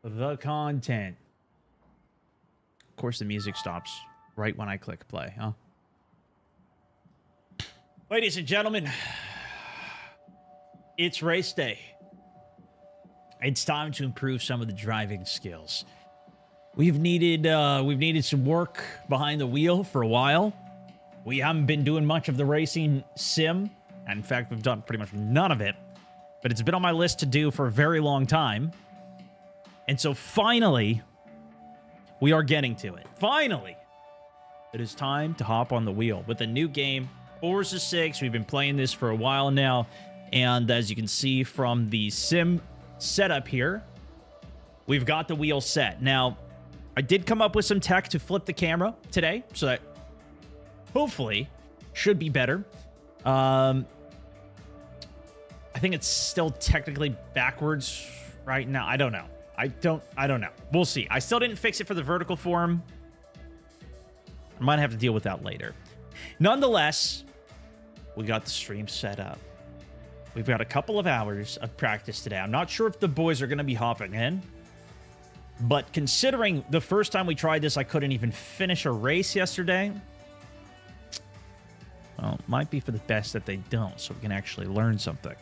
the content. Of course, the music stops right when I click play, huh? Ladies and gentlemen, it's race day. It's time to improve some of the driving skills. We've needed some work behind the wheel for a while. We haven't been doing much of the racing sim. And in fact, we've done pretty much none of it. But it's been on my list to do for a very long time. And so finally, we are getting to it. Finally, it is time to hop on the wheel with a new game, Forza 6. We've been playing this for a while now. And as you can see from the sim setup here, we've got the wheel set. Now, I did come up with some tech to flip the camera today, so that hopefully should be better. I think it's still technically backwards right now. I don't know. I don't know. We'll see. I still didn't fix it for the vertical form. I might have to deal with that later. Nonetheless, we got the stream set up. We've got a couple of hours of practice today. I'm not sure if the boys are going to be hopping in. But considering the first time we tried this, I couldn't even finish a race yesterday. Well, it might be for the best that they don't, so we can actually learn something.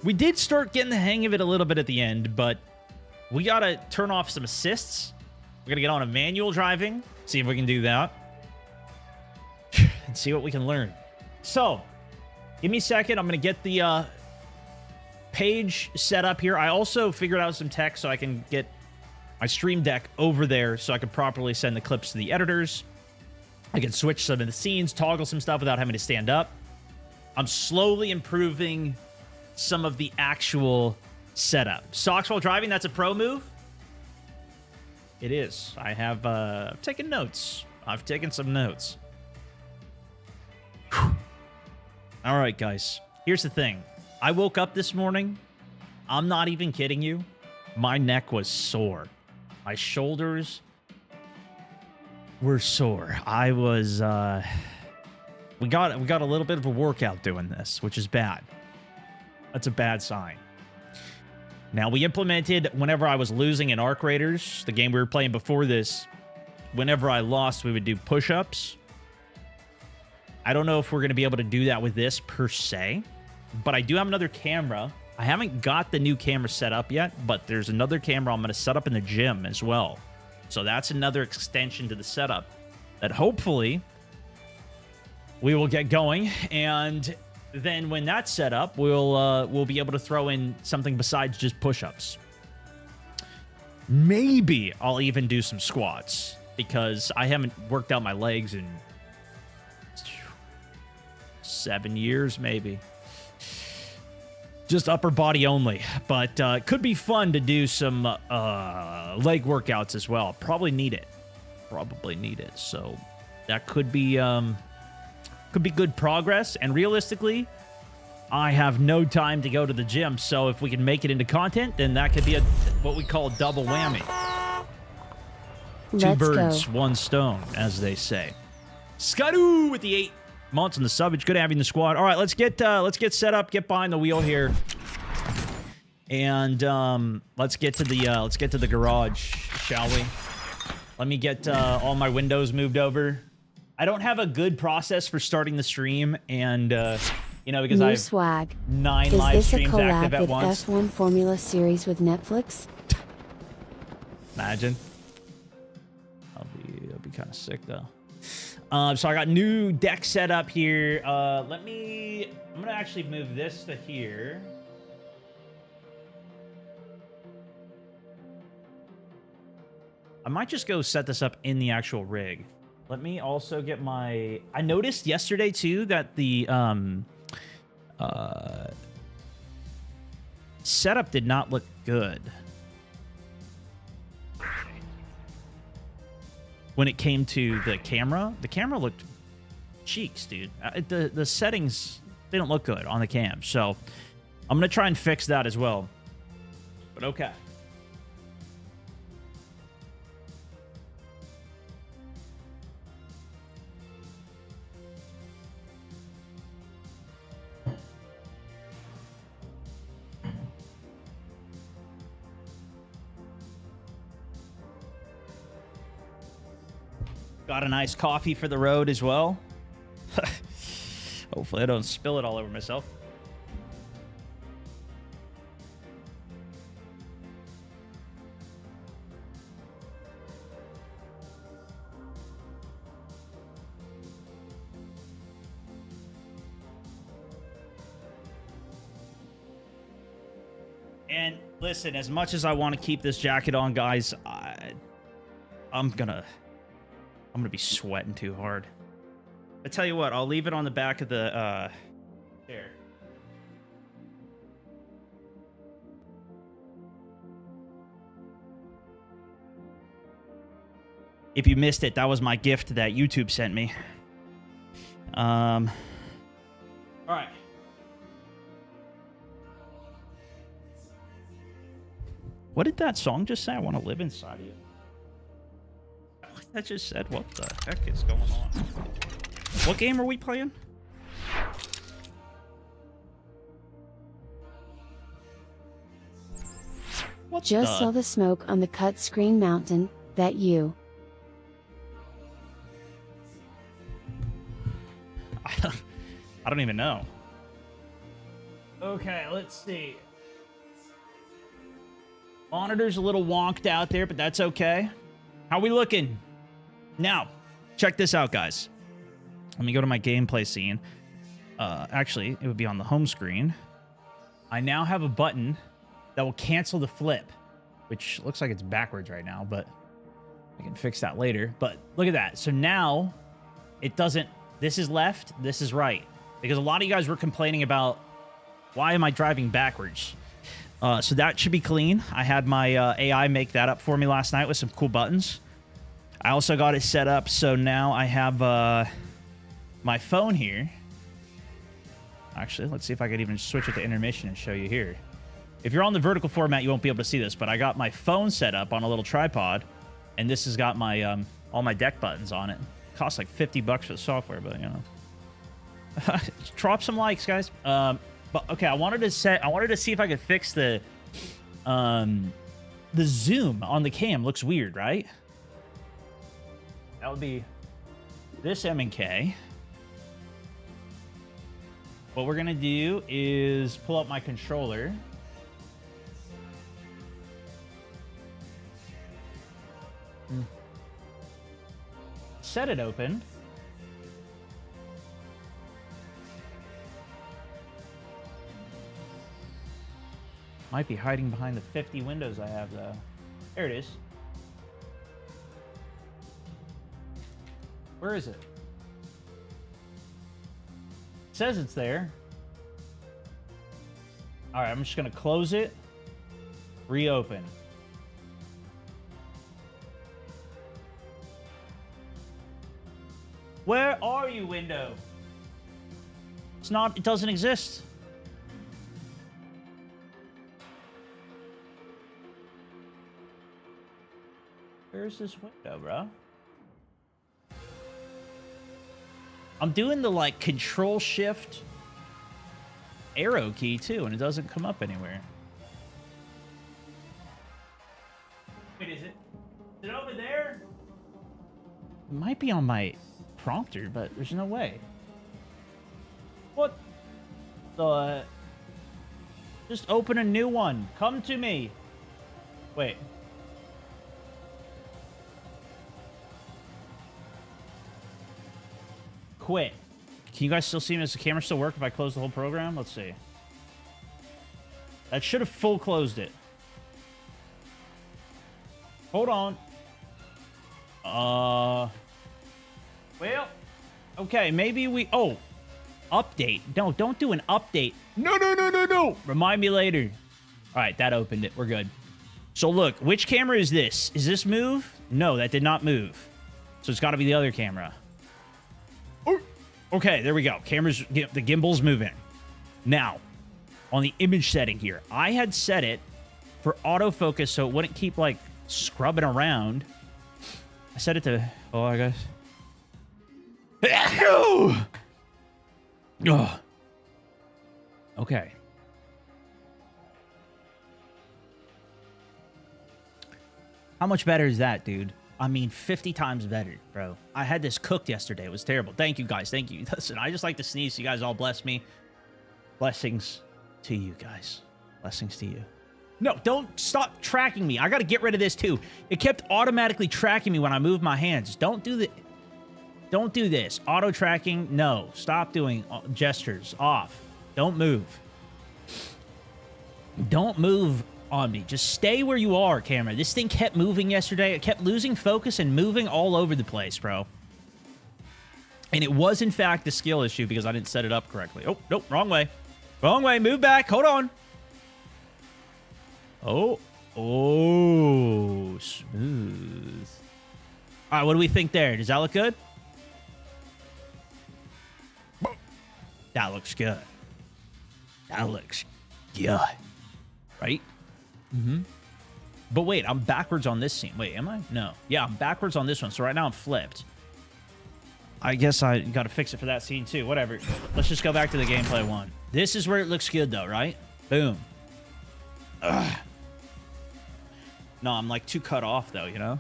We did start getting the hang of it a little bit at the end, but we got to turn off some assists. We're going to get on a manual driving, see if we can do that, and see what we can learn. So, give me a second. I'm going to get the page set up here. I also figured out some tech so I can get my stream deck over there so I can properly send the clips to the editors. I can switch some of the scenes, toggle some stuff without having to stand up. I'm slowly improving some of the actual setup. Socks while driving, that's a pro move? It is. I have taken notes. I've taken some notes. Whew. All right, guys. Here's the thing. I woke up this morning. I'm not even kidding you. My neck was sore. My shoulders were sore. I was, we got a little bit of a workout doing this, which is bad. That's a bad sign. Now, we implemented, whenever I was losing in Arc Raiders, the game we were playing before this, whenever I lost, we would do push-ups. I don't know if we're going to be able to do that with this per se, but I do have another camera. I haven't got the new camera set up yet, but there's another camera I'm going to set up in the gym as well. So that's another extension to the setup that hopefully we will get going. And then when that's set up, we'll be able to throw in something besides just push-ups. Maybe I'll even do some squats because I haven't worked out my legs in 7 years, maybe. Just upper body only, but could be fun to do some leg workouts as well. Probably need it. So that could be good progress. And realistically, I have no time to go to the gym. So if we can make it into content, then that could be what we call a double whammy. Two birds, one stone, as they say. Skadoo with the 8 months on the sub. It's good having the squad. All right, let's get set up, get behind the wheel here, and let's get to the garage, shall we? Let me get all my windows moved over. I don't have a good process for starting the stream, and you know, because I have swag. 9 live streams active at once. Is this a collab with F1 Formula Series with Netflix? Imagine. I'll be kind of sick though. So I got new deck set up here. I'm gonna actually move this to here. I might just go set this up in the actual rig. Let me also get my... I noticed yesterday too that the setup did not look good when it came to the camera. The camera looked cheeks, dude. The settings, they don't look good on the cam. So I'm going to try and fix that as well. But okay. Got a nice coffee for the road as well. Hopefully I don't spill it all over myself. And listen, as much as I want to keep this jacket on, guys, I'm gonna be sweating too hard. I tell you what, I'll leave it on the back of the chair. If you missed it, that was my gift that YouTube sent me. All right. What did that song just say? I want to live inside of you. That just said, what the heck is going on? What game are we playing? What Just saw the smoke on the cut screen mountain. That you. I don't even know. Okay, let's see. Monitor's a little wonked out there, but that's okay. How we looking? Now, check this out, guys. Let me go to my gameplay scene. Actually, it would be on the home screen. I now have a button that will cancel the flip, which looks like it's backwards right now, but I can fix that later. But look at that. So now it doesn't... This is left, this is right. Because a lot of you guys were complaining about, why am I driving backwards? So that should be clean. I had my AI make that up for me last night with some cool buttons. I also got it set up so now I have my phone here. Actually, let's see if I could even switch it to intermission and show you here. If you're on the vertical format, you won't be able to see this, but I got my phone set up on a little tripod, and this has got my all my deck buttons on it. It costs like $50 for the software, but you know. Drop some likes, guys. But okay, I wanted to see if I could fix the zoom on the cam. Looks weird, right? That would be this M and K. What we're gonna do is pull up my controller. Set it open. Might be hiding behind the 50 windows I have, though. There it is. Where is it? It says it's there. All right, I'm just going to close it. Reopen. Where are you, window? It's not, it doesn't exist. Where's this window, bro? I'm doing the, like, Control-Shift arrow key, too, and it doesn't come up anywhere. Wait, is it over there? It might be on my prompter, but there's no way. What the... Just open a new one. Come to me. Wait. Quit. Can you guys still see me? Does the camera still work if I close the whole program? Let's see. That should have full closed it. Hold on. Well, okay, maybe we... Oh, update. No, don't do an update. No, no, no, no, no. Remind me later. All right, that opened it. We're good. So look, which camera is this? Is this move? No, that did not move. So it's got to be the other camera. Okay, there we go. Camera's, the gimbal's moving. Now, on the image setting here, I had set it for autofocus so it wouldn't keep, like, scrubbing around. I set it to... Oh, I guess. Oh. Okay. How much better is that, dude? I mean, 50 times better, bro. I had this cooked yesterday. It was terrible. Thank you, guys. Thank you. Listen, I just like to sneeze. You guys all bless me. Blessings to you guys. Blessings to you. No, don't stop tracking me. I got to get rid of this, too. It kept automatically tracking me when I moved my hands. Don't do the... Don't do this. Auto tracking, no. Stop doing gestures. Off. Don't move. Don't move on me. Just stay where you are, camera. This thing kept moving yesterday. It kept losing focus and moving all over the place, bro. And it was, in fact, a skill issue because I didn't set it up correctly. Oh, nope. Wrong way. Wrong way. Move back. Hold on. Oh. Oh. Smooth. All right. What do we think there? Does that look good? That looks good. That looks good. Right? Mm-hmm. But wait, I'm backwards on this scene. Wait, am I? No. Yeah, I'm backwards on this one. So right now I'm flipped. I guess I got to fix it for that scene too. Whatever. Let's just go back to the gameplay one. This is where it looks good though, right? Boom. Ugh. No, I'm like too cut off though, you know?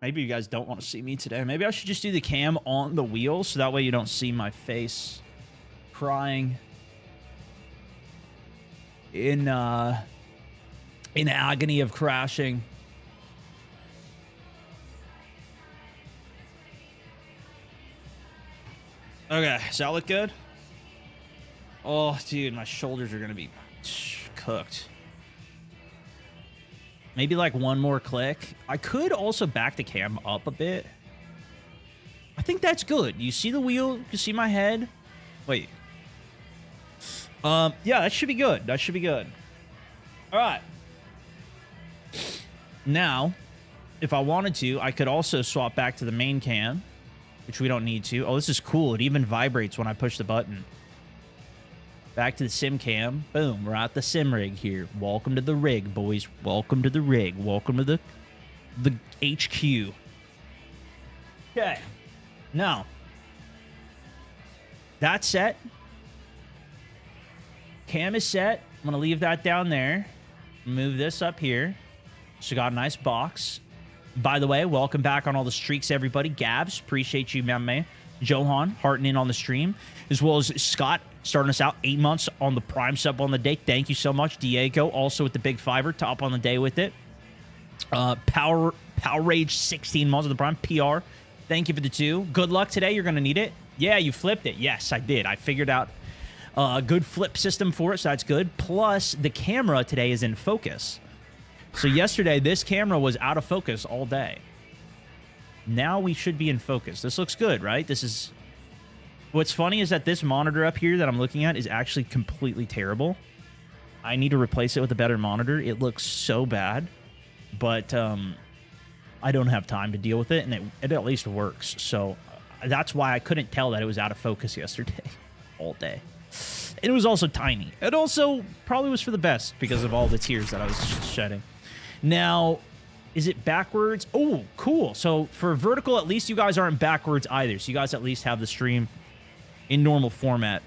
Maybe you guys don't want to see me today. Maybe I should just do the cam on the wheel so that way you don't see my face crying in agony of crashing. Okay, does that look good? Oh, dude, my shoulders are going to be cooked. Maybe like one more click. I could also back the cam up a bit. I think that's good. You see the wheel? You see my head? Wait. Yeah, that should be good. That should be good. All right. Now, if I wanted to, I could also swap back to the main cam, which we don't need to. Oh, this is cool. It even vibrates when I push the button. Back to the sim cam. Boom. We're at the sim rig here. Welcome to the rig, boys. Welcome to the rig. Welcome to the HQ. Okay. Now, that's set. Cam is set. I'm going to leave that down there. Move this up here. So got a nice box. By the way, welcome back on all the streaks, everybody. Gabs, appreciate you, man. Johan, hearting in on the stream. As well as Scott, starting us out 8 months on the Prime sub on the day. Thank you so much. Diego, also with the big fiver, top on the day with it. Power Rage, 16 months of the Prime. PR, thank you for the 2. Good luck today. You're going to need it. Yeah, you flipped it. Yes, I did. I figured out a good flip system for it, so that's good. Plus, the camera today is in focus. So yesterday, this camera was out of focus all day. Now we should be in focus. This looks good, right? This is... What's funny is that this monitor up here that I'm looking at is actually completely terrible. I need to replace it with a better monitor. It looks so bad. But I don't have time to deal with it, and it at least works. So that's why I couldn't tell that it was out of focus yesterday all day. It was also tiny. It also probably was for the best because of all the tears that I was shedding. Now... Is it backwards? Oh, cool. So for vertical, at least you guys aren't backwards either. So you guys at least have the stream in normal format.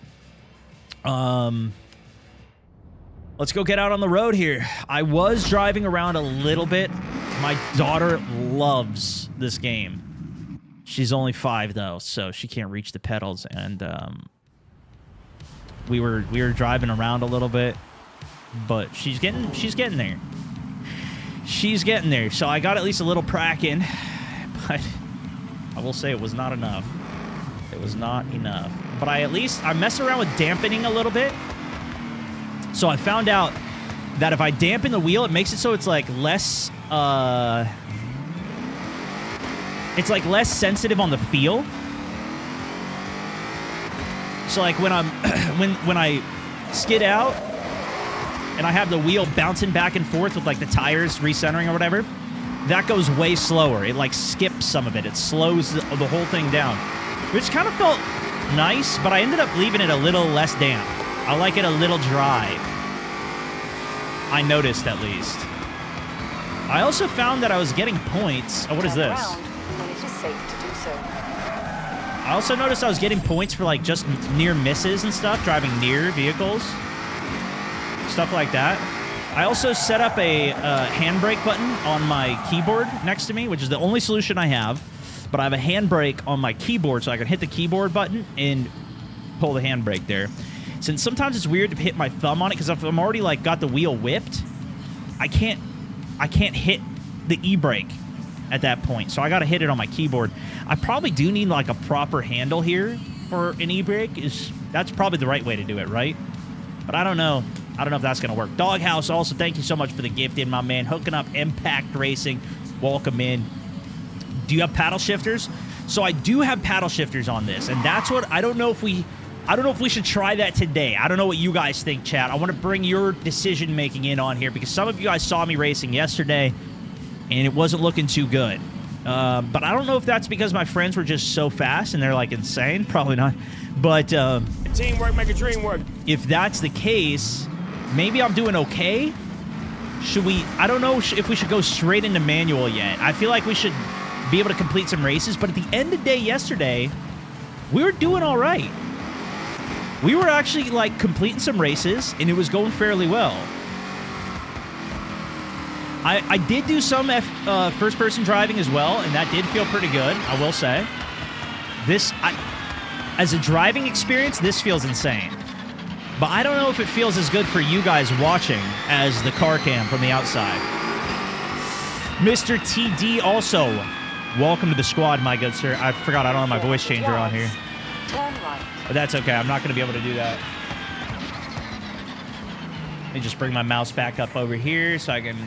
Let's go get out on the road here. I was driving around a little bit. My daughter loves this game. She's only 5 though, so she can't reach the pedals. And we were driving around a little bit, but she's getting there. She's getting there, so I got at least a little prac in, but I will say it was not enough. It was not enough. But I messed around with dampening a little bit. So I found out that if I dampen the wheel, it makes it so it's like less, it's like less sensitive on the feel. So like when I'm, when I skid out, and I have the wheel bouncing back and forth with like the tires recentering or whatever, that goes way slower. It like skips some of it. It slows the whole thing down, which kind of felt nice, but I ended up leaving it a little less damp. I like it a little dry. I noticed at least. I also found that I was getting points. Oh, what is this? I also noticed I was getting points for like just near misses and stuff, driving near vehicles. Stuff like that. I also set up a handbrake button on my keyboard next to me, which is the only solution I have. But I have a handbrake on my keyboard, so I can hit the keyboard button and pull the handbrake there. Since sometimes it's weird to hit my thumb on it, because if I'm already like got the wheel whipped, I can't hit the e-brake at that point. So I got to hit it on my keyboard. I probably do need like a proper handle here for an e-brake. That's probably the right way to do it, right? But I don't know. I don't know if that's going to work. Doghouse, also, thank you so much for the gift in, my man. Hooking up Impact Racing. Welcome in. Do you have paddle shifters? So I do have paddle shifters on this, and that's what I don't know if we should try that today. I don't know what you guys think, chat. I want to bring your decision making in on here because some of you guys saw me racing yesterday, and it wasn't looking too good. But I don't know if that's because my friends were just so fast and they're like insane. Probably not. But teamwork make a dream work. If that's the case, maybe I'm doing okay. Should we? I don't know if we should go straight into manual yet. I feel like we should be able to complete some races. But at the end of the day yesterday, we were doing all right. We were actually like completing some races, and it was going fairly well. I did do some first-person driving as well, and that did feel pretty good, I will say. As a driving experience, this feels insane. But I don't know if it feels as good for you guys watching as the car cam from the outside. Mr. TD also, welcome to the squad, my good sir. I forgot I don't have my voice changer on here. Turn right. But that's okay. I'm not going to be able to do that. Let me just bring my mouse back up over here so I can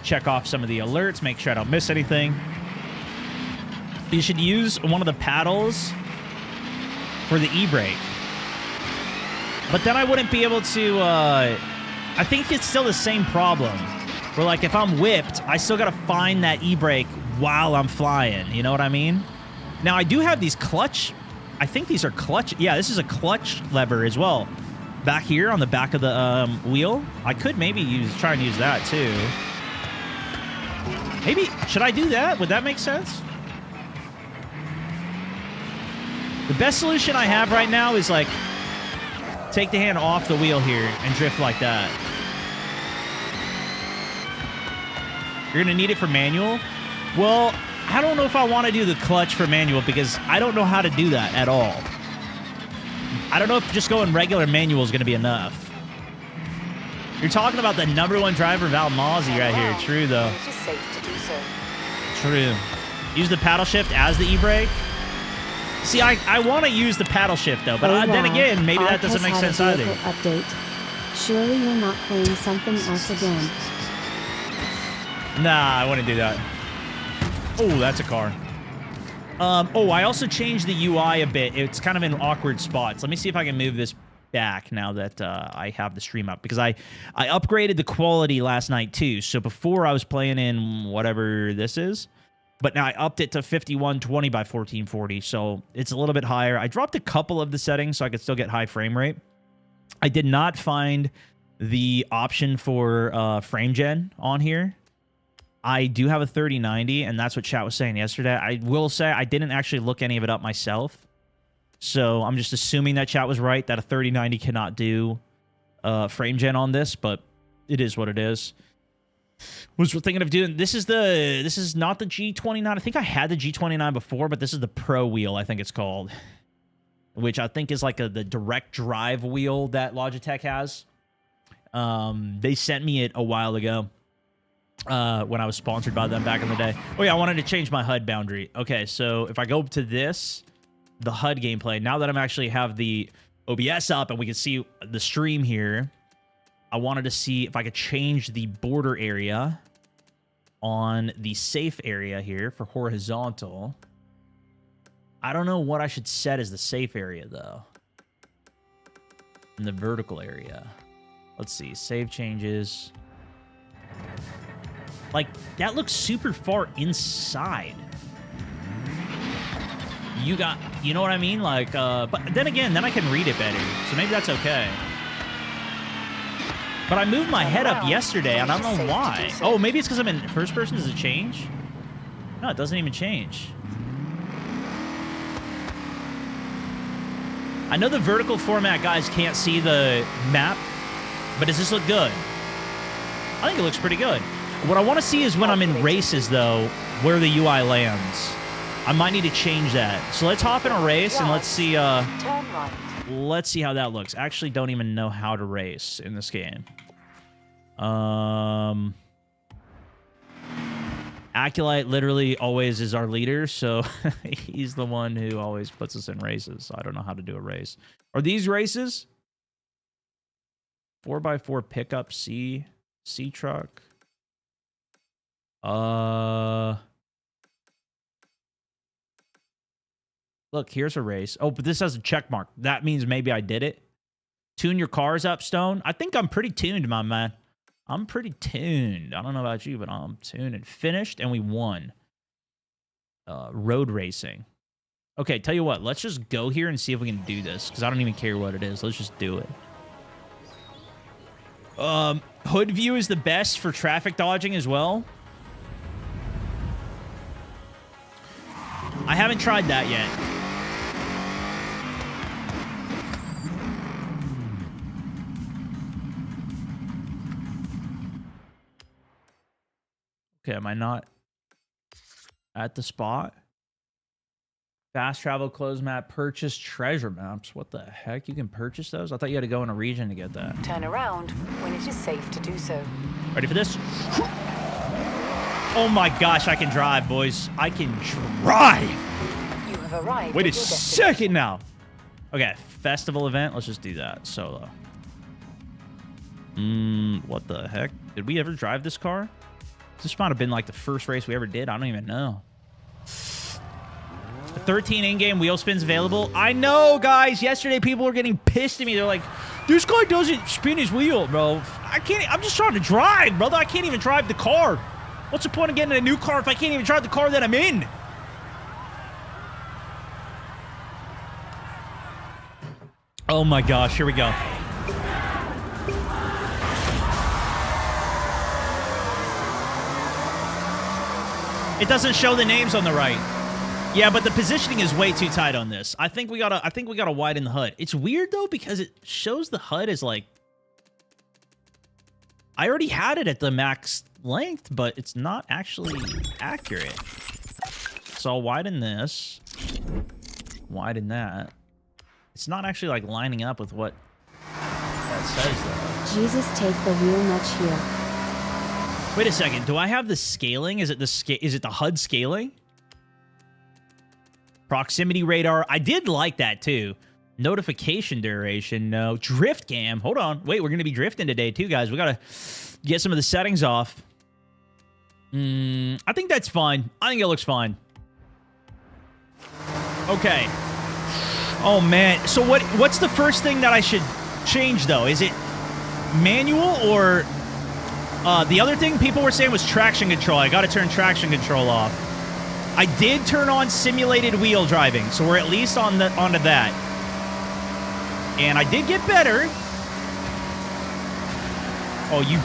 check off some of the alerts, make sure I don't miss anything. You should use one of the paddles for the e-brake. But then I wouldn't be able to... I think it's still the same problem. Where, like, if I'm whipped, I still got to find that e-brake while I'm flying. You know what I mean? Now, I do have these clutch... I think these are clutch... Yeah, this is a clutch lever as well. Back here on the back of the wheel. I could maybe try and use that, too. Maybe... Should I do that? Would that make sense? The best solution I have right now is, like... Take the hand off the wheel here and drift like that. You're going to need it for manual? Well, I don't know if I want to do the clutch for manual because I don't know how to do that at all. I don't know if just going regular manual is going to be enough. You're talking about the #1 driver of Almazi right here. True, though. It is safe to do so. True. Use the paddle shift as the e-brake. See, I want to use the paddle shift, though, but then again, maybe that doesn't make sense either. Update. Surely you're not playing something else again. Nah, I wouldn't do that. Oh, that's a car. Oh, I also changed the UI a bit. It's kind of in awkward spots. Let me see if I can move this back now that I have the stream up. Because I upgraded the quality last night, too. So before I was playing in whatever this is. But now I upped it to 5120 by 1440, so it's a little bit higher. I dropped a couple of the settings so I could still get high frame rate. I did not find the option for frame gen on here. I do have a 3090, and that's what chat was saying yesterday. I will say I didn't actually look any of it up myself, so I'm just assuming that chat was right, that a 3090 cannot do frame gen on this, but it is what it is. Was thinking of doing this is not the G29. I think I had the G29 before, but this is the Pro wheel, I think it's called, which I think is like the direct drive wheel that Logitech has. They sent me it a while ago when I was sponsored by them back in the day. Oh yeah, I wanted to change my HUD boundary. Okay, so if I go to this, the HUD gameplay, now that I'm actually have the OBS up and we can see the stream here, I wanted to see if I could change the border area on the safe area here for horizontal. I don't know what I should set as the safe area, though. In the vertical area. Let's see. Save changes. Like, that looks super far inside. You know what I mean? Like, but then again, then I can read it better. So maybe that's okay. But I moved my head up yesterday, and I don't know why. Oh, maybe it's because I'm in first person. Does it change? No, it doesn't even change. I know the vertical format guys can't see the map, but does this look good? I think it looks pretty good. What I want to see is when I'm in races, though, where the UI lands. I might need to change that. So let's hop in a race and let's see. Turn right. Let's see how that looks. I actually don't even know how to race in this game. Acolyte literally always is our leader, so he's the one who always puts us in races. I don't know how to do a race. Are these races? 4x4 pickup C truck. Look, here's a race. Oh, but this has a check mark. That means maybe I did it. Tune your cars up, Stone. I think I'm pretty tuned, my man. I'm pretty tuned. I don't know about you, but I'm tuned and finished, and we won. Road racing. Okay, tell you what. Let's just go here and see if we can do this, because I don't even care what it is. Let's just do it. Hood view is the best for traffic dodging as well. I haven't tried that yet. Okay, am I not at the spot? Fast travel, close map, purchase treasure maps. What the heck? You can purchase those? I thought you had to go in a region to get that. Turn around when it is safe to do so. Ready for this? Oh my gosh, I can drive, boys. I can drive! You have arrived. Wait a at your second now. Okay, festival event. Let's just do that. Solo. What the heck? Did we ever drive this car? This might have been like the first race we ever did. I don't even know. 13 in-game wheel spins available. I know, guys. Yesterday, people were getting pissed at me. They're like, this guy doesn't spin his wheel, bro. I can't. I'm just trying to drive, brother. I can't even drive the car. What's the point of getting a new car if I can't even drive the car that I'm in? Oh my gosh, here we go. It doesn't show the names on the right. Yeah, but the positioning is way too tight on this. I think we gotta widen the HUD. It's weird though because it shows the HUD as like I already had it at the max length, but it's not actually accurate. So I'll widen this. Widen that. It's not actually like lining up with what that says though. Jesus, take the wheel much here. Wait a second. Do I have the scaling? Is it the HUD scaling? Proximity radar. I did like that too. Notification duration. No. Drift cam. Hold on. Wait, we're going to be drifting today too, guys. We got to get some of the settings off. I think that's fine. I think it looks fine. Okay. Oh man. So what's the first thing that I should change though? Is it manual or the other thing people were saying was traction control. I got to turn traction control off. I did turn on simulated wheel driving, so we're at least onto that. And I did get better. Oh, you...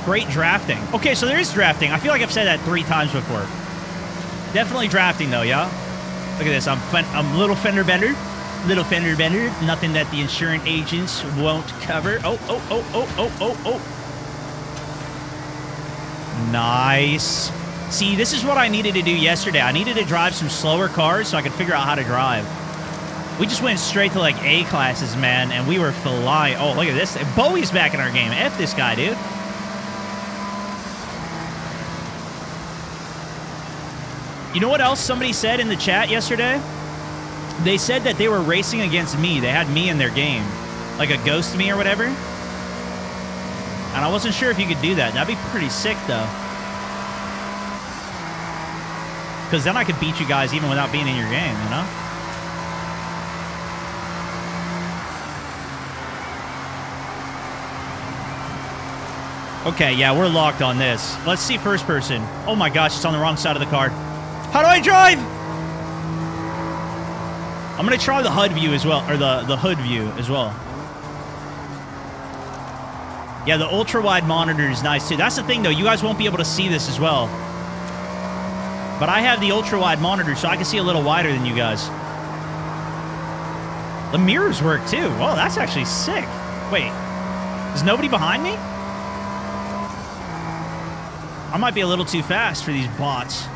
Great drafting. Okay, so there is drafting. I feel like I've said that 3 times before. Definitely drafting, though, yeah? Look at this. I'm little fender bender. Little fender bender. Nothing that the insurance agents won't cover. Oh. Nice. See, this is what I needed to do yesterday. I needed to drive some slower cars so I could figure out how to drive. We just went straight to, like, A classes, man, and we were flying. Oh, look at this. Bowie's back in our game. F this guy, dude. You know what else somebody said in the chat yesterday? They said that they were racing against me. They had me in their game. Like a ghost me or whatever. And I wasn't sure if you could do that. That'd be pretty sick, though. Because then I could beat you guys even without being in your game, you know? Okay, yeah, we're locked on this. Let's see first person. Oh my gosh, it's on the wrong side of the car. How do I drive? I'm going to try the HUD view as well, or the hood view as well. Yeah, the ultra-wide monitor is nice, too. That's the thing, though. You guys won't be able to see this as well. But I have the ultra-wide monitor, so I can see a little wider than you guys. The mirrors work, too. Oh, that's actually sick. Wait, is nobody behind me? I might be a little too fast for these bots.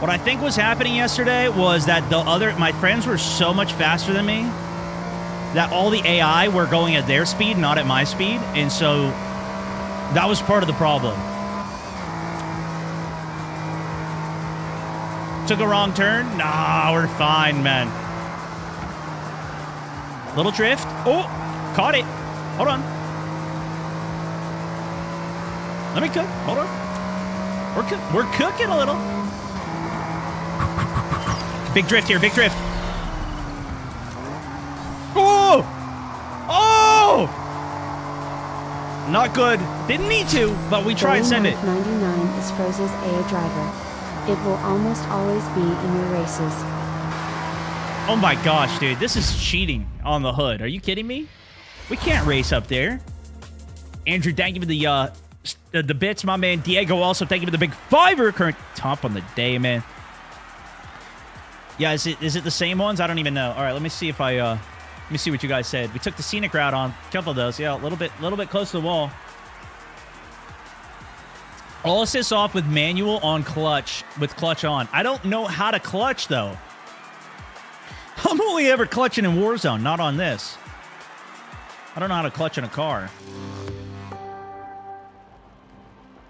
What I think was happening yesterday was that my friends were so much faster than me that all the AI were going at their speed, not at my speed. And so that was part of the problem. Took a wrong turn? Nah, we're fine, man. Little drift. Oh, caught it. Hold on. Let me cook. Hold on. We're cooking a little. Big drift here. Big drift. Oh! Oh! Not good. Didn't need to, but we try and send it. 99 is Forza's AI driver. It will almost always be in your races. Oh my gosh, dude. This is cheating on the hood. Are you kidding me? We can't race up there. Andrew, thank you for the bits, my man. Diego, also thank you for the big fiver. Current top on the day, man. Yeah, is it the same ones? I don't even know. All right, let me see if let me see what you guys said. We took the scenic route on a couple of those. Yeah, a little bit close to the wall. All assists off with manual on clutch, with clutch on. I don't know how to clutch, though. I'm only ever clutching in Warzone, not on this. I don't know how to clutch in a car.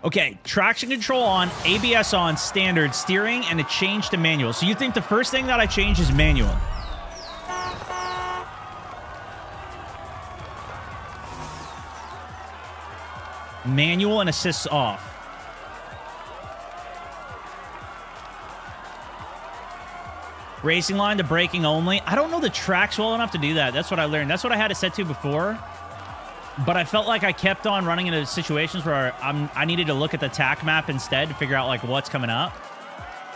Okay, traction control on, ABS on, standard, steering, and a change to manual. So you think the first thing that I change is manual? Manual and assists off. Racing line to braking only. I don't know the tracks well enough to do that. That's what I learned. That's what I had it set to before. But I felt like I kept on running into situations where I needed to look at the tack map instead to figure out like what's coming up.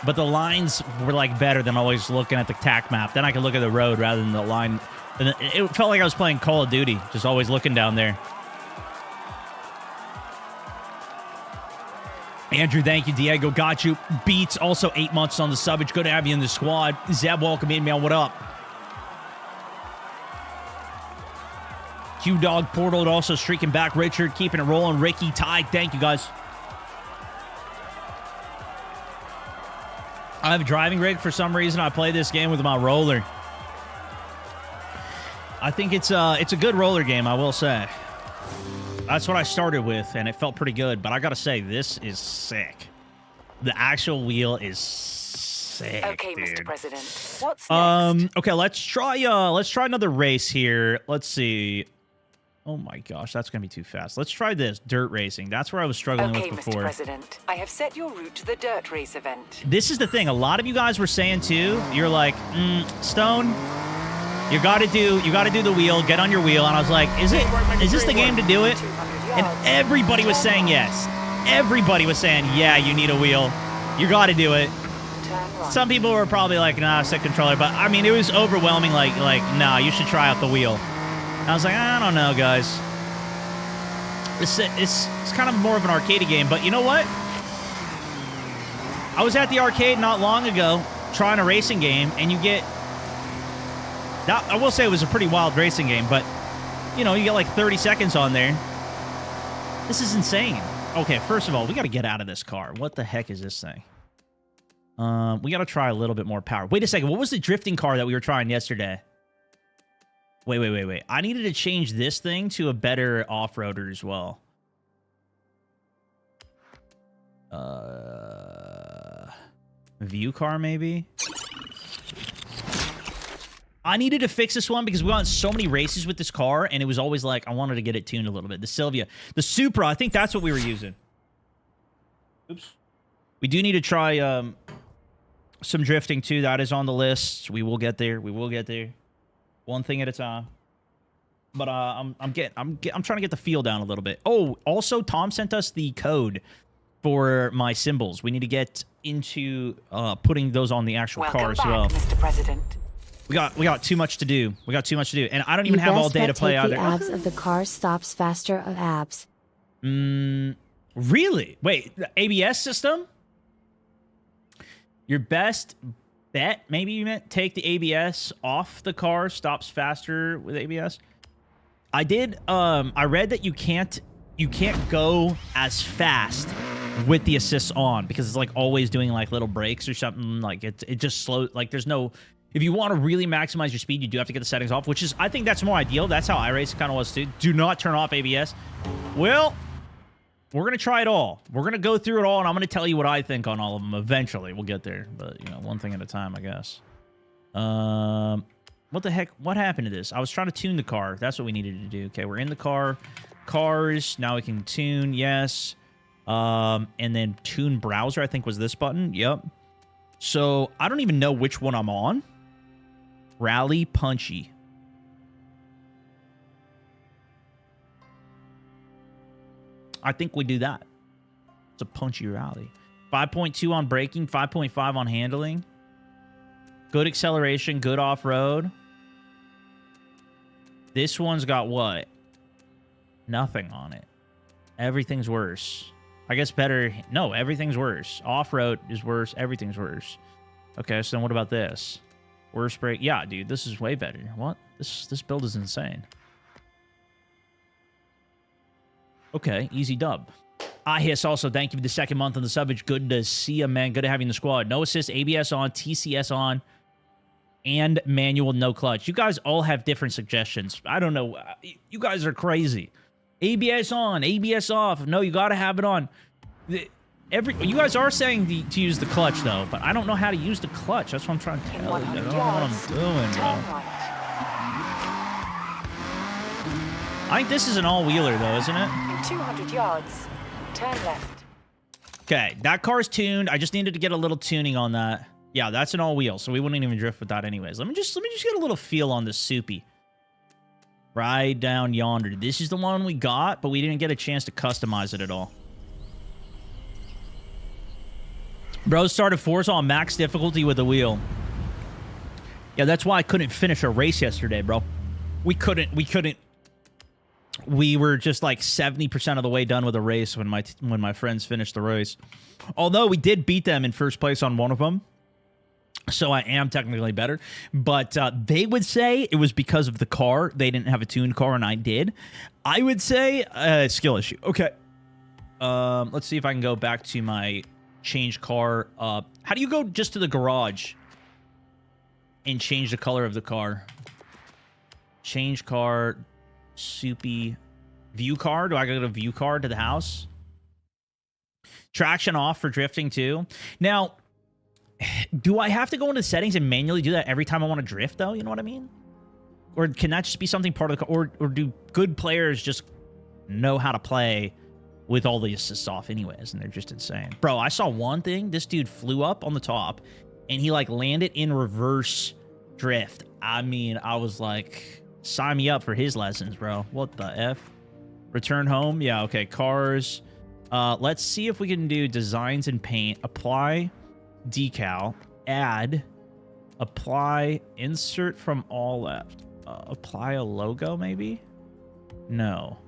But the lines were like better than always looking at the tack map. Then I could look at the road rather than the line. And it felt like I was playing Call of Duty, just always looking down there. Andrew, thank you. Diego, got you. Beats, also 8 months on the sub. It's good to have you in the squad. Zeb, welcome in, man. What up? Q-Dog Portal also streaking back. Richard, keeping it rolling. Ricky, Ty, thank you, guys. I have a driving rig for some reason. I play this game with my roller. I think it's a good roller game, I will say. That's what I started with, and it felt pretty good. But I gotta say, this is sick. The actual wheel is sick. Okay, dude. Mr. President. What's next? Okay, let's try another race here. Let's see. Oh my gosh, that's gonna be too fast. Let's try this dirt racing. That's where I was struggling with before. Mr. President, I have set your route to the dirt race event. This is the thing. A lot of you guys were saying too. You're like, Stone, you gotta do the wheel. Get on your wheel. And I was like, is this the game to do it? And everybody was saying yes. Everybody was saying, yeah, you need a wheel. You got to do it. Some people were probably like, nah, set controller. But, I mean, it was overwhelming. Like, nah, you should try out the wheel. And I was like, I don't know, guys. It's kind of more of an arcade game. But you know what? I was at the arcade not long ago trying a racing game. And you get... Now, I will say it was a pretty wild racing game. But, you know, you get like 30 seconds on there. This is insane. Okay, first of all, we got to get out of this car. What the heck is this thing? We got to try a little bit more power. Wait a second. What was the drifting car that we were trying yesterday? Wait. I needed to change this thing to a better off-roader as well. View car, maybe? I needed to fix this one because we went on so many races with this car, and it was always like, I wanted to get it tuned a little bit. The Sylvia. The Supra, I think that's what we were using. Oops. We do need to try some drifting, too. That is on the list. We will get there. We will get there. One thing at a time. But I'm trying to get the feel down a little bit. Oh, also, Tom sent us the code for my symbols. We need to get into putting those on the actual car as well. Mr. President. We got too much to do. We got too much to do. And I don't even have all day to play either. The abs of the car stops faster of abs. We're Really? Wait, the ABS system? Your best bet, maybe you meant take the ABS off the car, stops faster with ABS. I did, I read that you can't go as fast with the assists on because it's like always doing like little brakes or something. Like it just slows, like there's no, if you want to really maximize your speed, you do have to get the settings off, which is, I think that's more ideal. That's how iRace kind of was too. Do not turn off ABS. Well, we're going to try it all. We're going to go through it all, and I'm going to tell you what I think on all of them. Eventually, we'll get there. But, you know, one thing at a time, I guess. What the heck? What happened to this? I was trying to tune the car. That's what we needed to do. Okay, we're in the car. Cars. Now we can tune. Yes. And then tune browser, I think, was this button. Yep. So, I don't even know which one I'm on. Rally Punchy. I think we do that. It's a punchy rally. 5.2 on braking, 5.5 on handling. Good acceleration, good off-road. This one's got what? Nothing on it. Everything's worse. I guess better. No, everything's worse. Off-road is worse. Everything's worse. Okay, so then what about this? Worst brake. Yeah, dude, this is way better. What? This build is insane. Okay, easy dub. Hiss also, thank you for the second month on the subbage. Good to see you, man. Good to have you in the squad. No assist, ABS on, TCS on, and manual no clutch. You guys all have different suggestions. I don't know. You guys are crazy. ABS on, ABS off. No, you got to have it on. You guys are saying to use the clutch, though, but I don't know how to use the clutch. That's what I'm trying to tell you. I don't know what I'm doing, bro. I think this is an all-wheeler, though, isn't it? In 200 yards, turn left. Okay, that car's tuned. I just needed to get a little tuning on that. Yeah, that's an all-wheel, so we wouldn't even drift with that anyways. Let me just get a little feel on this soupy. Right down yonder. This is the one we got, but we didn't get a chance to customize it at all. Bro started Forza on max difficulty with the wheel. Yeah, that's why I couldn't finish a race yesterday, bro. We couldn't. We were just like 70% of the way done with a race when my friends finished the race. Although we did beat them in first place on one of them. So I am technically better. But they would say it was because of the car. They didn't have a tuned car and I did. I would say skill issue. Okay. Let's see if I can go back to my change car. How do you go just to the garage and change the color of the car? Change car... Soupy view car. Do I go to view car to the house? Traction off for drifting too. Now, do I have to go into settings and manually do that every time I want to drift though? You know what I mean? Or can that just be something part of the car? Or do good players just know how to play with all the assists off anyways and they're just insane? Bro, I saw one thing. This dude flew up on the top and he like landed in reverse drift. I mean, I was like... Sign me up for his lessons, bro. What the F? Return home? Yeah, okay. Cars. Let's see if we can do designs and paint. Apply decal. Add. Apply. Insert from all left. Apply a logo, maybe? No.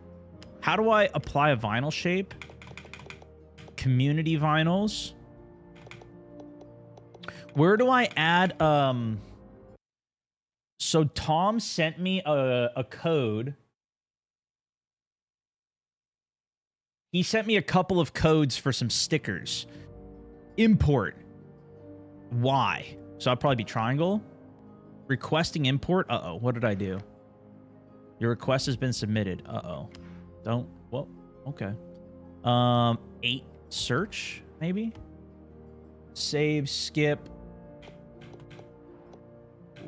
How do I apply a vinyl shape? Community vinyls. Where do I add... So Tom sent me a code. He sent me a couple of codes for some stickers. Import. Why? So I'll probably be triangle. Requesting import. Uh-oh. What did I do? Your request has been submitted. Uh-oh. Don't. Well, okay. 8 search, maybe? Save, skip.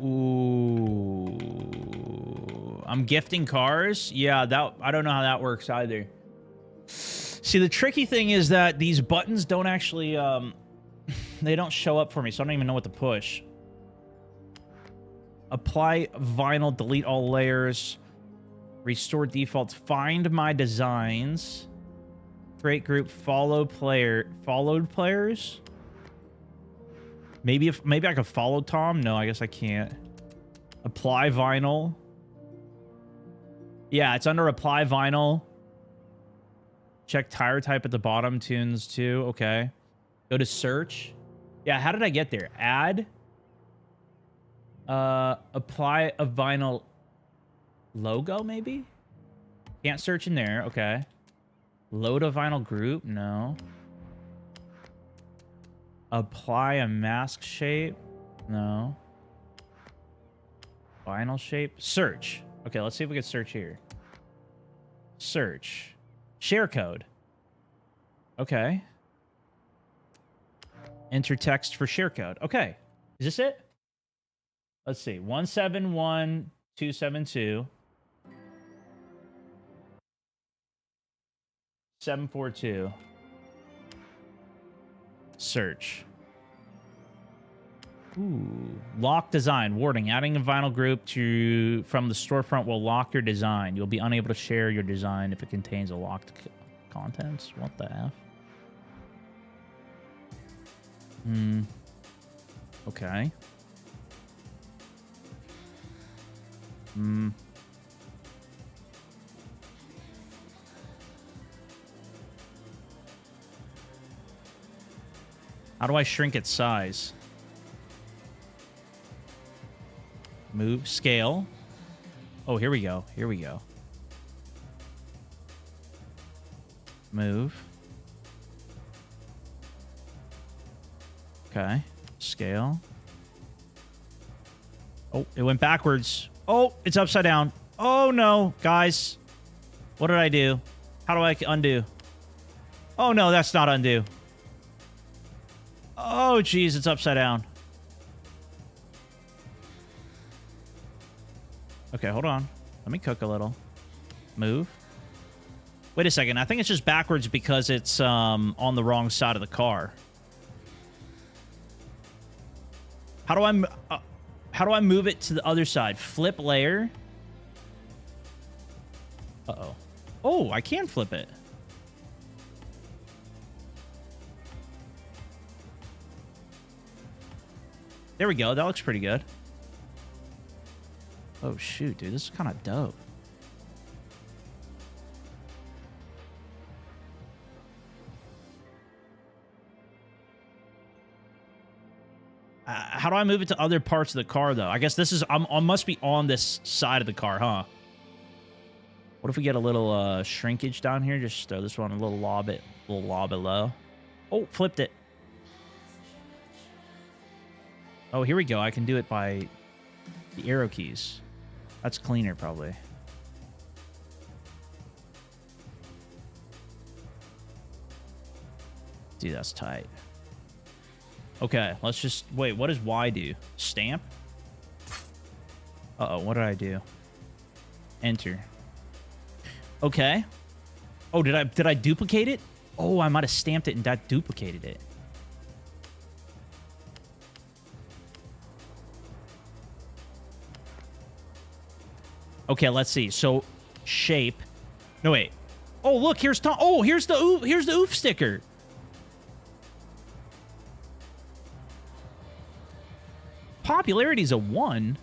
Ooh, I'm gifting cars. Yeah, that I don't know how that works either. See, the tricky thing is that these buttons don't actually they don't show up for me, so I don't even know what to push. Apply vinyl, delete all layers, restore defaults, find my designs, create group, followed players. Maybe I could follow Tom. No, I guess I can't. Apply vinyl. Yeah, it's under apply vinyl. Check tire type at the bottom. Tunes too. Okay. Go to search. Yeah, how did I get there? Add. Apply a vinyl logo, maybe? Can't search in there. Okay. Load a vinyl group. No. Apply a mask shape. No. Vinyl shape. Search. Okay, let's see if we can search here. Search. Share code. Okay. Enter text for share code. Okay. Is this it? Let's see. 171272 742. Search. Ooh. Lock design. Warning. Adding a vinyl group from the storefront will lock your design. You'll be unable to share your design if it contains a locked contents. What the F? Okay. How do I shrink its size? Move, scale. Oh, here we go. Here we go. Move. Okay. Scale. Oh, it went backwards. Oh, it's upside down. Oh, no. Guys. What did I do? How do I undo? Oh, no, that's not undo. Oh, geez, it's upside down. Okay, hold on. Let me cook a little. Move. Wait a second. I think it's just backwards because it's on the wrong side of the car. How do I move it to the other side? Flip layer. Uh-oh. Oh, I can flip it. There we go. That looks pretty good. Oh, shoot, dude. This is kind of dope. How do I move it to other parts of the car, though? I guess this is... I must be on this side of the car, huh? What if we get a little shrinkage down here? Just throw this one a little lob below. Oh, flipped it. Oh, here we go. I can do it by the arrow keys. That's cleaner, probably. Dude, that's tight. Okay, let's just... Wait, what does Y do? Stamp? Uh-oh, what did I do? Enter. Okay. Oh, did I duplicate it? Oh, I might have stamped it and that duplicated it. Okay, let's see. So, shape. No, wait. Oh, look, here's Tom. Oh, here's the oof sticker. Popularity's a 1.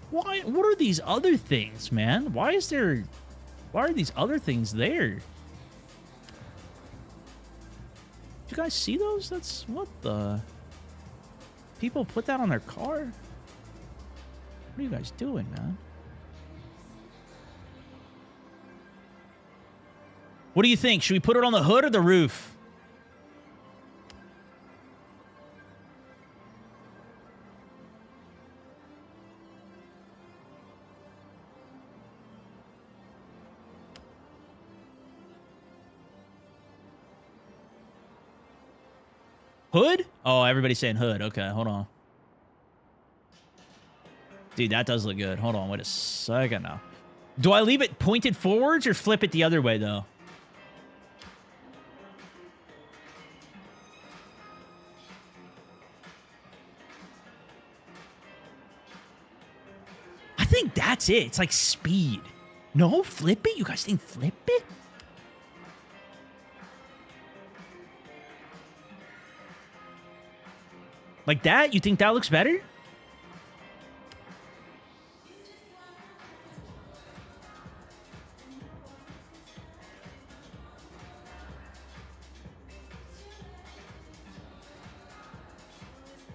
Why? What are these other things, man? Why are these other things there? Did you guys see those? That's... What the... People put that on their car? What are you guys doing, man? What do you think? Should we put it on the hood or the roof? Hood? Oh, everybody's saying hood. Okay, hold on. Dude, that does look good. Hold on, wait a second now. Do I leave it pointed forwards or flip it the other way, though? I think that's it. It's like speed. No, flip it? You guys think flip it? Like that? You think that looks better?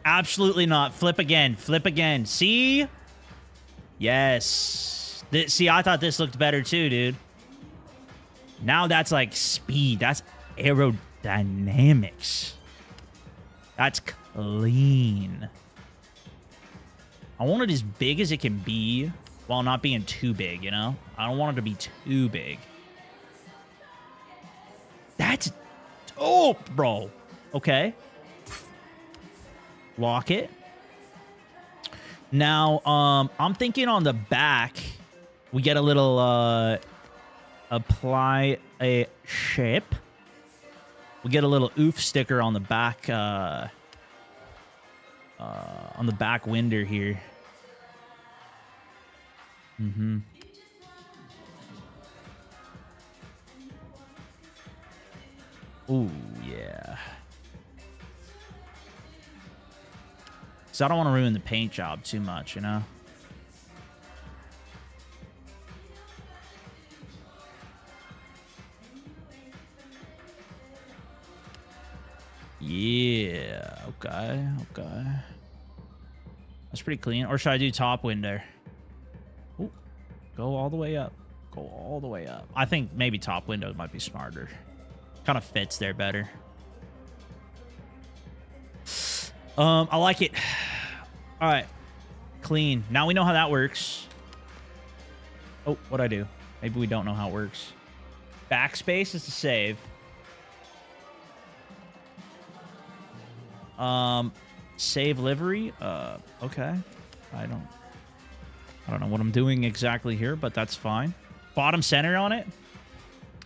Absolutely not. Flip again. Flip again. See? Yes. See, I thought this looked better too, dude. Now that's like speed. That's aerodynamics. That's clean. I want it as big as it can be while not being too big, you know? I don't want it to be too big. That's dope, bro. Okay. Lock it. Now, I'm thinking on the back, we get a little, apply a shape. We get a little oof sticker on the back, on the back window here. Mm-hmm. Ooh, yeah. So I don't want to ruin the paint job too much, you know? Yeah. Okay. Okay. That's pretty clean. Or should I do top window? Ooh. Go all the way up. Go all the way up. I think maybe top window might be smarter. Kind of fits there better. I like it. All right. Clean. Now we know how that works. Oh, what'd I do? Maybe we don't know how it works. Backspace is to save. Save livery. Okay. I don't know what I'm doing exactly here, but that's fine. Bottom center on it.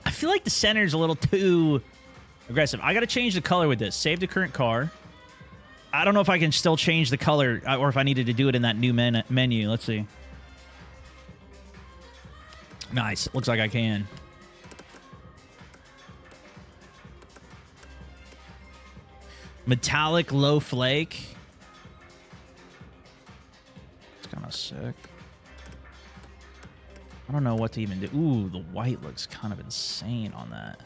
I feel like the center is a little too aggressive. I got to change the color with this. Save the current car. I don't know if I can still change the color or if I needed to do it in that new menu. Let's see. Nice. Looks like I can. Metallic low flake. It's kind of sick. I don't know what to even do. Ooh, the white looks kind of insane on that.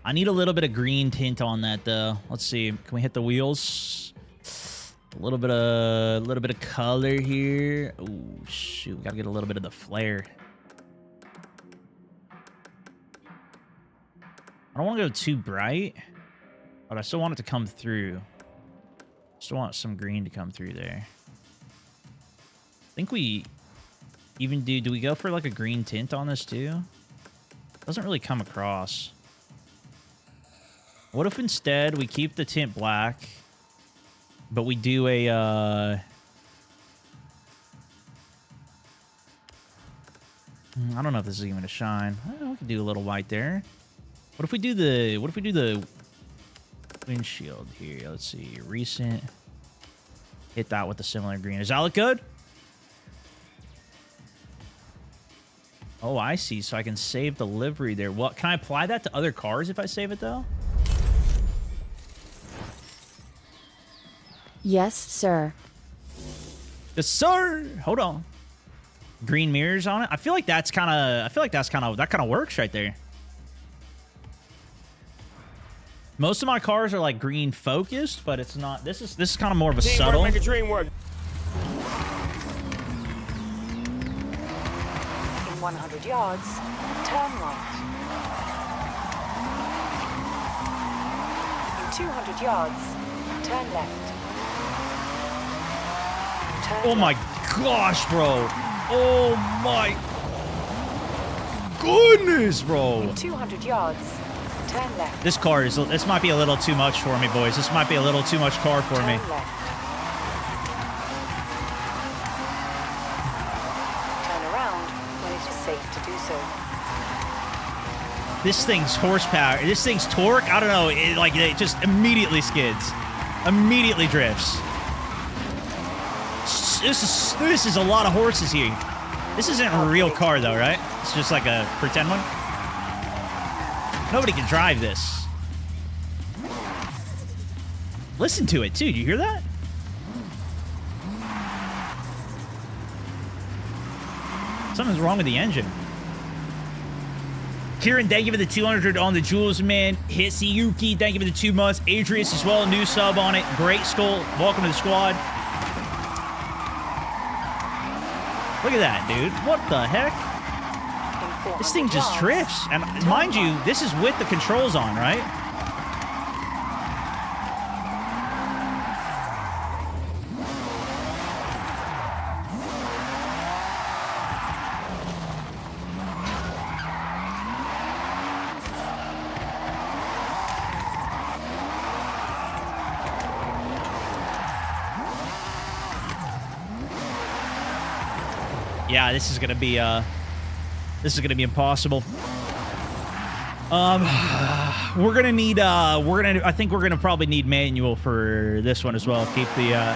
I need a little bit of green tint on that though. Let's see. Can we hit the wheels? A little bit of color here. Ooh, shoot. We gotta get a little bit of the flare. I don't want to go too bright, but I still want it to come through. Still want some green to come through there. I think we even do we go for like a green tint on this too? Doesn't really come across. What if instead we keep the tint black, but we do a, I don't know if this is even gonna shine. We can do a little white there. What if we do the windshield here? Let's see, recent. Hit that with a similar green. Does that look good? Oh, I see. So I can save the livery there. What, can I apply that to other cars if I save it though? Yes, sir. Yes, sir. Hold on. Green mirrors on it. I feel like that's kind of. That kind of works right there. Most of my cars are like green focused, but it's not. This is kind of more of a subtle. Make a dream work. In 100 yards, turn right. In 200 yards, turn left. Oh my gosh, bro. Oh my goodness, bro. In 200 yards, turn left. This might be a little too much for me, boys. This might be a little too much car for me. Turn left. Turn around when it is safe to do so. This thing's horsepower. This thing's torque. I don't know. It just immediately skids. Immediately drifts. This is a lot of horses here. This isn't a real car though, right? It's just like a pretend one. Nobody can drive this. Listen to it too. Do you hear that? Something's wrong with the engine. Kieran, thank you for the 200 on the Jules, man. Hisayuki, thank you for the 2 months. Adrius as well, new sub on it. Great Skull, welcome to the squad. Look at that, dude. What the heck? This thing just drifts. And mind you, this is with the controls on, right? Yeah, this is gonna be impossible. We're gonna need I think we're gonna probably need manual for this one as well. Keep the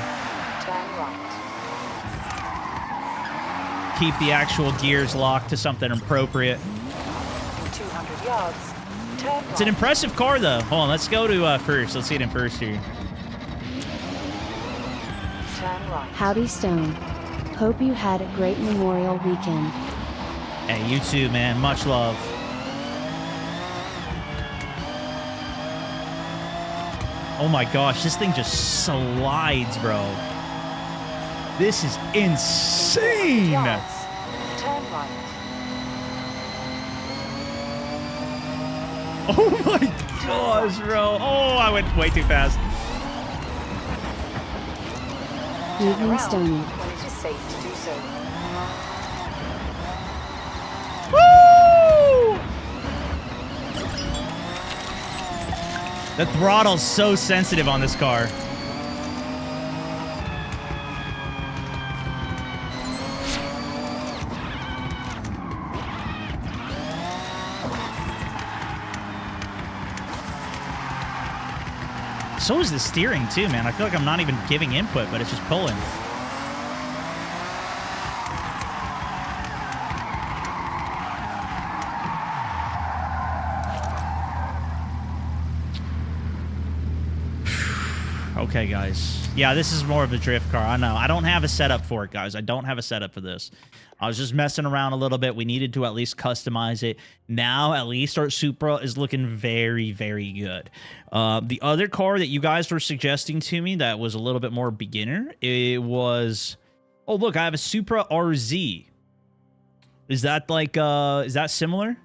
keep the actual gears locked to something appropriate. In 200 yards, turn It's an impressive car though. Hold on, let's go to first. Let's see it in first here. Turn right. Howdy, Stone. Hope you had a great Memorial weekend. Hey, you too, man. Much love. Oh my gosh, this thing just slides, bro. This is insane. Yards, turn right. Oh my gosh, bro. Oh, I went way too fast. Turn Evening, around Stony. when it is safe to do so. Woo! The throttle's so sensitive on this car. So is the steering too, man. I feel like I'm not even giving input, but it's just pulling. Okay, guys. Yeah, this is more of a drift car. I know. I don't have a setup for it, guys. I don't have a setup for this. I was just messing around a little bit. We needed to at least customize it. Now, at least our Supra is looking very, very good. The other car that you guys were suggesting to me that was a little bit more beginner, it was... Oh, look, I have a Supra RZ. Is that like, is that similar?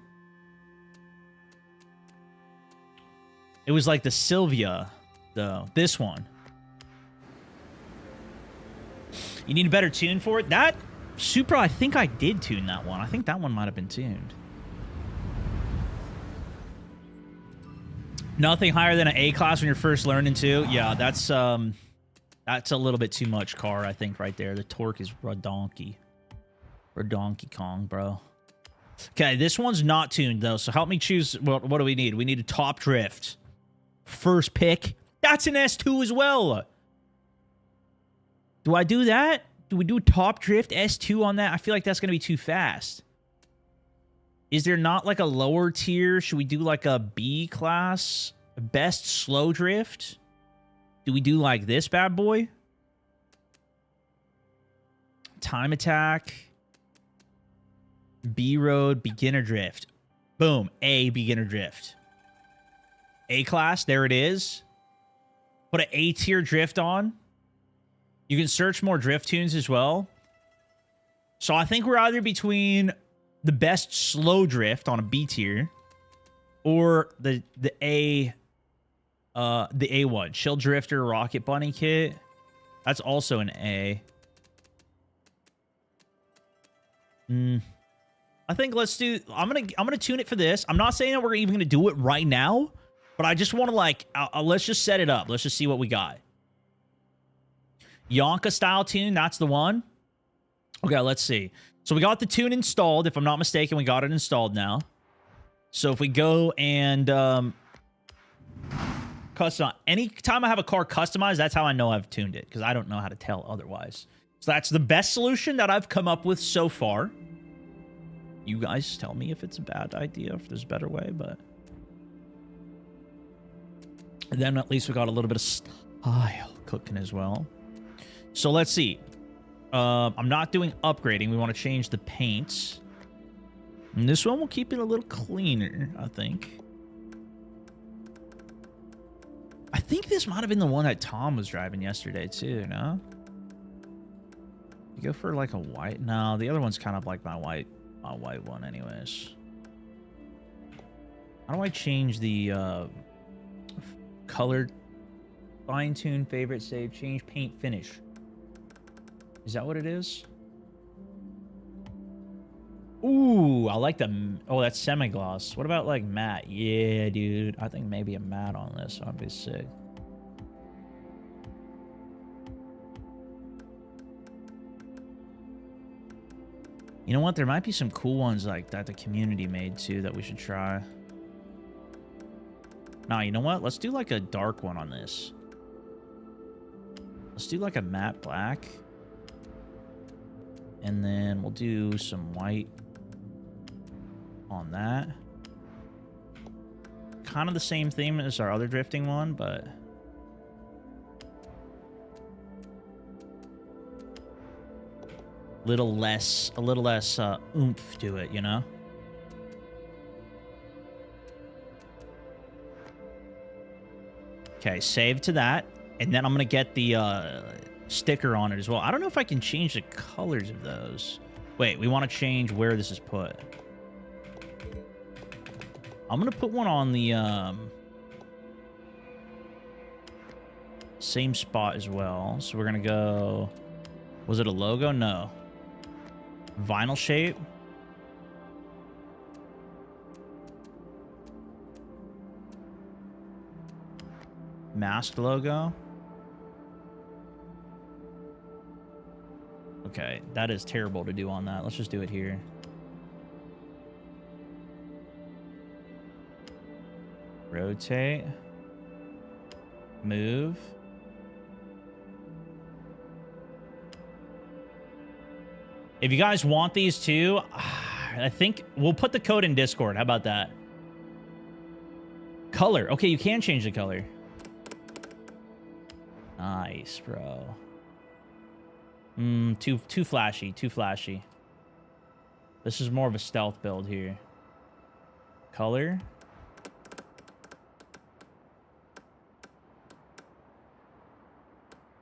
It was like the Sylvia, though. This one. You need a better tune for it? That Supra, I think I did tune that one. I think that one might have been tuned. Nothing higher than an A-class when you're first learning to. Yeah, that's a little bit too much car, I think, right there. The torque is redonky. Redonky Kong, bro. Okay, this one's not tuned, though, so help me choose. What do we need? We need a top drift. First pick. That's an S2 as well. Do I do that? Do we do top drift S2 on that? I feel like that's going to be too fast. Is there not like a lower tier? Should we do like a B class? Best slow drift? Do we do like this bad boy? Time attack. B road, beginner drift. Boom. A beginner drift. A class, there it is. Put an A tier drift on. You can search more drift tunes as well. So I think we're either between the best slow drift on a B tier or the A one. Chill Drifter Rocket Bunny kit. That's also an A. I think let's do I'm gonna tune it for this. I'm not saying that we're even gonna do it right now, but I just want to like let's just set it up. Let's just see what we got. Yonka style tune, that's the one. Okay, let's see. So we got the tune installed. If I'm not mistaken, we got it installed now. So if we go and custom, anytime I have a car customized, that's how I know I've tuned it, because I don't know how to tell otherwise. So that's the best solution that I've come up with so far. You guys tell me if it's a bad idea, if there's a better way, but... And then at least we got a little bit of style cooking as well. So let's see. I'm not doing upgrading. We want to change the paints. And this one will keep it a little cleaner, I think. I think this might have been the one that Tom was driving yesterday too, no? You go for like a white? No, the other one's kind of like my white one anyways. How do I change the color? Fine tune, favorite, save, change, paint, finish. Is that what it is? Ooh, I like the... Oh, that's semi-gloss. What about, like, matte? Yeah, dude. I think maybe a matte on this. I'd be sick. You know what? There might be some cool ones like that the community made, too, that we should try. Nah, you know what? Let's do, like, a dark one on this. Let's do, like, a matte black. And then we'll do some white on that. Kind of the same theme as our other drifting one, but a little less oomph to it, you know? Okay, save to that, and then I'm gonna get the sticker on it as well. I don't know if I can change the colors of those. Wait, we want to change where this is put. I'm gonna put one on the same spot as well. So we're gonna go... Was it a logo? No. Vinyl shape. Masked logo. Okay, that is terrible to do on that. Let's just do it here. Rotate. Move. If you guys want these too, I think we'll put the code in Discord. How about that? Color. Okay, you can change the color. Nice, bro. Too flashy. Too flashy. This is more of a stealth build here. Color.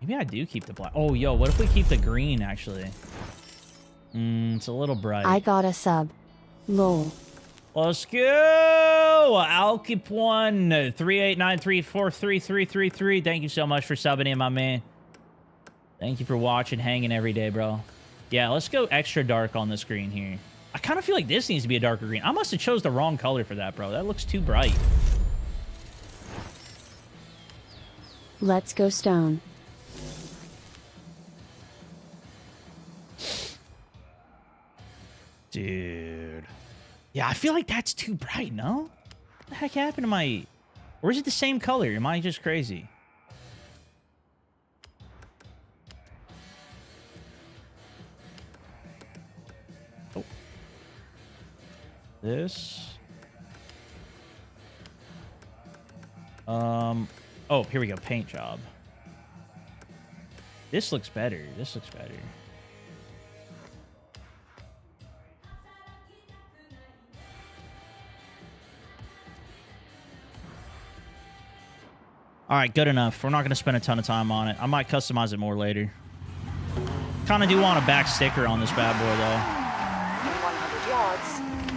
Maybe I do keep the black. Oh, yo, what if we keep the green, actually? It's a little bright. I got a sub. Lol. Let's go! Alkip1 389343333. Thank you so much for subbing in, my man. Thank you for watching, hanging every day, bro. Yeah, let's go extra dark on the screen here. I kind of feel like this needs to be a darker green. I must have chose the wrong color for that, bro. That looks too bright. Let's go stone. Dude. Yeah, I feel like that's too bright, no? What the heck happened to my... Or is it the same color? Am I just crazy? Oh. This. Oh, here we go. Paint job. This looks better. This looks better. All right, good enough. We're not going to spend a ton of time on it. I might customize it more later. Kind of do want a back sticker on this bad boy, though. In 100 yards,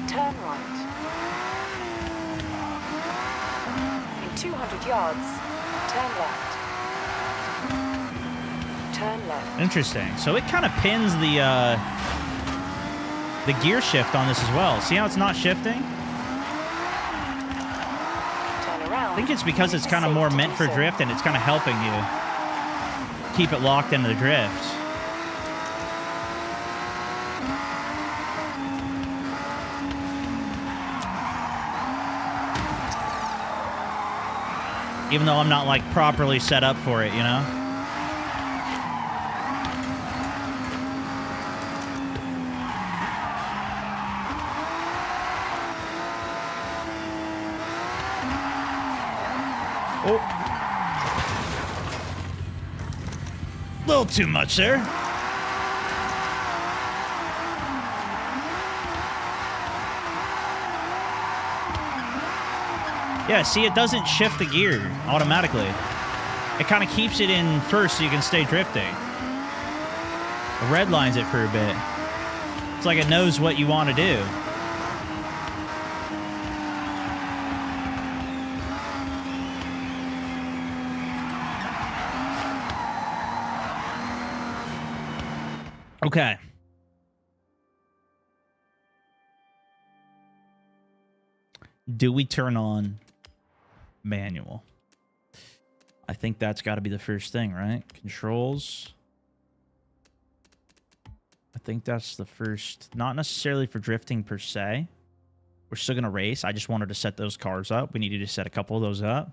turn right. In 200 yards, turn left. Turn left. Interesting. So it kind of pins the gear shift on this as well. See how it's not shifting? I think it's because it's kind of more meant for drift, and it's kind of helping you keep it locked into the drift. Even though I'm not, like, properly set up for it, you know? Oh. A little too much there. Yeah, see, it doesn't shift the gear automatically. It kind of keeps it in first so you can stay drifting. It redlines it for a bit. It's like it knows what you want to do. Okay. Do we turn on manual? I think that's got to be the first thing, right? Controls. I think that's the first. Not necessarily for drifting per se. We're still going to race. I just wanted to set those cars up. We needed to set a couple of those up.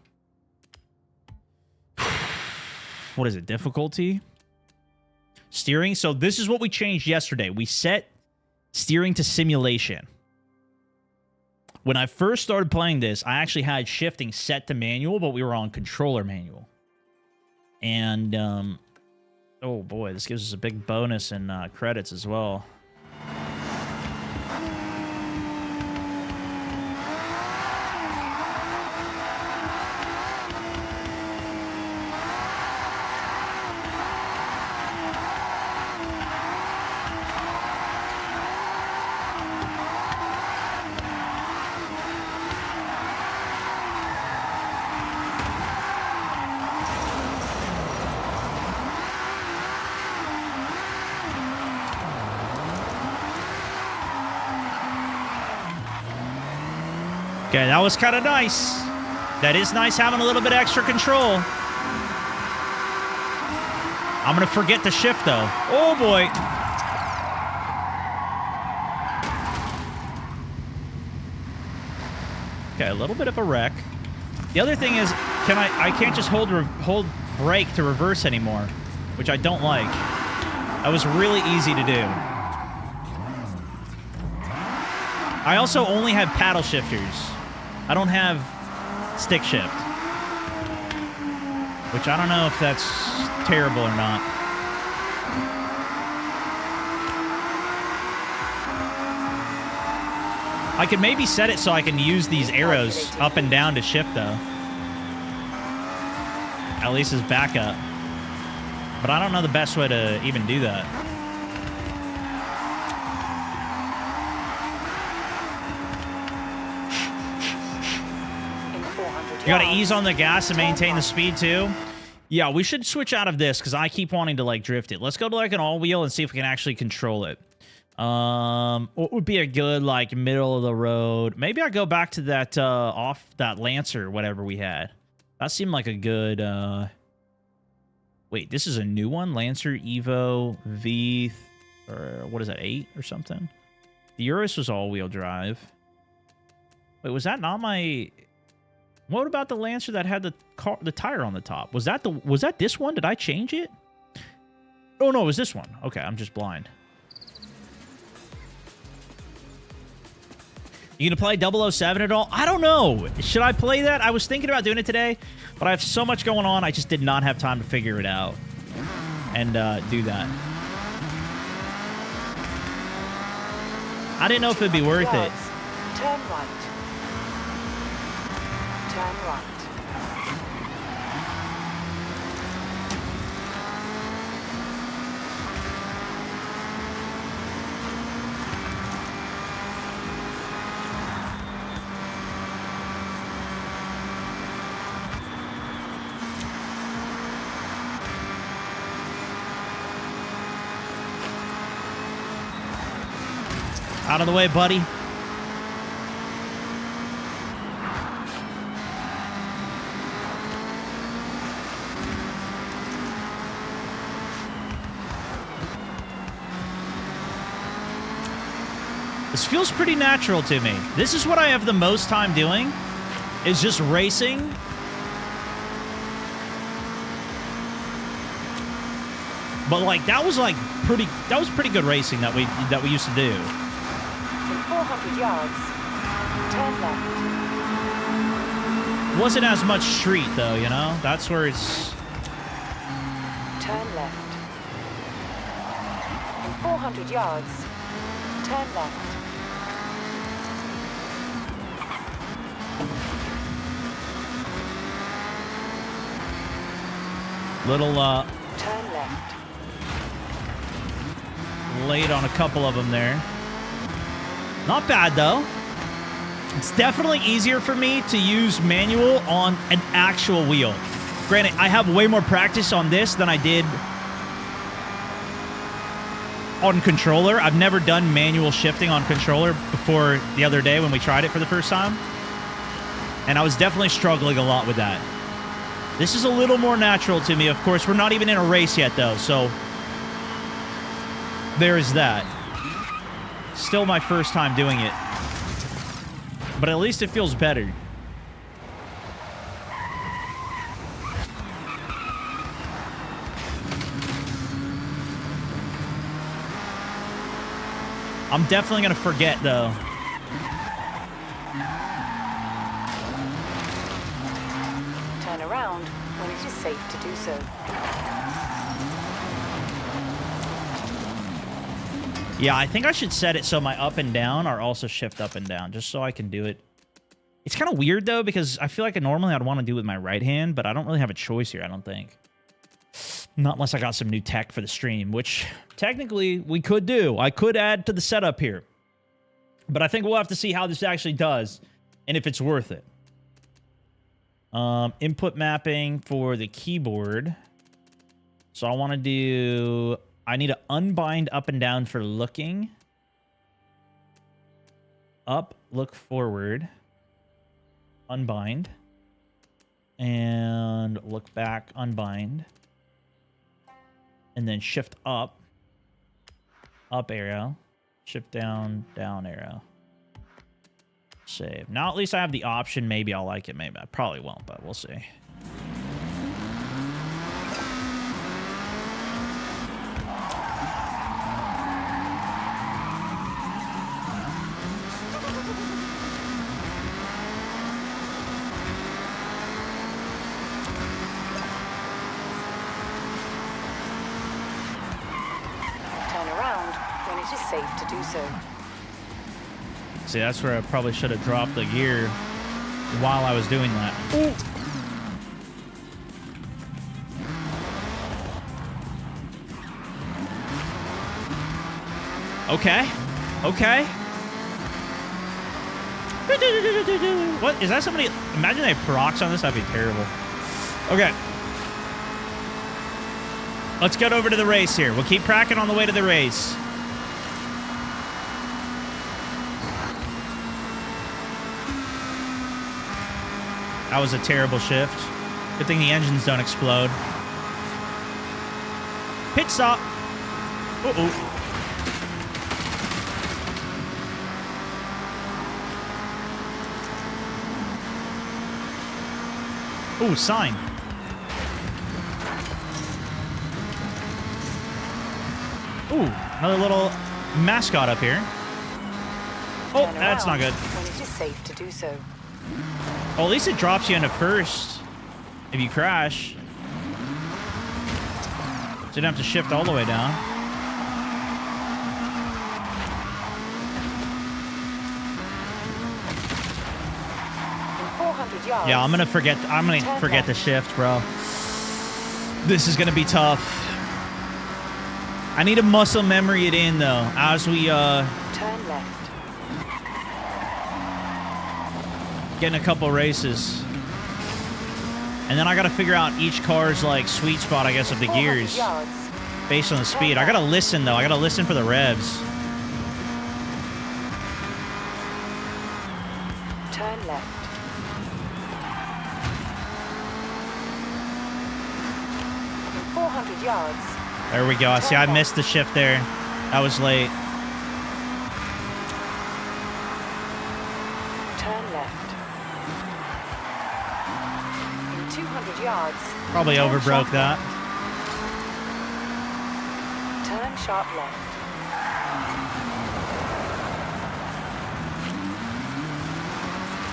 What is it? Difficulty? Steering. So this is what we changed yesterday. We set steering to simulation. When I first started playing this, I actually had shifting set to manual, but we were on controller manual. And, oh boy, this gives us a big bonus in credits as well. Okay, that was kind of nice. That is nice having a little bit extra control. I'm going to forget to shift, though. Oh, boy. Okay, a little bit of a wreck. The other thing is, I can't just hold brake to reverse anymore, which I don't like. That was really easy to do. I also only have paddle shifters. I don't have stick shift. Which I don't know if that's terrible or not. I could maybe set it so I can use these arrows up and down to shift, though. At least as backup. But I don't know the best way to even do that. You gotta ease on the gas and maintain the speed, too. Yeah, we should switch out of this, because I keep wanting to, like, drift it. Let's go to, like, an all-wheel and see if we can actually control it. What would be a good, like, middle-of-the-road? Maybe I go back to that, that Lancer, whatever we had. That seemed like a good, Wait, this is a new one? Lancer Evo V... Or, what is that, 8 or something? The Urus was all-wheel drive. Wait, was that not my... What about the Lancer that had the tire on the top? Was that this one? Did I change it? Oh no, it was this one. Okay, I'm just blind. You gonna play 007 at all? I don't know. Should I play that? I was thinking about doing it today, but I have so much going on. I just did not have time to figure it out and do that. I didn't know if it'd be worth it. Turn right. Turn right. Out of the way, buddy. This feels pretty natural to me. This is what I have the most time doing, is just racing. But like that was pretty good racing that we used to do. In 400 yards, turn left. Wasn't as much street though, you know? That's where it's... Turn left. In 400 yards, turn left. Little Turn left. late on a couple of them there. Not bad, though. It's definitely easier for me to use manual on an actual wheel. Granted, I have way more practice on this than I did on controller. I've never done manual shifting on controller before the other day when we tried it for the first time. And I was definitely struggling a lot with that. This is a little more natural to me. Of course, we're not even in a race yet, though, so there is that. Still my first time doing it. But at least it feels better. I'm definitely going to forget, though. Turn around when it is safe to do so. Yeah, I think I should set it so my up and down are also shift up and down, just so I can do it. It's kind of weird, though, because I feel like normally I'd want to do it with my right hand, but I don't really have a choice here, I don't think. Not unless I got some new tech for the stream, which technically we could do. I could add to the setup here. But I think we'll have to see how this actually does and if it's worth it. Input mapping for the keyboard. So I want to do... I need to unbind up and down for looking. Up, look forward. Unbind. And look back, unbind. And then shift up. Up arrow. Shift down, down arrow. Save. Now at least I have the option. Maybe I'll like it. Maybe I probably won't, but we'll see. Safe to do so. See, that's where I probably should have dropped the gear while I was doing that. Ooh. Okay. Okay. What? Is that somebody? Imagine they have procs on this. That'd be terrible. Okay. Let's get over to the race here. We'll keep cracking on the way to the race. That was a terrible shift. Good thing the engines don't explode. Pit stop. Uh-oh. Ooh, sign. Ooh, another little mascot up here. Oh, that's not good. When it is safe to do so. Well, at least it drops you into first if you crash. So you don't have to shift all the way down. In 400 yards. Yeah, I'm gonna forget the shift, bro. This is gonna be tough. I need to muscle memory it in though as we turn left. get in a couple races. And then I gotta figure out each car's like sweet spot, I guess, of the gears based on the speed. I gotta listen though. I gotta listen for the revs. Turn left. In 400 yards. There we go. See, I missed the shift there. That was late. Turn left. In 200 yards. Probably overbroke that. Turn sharp left.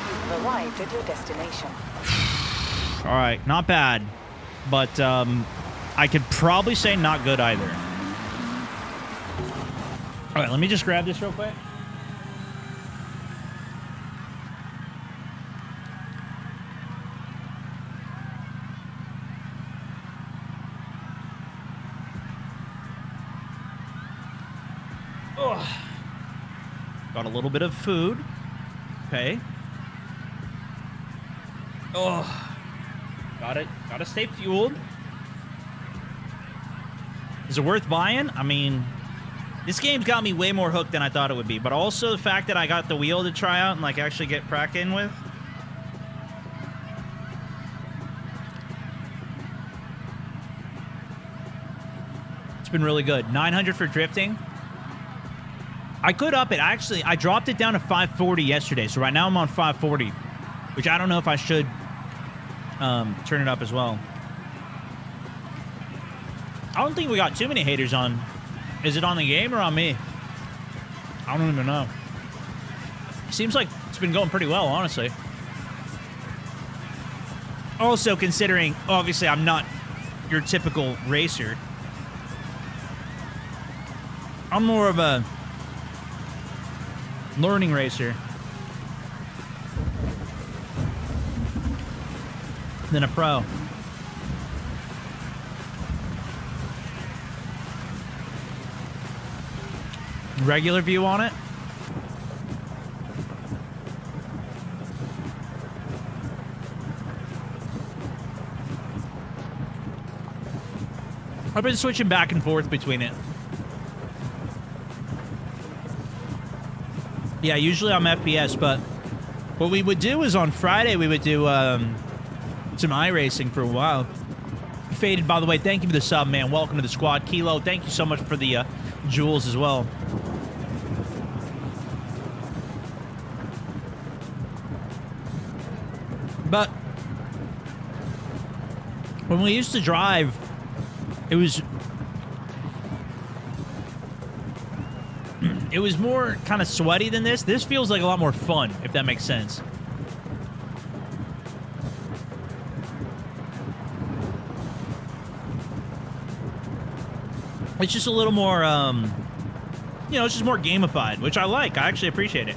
You have arrived at your destination. All right, not bad, but I could probably say not good either. All right, let me just grab this real quick. Got a little bit of food. Okay. Oh. Gotta stay fueled. Is it worth buying? I mean, this game's got me way more hooked than I thought it would be. But also the fact that I got the wheel to try out and, like, actually get cracking with. It's been really good. 900 for drifting. I could up it. Actually, I dropped it down to 540 yesterday. So right now I'm on 540. Which I don't know if I should turn it up as well. I don't think we got too many haters on. Is it on the game or on me? I don't even know. Seems like it's been going pretty well, honestly. Also, considering, obviously, I'm not your typical racer. I'm more of a learning racer than a pro. Regular view on it. I've been switching back and forth between it. Yeah, usually I'm FPS, but what we would do is on Friday we would do some iRacing for a while. Faded, by the way, thank you for the sub, man. Welcome to the squad. Kilo, thank you so much for the jewels as well. But when we used to drive, it was more kind of sweaty than this. This feels like a lot more fun, if that makes sense. It's just a little more, you know, it's just more gamified, which I like. I actually appreciate it.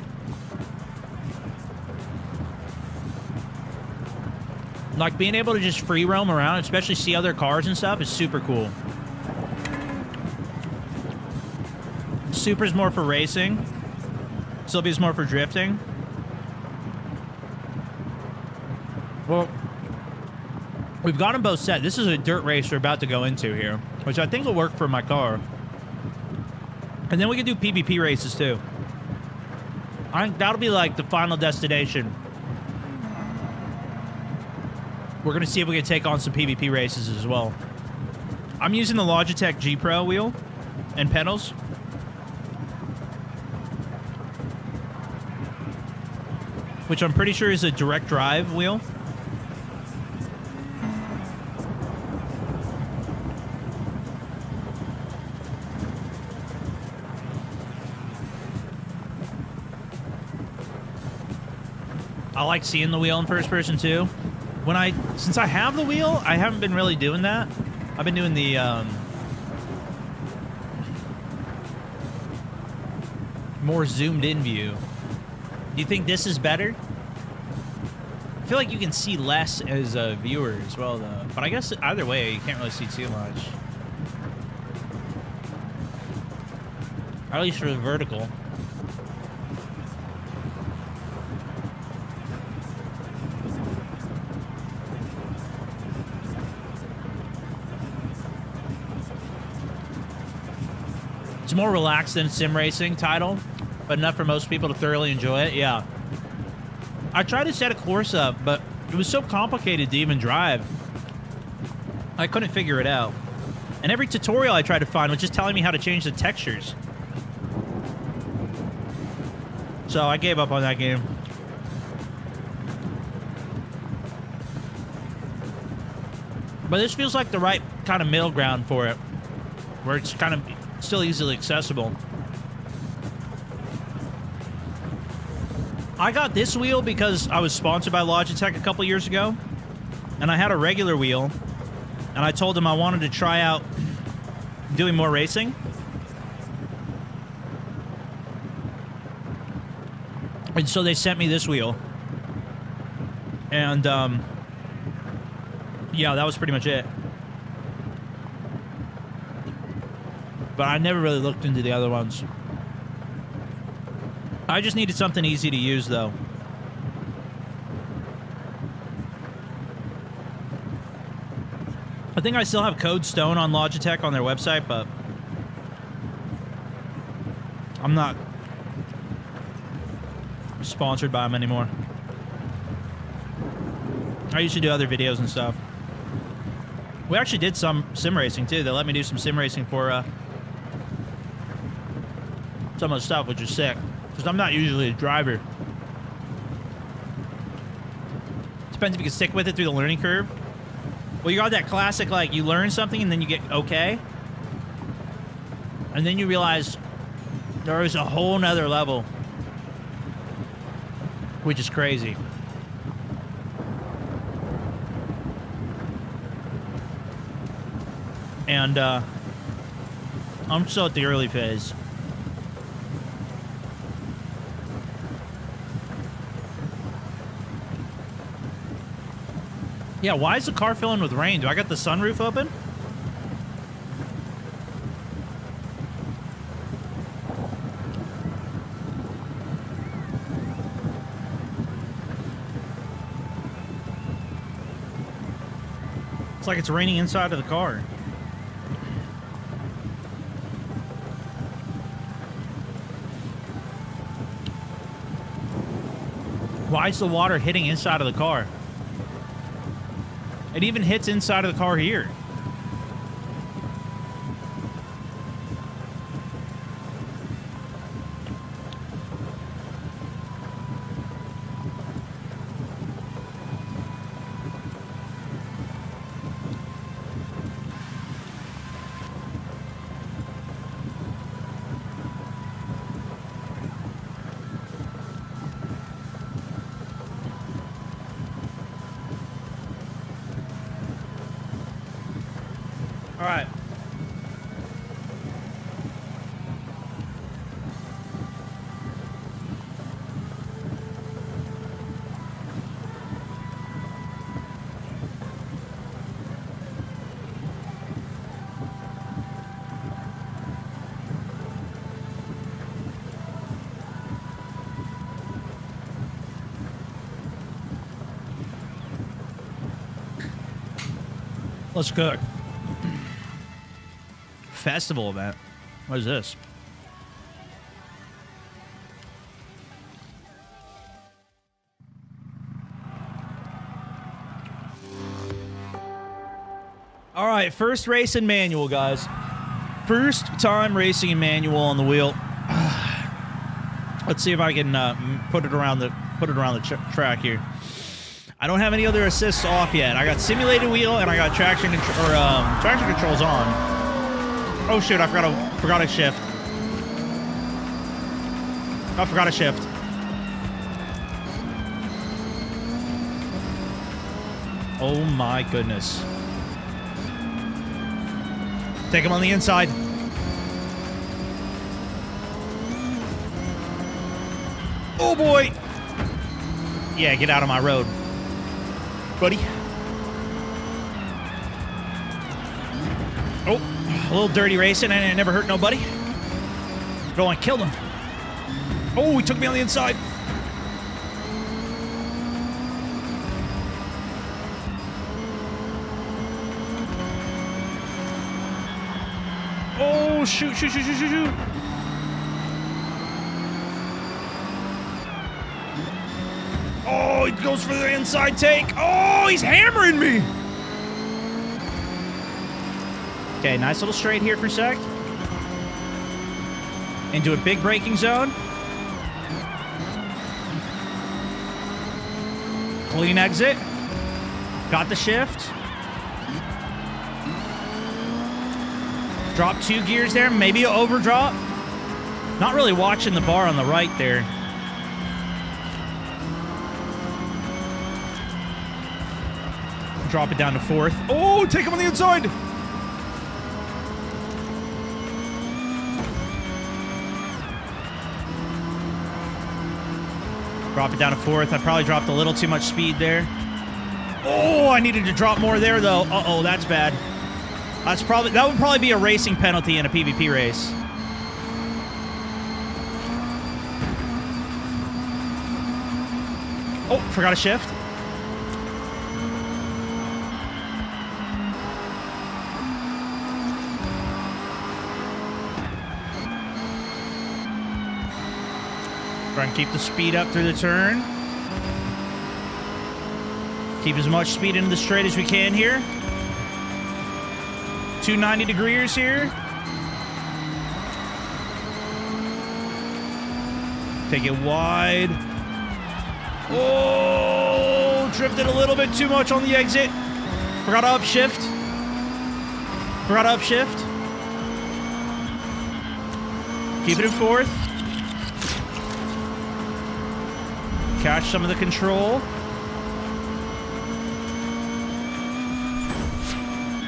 Like, being able to just free roam around, especially see other cars and stuff, is super cool. Super's more for racing. Sylvia's more for drifting. Well, we've got them both set. This is a dirt race we're about to go into here, which I think will work for my car. And then we can do PvP races, too. I think that'll be, like, the final destination. We're going to see if we can take on some PvP races as well. I'm using the Logitech G Pro wheel and pedals. Which I'm pretty sure is a direct drive wheel. I like seeing the wheel in first person too. Since I have the wheel, I haven't been really doing that. I've been doing the more zoomed in view. Do you think this is better? I feel like you can see less as a viewer as well, though. But I guess either way, you can't really see too much. At least for the vertical. It's more relaxed than sim racing title, but enough for most people to thoroughly enjoy it. Yeah. I tried to set a course up, but it was so complicated to even drive. I couldn't figure it out. And every tutorial I tried to find was just telling me how to change the textures. So I gave up on that game. But this feels like the right kind of middle ground for it, where it's kind of still easily accessible. I got this wheel because I was sponsored by Logitech a couple years ago, and I had a regular wheel, and I told them I wanted to try out doing more racing. And so they sent me this wheel. And, yeah, that was pretty much it. But I never really looked into the other ones. I just needed something easy to use, though. I think I still have Code Stone on Logitech on their website, but I'm not sponsored by them anymore. I used to do other videos and stuff. We actually did some sim racing, too. They let me do some sim racing for some of the stuff, which is sick. Because I'm not usually a driver. Depends if you can stick with it through the learning curve. Well, you got that classic, like, you learn something and then you get okay. And then you realize there is a whole nother level. Which is crazy. And, I'm still at the early phase. Yeah, why is the car filling with rain? Do I got the sunroof open? It's like it's raining inside of the car. Why is the water hitting inside of the car? It even hits inside of the car here. All right. Let's cook. Festival event. What is this? All right, first race in manual, guys. First time racing in manual on the wheel. Let's see if I can put it around the track here. I don't have any other assists off yet. I got simulated wheel and I got traction controls on. Oh shoot! I forgot a shift. I forgot a shift. Oh my goodness! Take him on the inside. Oh boy! Yeah, get out of my road, buddy. Oh. A little dirty racing, and it never hurt nobody. Don't want to kill them. Oh, he took me on the inside. Oh, shoot. Oh, he goes for the inside take. Oh, he's hammering me. Okay, nice little straight here for a sec. Into a big braking zone. Clean exit. Got the shift. Drop 2 gears there. Maybe an overdrop. Not really watching the bar on the right there. Drop it down to 4th. Oh, take him on the inside. Drop it down to 4th. I probably dropped a little too much speed there. Oh, I needed to drop more there, though. Uh-oh, that's bad. That would probably be a racing penalty in a PvP race. Oh, forgot a shift. Try and keep the speed up through the turn. Keep as much speed into the straight as we can here. 290 degrees here. Take it wide. Oh, drifted a little bit too much on the exit. Forgot to upshift. Forgot to upshift. Keep it in fourth. Catch some of the control.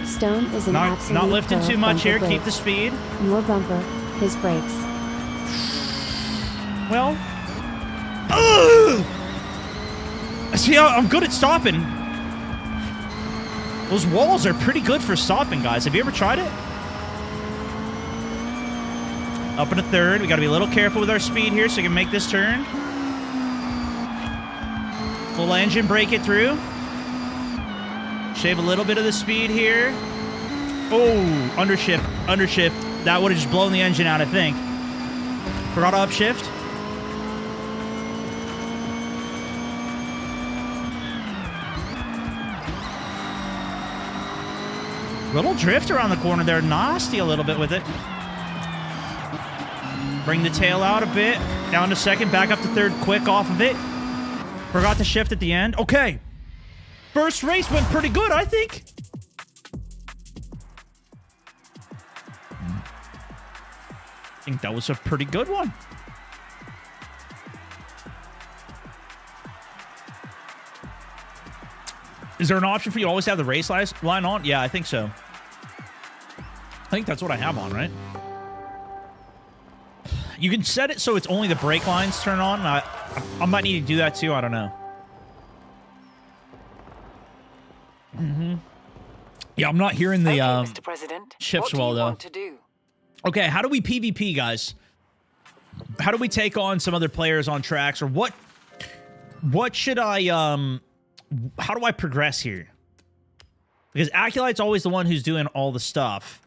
Stone is an absolute Not lifting too much here. Keep the speed. Your bumper, his brakes. Well. See, I'm good at stopping. Those walls are pretty good for stopping, guys. Have you ever tried it? Up in a third. We got to be a little careful with our speed here so we can make this turn. Full engine, break it through. Shave a little bit of the speed here. Oh, undershift, undershift. That would have just blown the engine out, I think. Forgot to upshift. Little drift around the corner there. Nasty a little bit with it. Bring the tail out a bit. Down to second. Back up to third. Quick off of it. Forgot to shift at the end. Okay. First race went pretty good, I think. I think that was a pretty good one. Is there an option for you to always have the race line on? Yeah, I think so. I think that's what I have on, right? You can set it so it's only the brake lines turn on. I might need to do that too. I don't know. Yeah, I'm not hearing the Mr. President, shifts what well, do you though. want to do? Okay, how do we PvP, guys? How do we take on some other players on tracks? Or what should I, how do I progress here? Because Aculite's always the one who's doing all the stuff.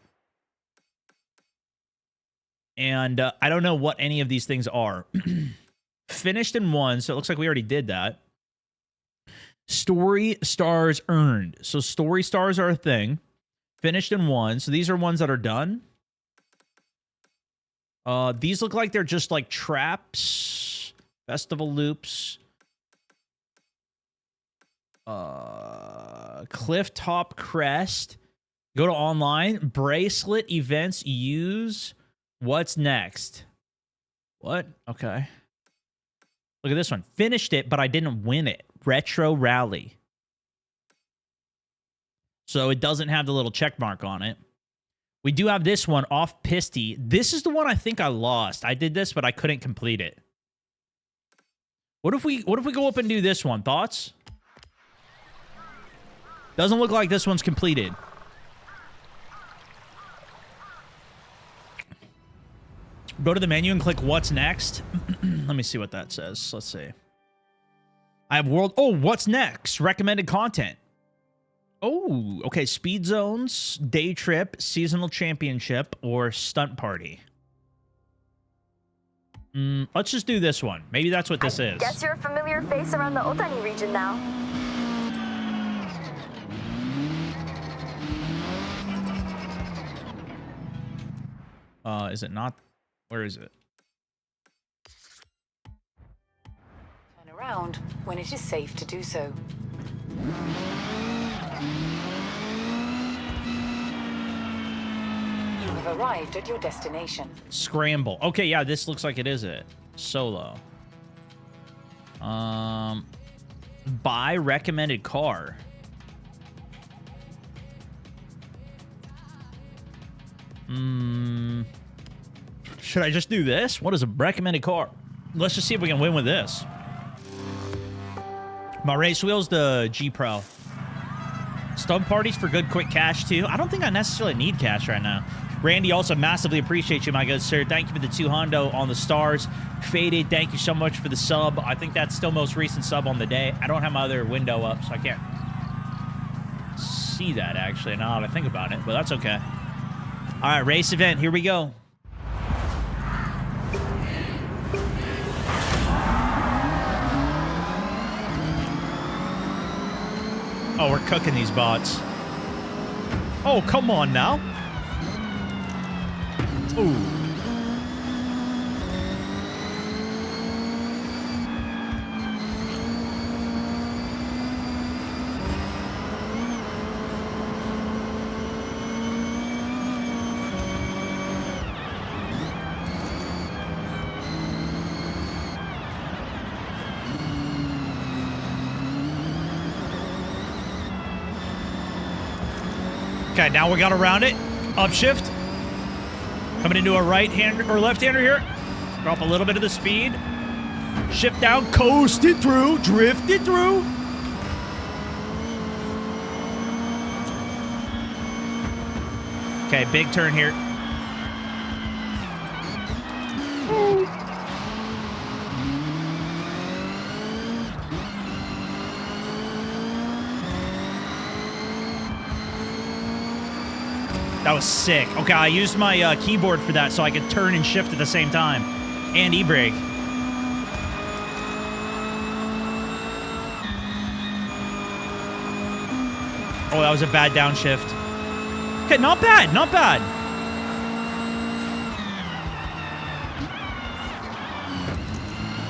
And I don't know what any of these things are. Finished in 1, so it looks like we already did that. Story stars earned. So story stars are a thing. Finished in 1. So these are ones that are done. These look like they're just like traps. Festival loops. Cliff top crest. Go to online. Bracelet events use. What's next? What? Okay. Look at this one. Finished it, but I didn't win it. Retro Rally. So it doesn't have the little check mark on it. We do have this one, Off Pisty. This is the one I think I lost. I did this, but I couldn't complete it. What if we go up and do this one? Thoughts? Doesn't look like this one's completed. Go to the menu and click what's next. Let me see what that says. Let's see. I have world. Oh, what's next? Recommended content. Oh, okay. Speed zones, day trip, seasonal championship, or stunt party. Let's just do this one. Maybe that's what this is. Guess you're a familiar face around the Otani region now. Is it not? Where is it? Turn around when it is safe to do so. You have arrived at your destination. Scramble. Okay, yeah, this looks like it is it. Solo. Buy recommended car. Should I just do this? What is a recommended car? Let's just see if we can win with this. My race wheel's the G Pro. Stub parties for good quick cash, too. I don't think I necessarily need cash right now. Randy, also massively appreciate you, my good sir. Thank you for the 2 hundo on the stars. Faded, thank you so much for the sub. I think that's still most recent sub on the day. I don't have my other window up, so I can't see that, actually, now that I think about it, but that's okay. All right, race event. Here we go. Oh, we're cooking these bots. Oh, come on now. Ooh. Okay, now we got around it. Upshift. Coming into a right-hander or left-hander here. Drop a little bit of the speed. Shift down, coast it through, drift it through. Okay, big turn here. That was sick. Okay, I used my keyboard for that so I could turn and shift at the same time. And e-brake. Oh, that was a bad downshift. Okay, not bad, not bad.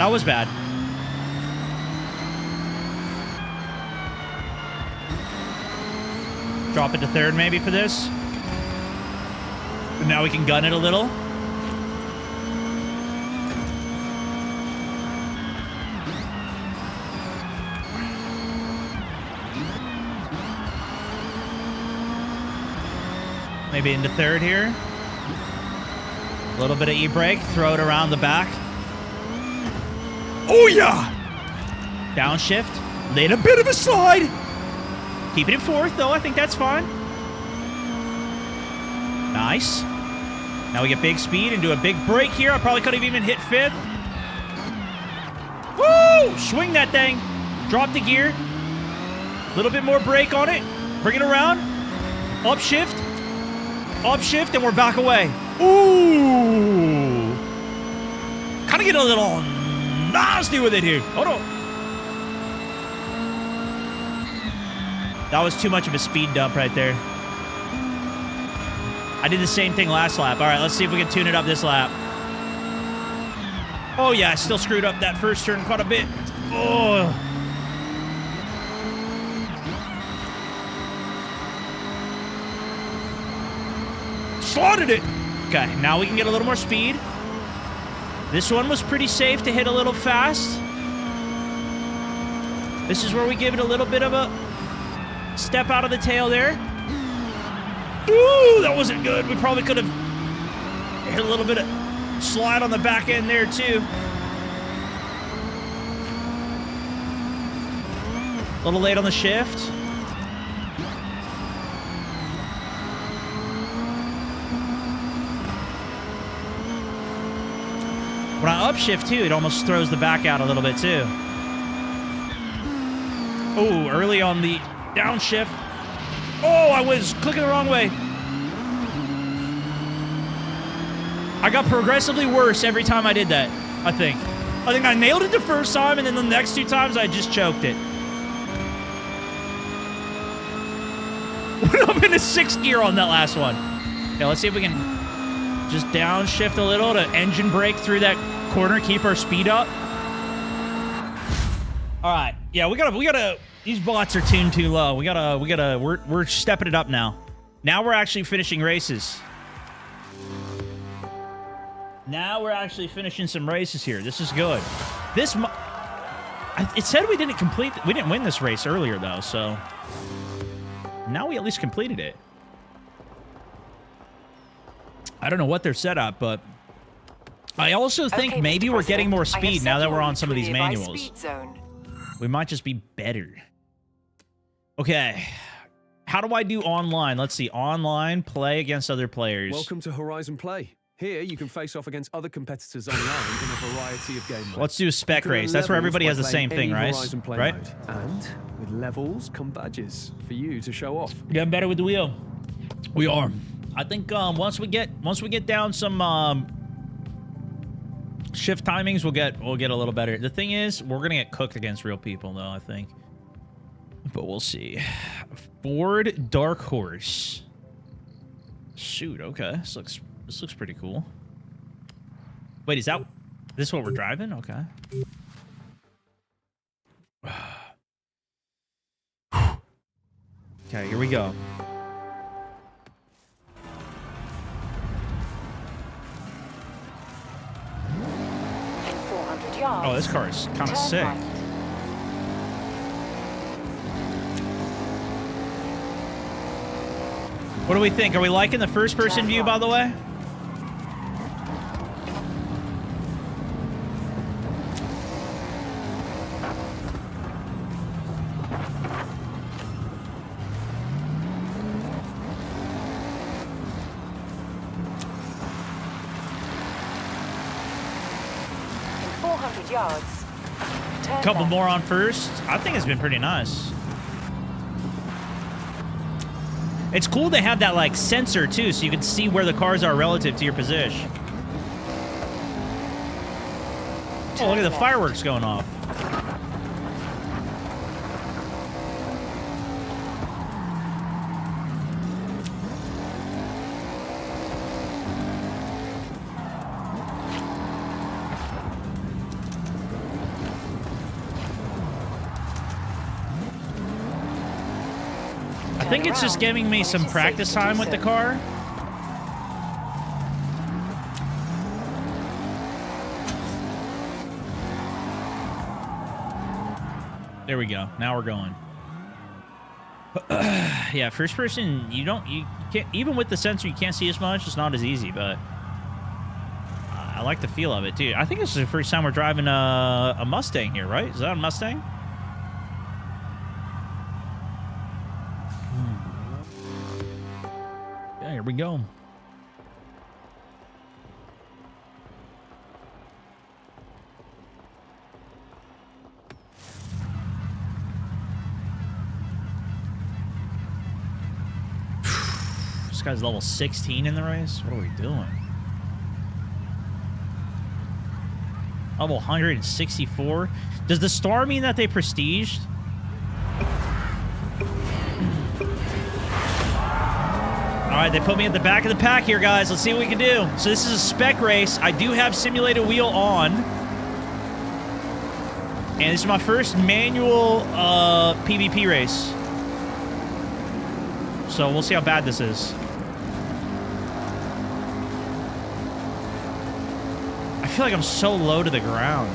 That was bad. Drop it to third maybe for this. Now we can gun it a little. Maybe into third here. A little bit of e-brake. Throw it around the back. Oh, yeah! Downshift. Laid a bit of a slide. Keeping it fourth, though. I think that's fine. Nice. Now we get big speed and do a big break here. I probably could have even hit fifth. Woo! Swing that thing. Drop the gear. A little bit more brake on it. Bring it around. Upshift. Upshift, and we're back away. Ooh. Kind of get a little nasty with it here. Hold on. That was too much of a speed dump right there. I did the same thing last lap. All right, let's see if we can tune it up this lap. Oh, yeah, I still screwed up that first turn quite a bit. Oh. Slotted it. Okay, now we can get a little more speed. This one was pretty safe to hit a little fast. This is where we give it a little bit of a step out of the tail there. Ooh, that wasn't good. We probably could have hit a little bit of slide on the back end there, too. A little late on the shift. When I upshift, too, it almost throws the back out a little bit, too. Oh, early on the downshift. Oh, I was clicking the wrong way. I got progressively worse every time I did that, I think. I think I nailed it the first time, and then the next 2 times I just choked it. Went up into 6th gear on that last one. Okay, let's see if we can just downshift a little to engine brake through that corner, keep our speed up. All right, yeah, we gotta. These bots are tuned too low. We're stepping it up now. Now we're actually finishing races. Now we're actually finishing some races here. This is good. It said we didn't win this race earlier though, so now we at least completed it. I don't know what they're set up, but I also think maybe we're getting more speed now that we're on some of these manuals. We might just be better. Okay. How do I do online? Let's see. Online, play against other players. Welcome to Horizon Play. Here, you can face off against other competitors online in a variety of game modes. Let's do a spec race. That's where everybody has the same thing, right? Right? Mode. And with levels come badges for you to show off. Getting better with the wheel. We are. I think once we get down some shift timings, we'll get a little better. The thing is, we're gonna get cooked against real people, though. I think, but we'll see. Ford Dark Horse. Shoot. Okay. This looks pretty cool. Wait, is this what we're driving? Okay. Okay, here we go. In 400 yards. Oh, this car is kind of turn sick. right. What do we think? Are we liking the first-person view, by the way? In 400 yards. Turn Couple left. more on first. I think it's been pretty nice. It's cool they have that, like, sensor, too, so you can see where the cars are relative to your position. Oh, look at the fireworks going off. I think it's just giving me some practice time with the car. There we go. Now we're going. Yeah, first person, you can't, even with the sensor, you can't see as much. It's not as easy, but I like the feel of it, too. I think this is the first time we're driving a Mustang here, right? Is that a Mustang? Yeah, here we go. This guy's level 16 in the race. What are we doing? Level 164. Does the star mean that they prestiged? All right, they put me at the back of the pack here, guys. Let's see what we can do. So this is a spec race. I do have simulated wheel on. And this is my first manual PvP race. So we'll see how bad this is. I feel like I'm so low to the ground.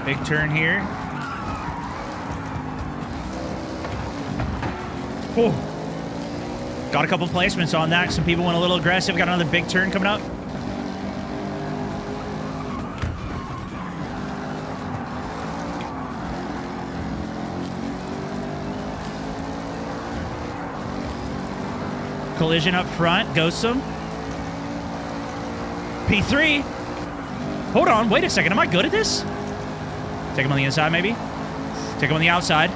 Big turn here. Oh. Got a couple placements on that. Some people went a little aggressive. Got another big turn coming up. Collision up front. Ghosts him. P3. Hold on. Wait a second. Am I good at this? Take him on the inside, maybe? Take him on the outside.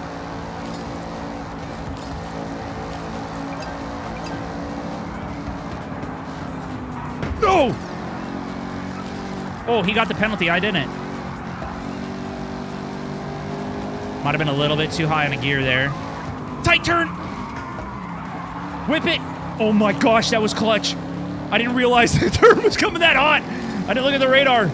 No! Oh, he got the penalty. I didn't. Might have been a little bit too high on a gear there. Tight turn! Whip it! Oh my gosh, that was clutch. I didn't realize the turn was coming that hot. I didn't look at the radar.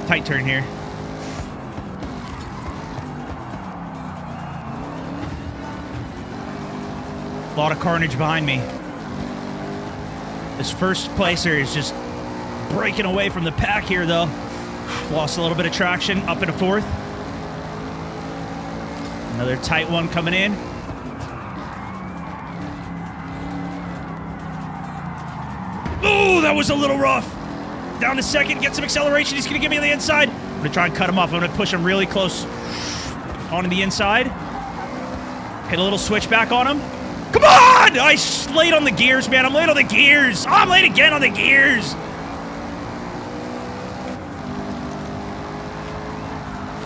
Tight turn here. A lot of carnage behind me. This first placer is just breaking away from the pack here, though. Lost a little bit of traction up into fourth. Another tight one coming in. Oh, that was a little rough. Down to second, get some acceleration. He's going to get me on the inside. I'm going to try and cut him off. I'm going to push him really close onto the inside. Hit a little switchback on him. Come on! I late on the gears, man. I'm late on the gears. Oh, I'm late again on the gears.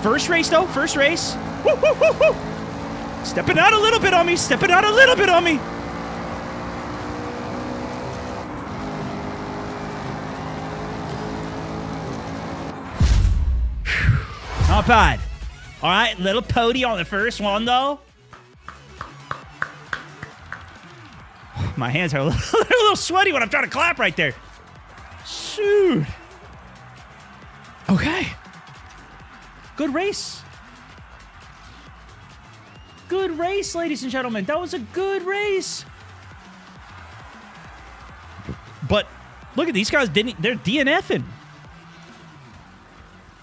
First race, though. First race. Woo, woo, woo, woo. Stepping out a little bit on me. Stepping out a little bit on me. Not bad. All right, little pody on the first one, though. My hands are a little sweaty when I'm trying to clap right there. Shoot. Okay. Good race. Good race, ladies and gentlemen. That was a good race. But look at these guys. They're DNFing.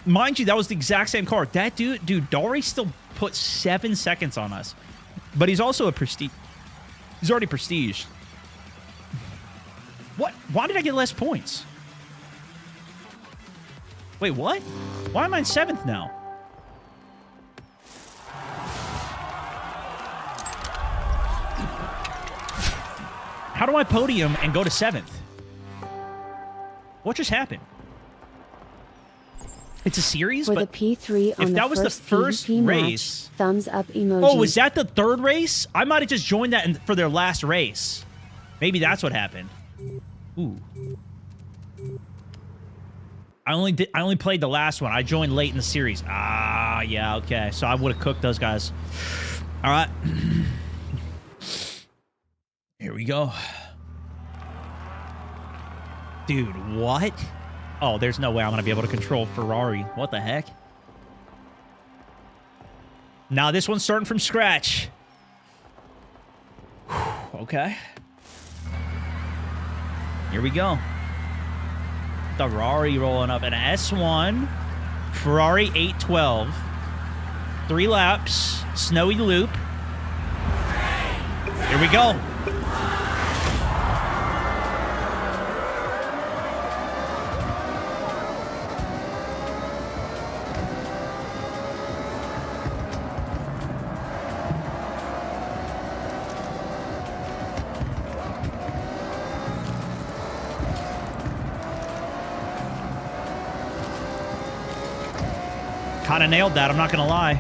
Mind you, that was the exact same car. That dude, Dari still put 7 seconds on us. But he's also a prestige. He's already prestige. What? Why did I get less points? Wait, what? Why am I in 7th now? How do I podium and go to 7th? What just happened? It's a series, For but the P3 on if that was the first PvP race... match, thumbs up emoji. Oh, was that the third race? I might have just joined that for their last race. Maybe that's what happened. Ooh. I only played the last one. I joined late in the series. Ah, yeah, okay. So I would have cooked those guys. All right. Here we go. Dude, what? Oh, there's no way I'm going to be able to control Ferrari. What the heck? Now this one's starting from scratch. Whew, okay. Here we go. Ferrari rolling up. An S1. Ferrari 812. 3 laps. Snowy loop. Here we go. Kind of nailed that, I'm not gonna lie.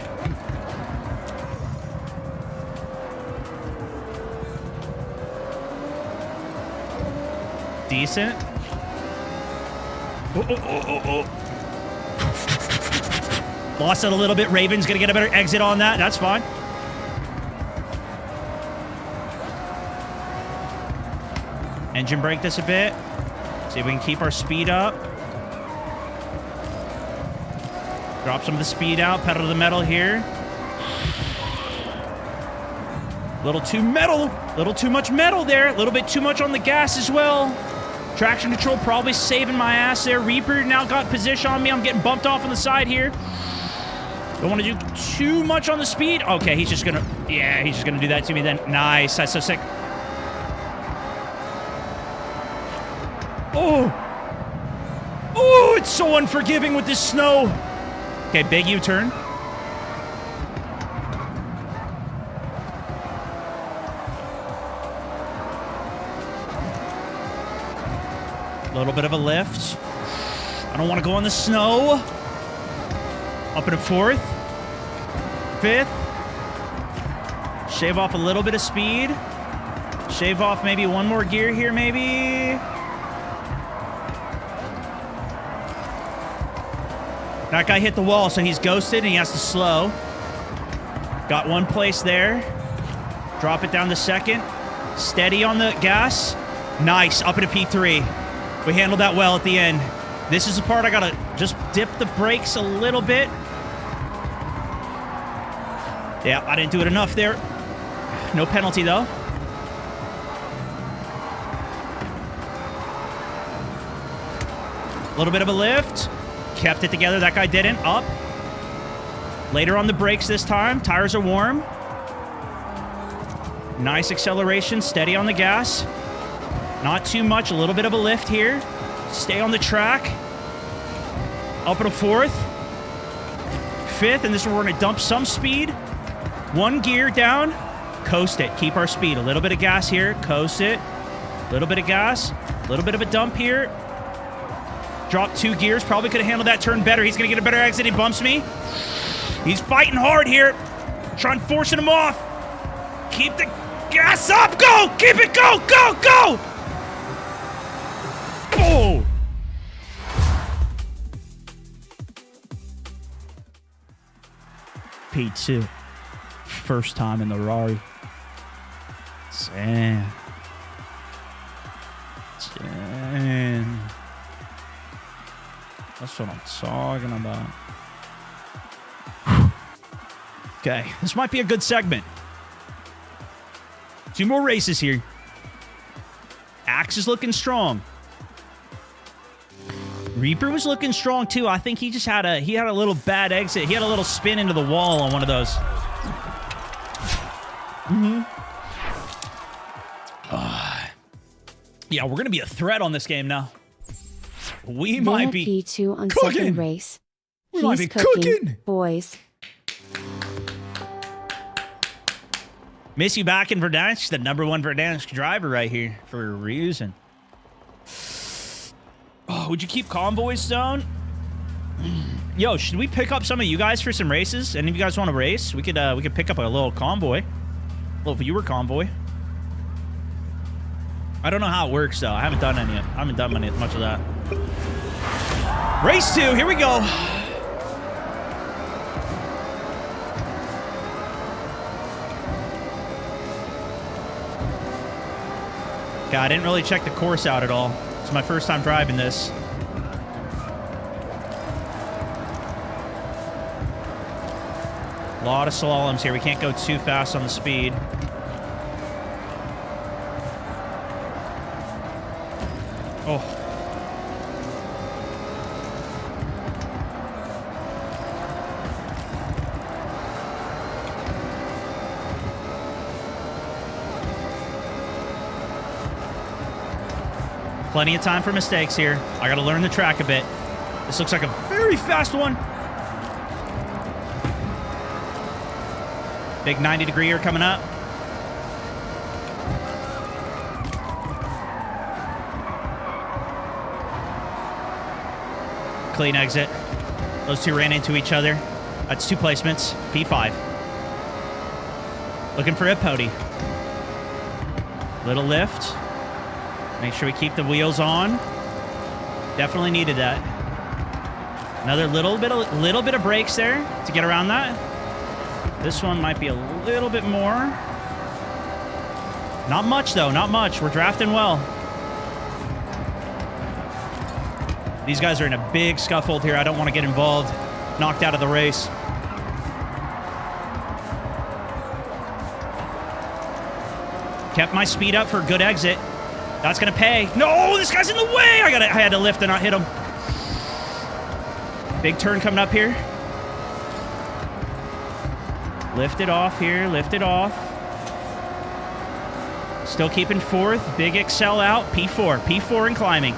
Decent. Oh. Lost it a little bit. Raven's gonna get a better exit on that. That's fine. Engine brake this a bit. See if we can keep our speed up. Drop some of the speed out. Pedal to the metal here. A little too metal. A little too much metal there. A little bit too much on the gas as well. Traction control probably saving my ass there. Reaper now got position on me. I'm getting bumped off on the side here. Don't want to do too much on the speed. Okay, he's just gonna... Yeah, he's just gonna do that to me then. Nice. That's so sick. Oh! Oh, it's so unforgiving with this snow. Okay, big U-turn. A little bit of a lift. I don't want to go on the snow. Up in a 4th. 5th. Shave off a little bit of speed. Shave off maybe one more gear here, maybe. That guy hit the wall, so he's ghosted, and he has to slow. Got one place there. Drop it down to 2nd. Steady on the gas. Nice, up into P3. We handled that well at the end. This is the part I gotta just dip the brakes a little bit. Yeah, I didn't do it enough there. No penalty, though. A little bit of a lift. Kept it together. That guy didn't. Up. Later on the brakes this time. Tires are warm. Nice acceleration. Steady on the gas. Not too much. A little bit of a lift here. Stay on the track. Up in a fourth. Fifth. And this is where we're going to dump some speed. One gear down. Coast it. Keep our speed. A little bit of gas here. Coast it. A little bit of gas. A little bit of a dump here. Drop 2 gears. Probably could have handled that turn better. He's going to get a better exit. He bumps me. He's fighting hard here. Trying forcing him off. Keep the gas up. Go. Keep it. Go. Go. Go. Oh. P2. First time in the Rari. Damn. That's what I'm talking about. Okay, this might be a good segment. 2 more races here. Axe is looking strong. Reaper was looking strong too. I think he just had a little bad exit. He had a little spin into the wall on one of those. Yeah, we're gonna be a threat on this game now. We might be P2 on cooking. second race. We He's might be cooking, boys. Miss you back in Verdansk, the #1 Verdansk driver right here for a reason. Oh, would you keep convoys, Stone? Yo, should we pick up some of you guys for some races? Any of you guys want to race? We could pick up a little convoy, a little viewer convoy. I don't know how it works though. I haven't done any yet. I haven't done much of that. Race 2, here we go. God, I didn't really check the course out at all. It's my first time driving this. A lot of slaloms here. We can't go too fast on the speed. Oh. Plenty of time for mistakes here. I gotta learn the track a bit. This looks like a very fast one. Big 90-degreer coming up. Clean exit. Those two ran into each other. That's 2 placements. P5. Looking for a pody. Little lift. Make sure we keep the wheels on. Definitely needed that. Another little bit of brakes there to get around that. This one might be a little bit more. Not much though, not much. We're drafting well. These guys are in a big scuffle here. I don't want to get involved. Knocked out of the race. Kept my speed up for a good exit. That's gonna pay. No, this guy's in the way. I had to lift and not hit him. Big turn coming up here. Lift it off here. Lift it off. Still keeping 4th. Big excel out. P4. P4 and climbing.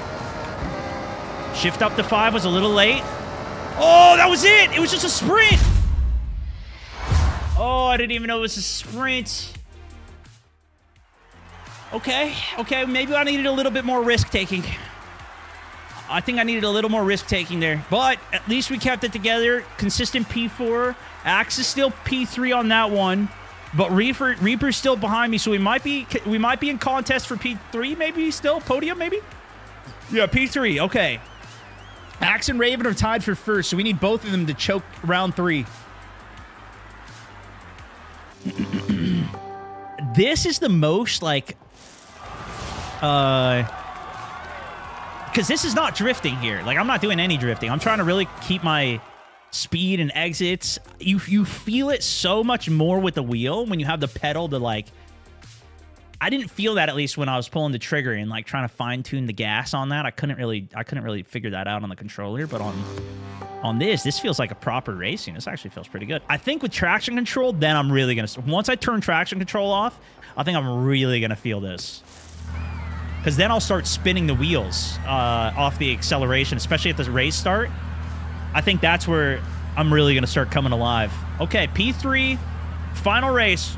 Shift up to 5 was a little late. Oh, that was it. It was just a sprint. Oh, I didn't even know it was a sprint. Okay, maybe I needed a little bit more risk-taking. I think I needed a little more risk-taking there. But at least we kept it together. Consistent P4. Axe is still P3 on that one. But Reaper's still behind me, so we might be in contest for P3, maybe still? Podium, maybe? Yeah, P3, okay. Axe and Raven are tied for first, so we need both of them to choke round 3. This is the most, like... because this is not drifting here. Like, I'm not doing any drifting. I'm trying to really keep my speed and exits. You feel it so much more with the wheel when you have the pedal to, like... I didn't feel that, at least when I was pulling the trigger and like trying to fine tune the gas on that. I couldn't really figure that out on the controller, but on this feels like a proper racing. This actually feels pretty good. I think with traction control, then I'm really gonna, once I turn traction control off, I think I'm really gonna feel this. Because then I'll start spinning the wheels off the acceleration, especially at this race start. I think that's where I'm really gonna start coming alive. Okay, P3, final race.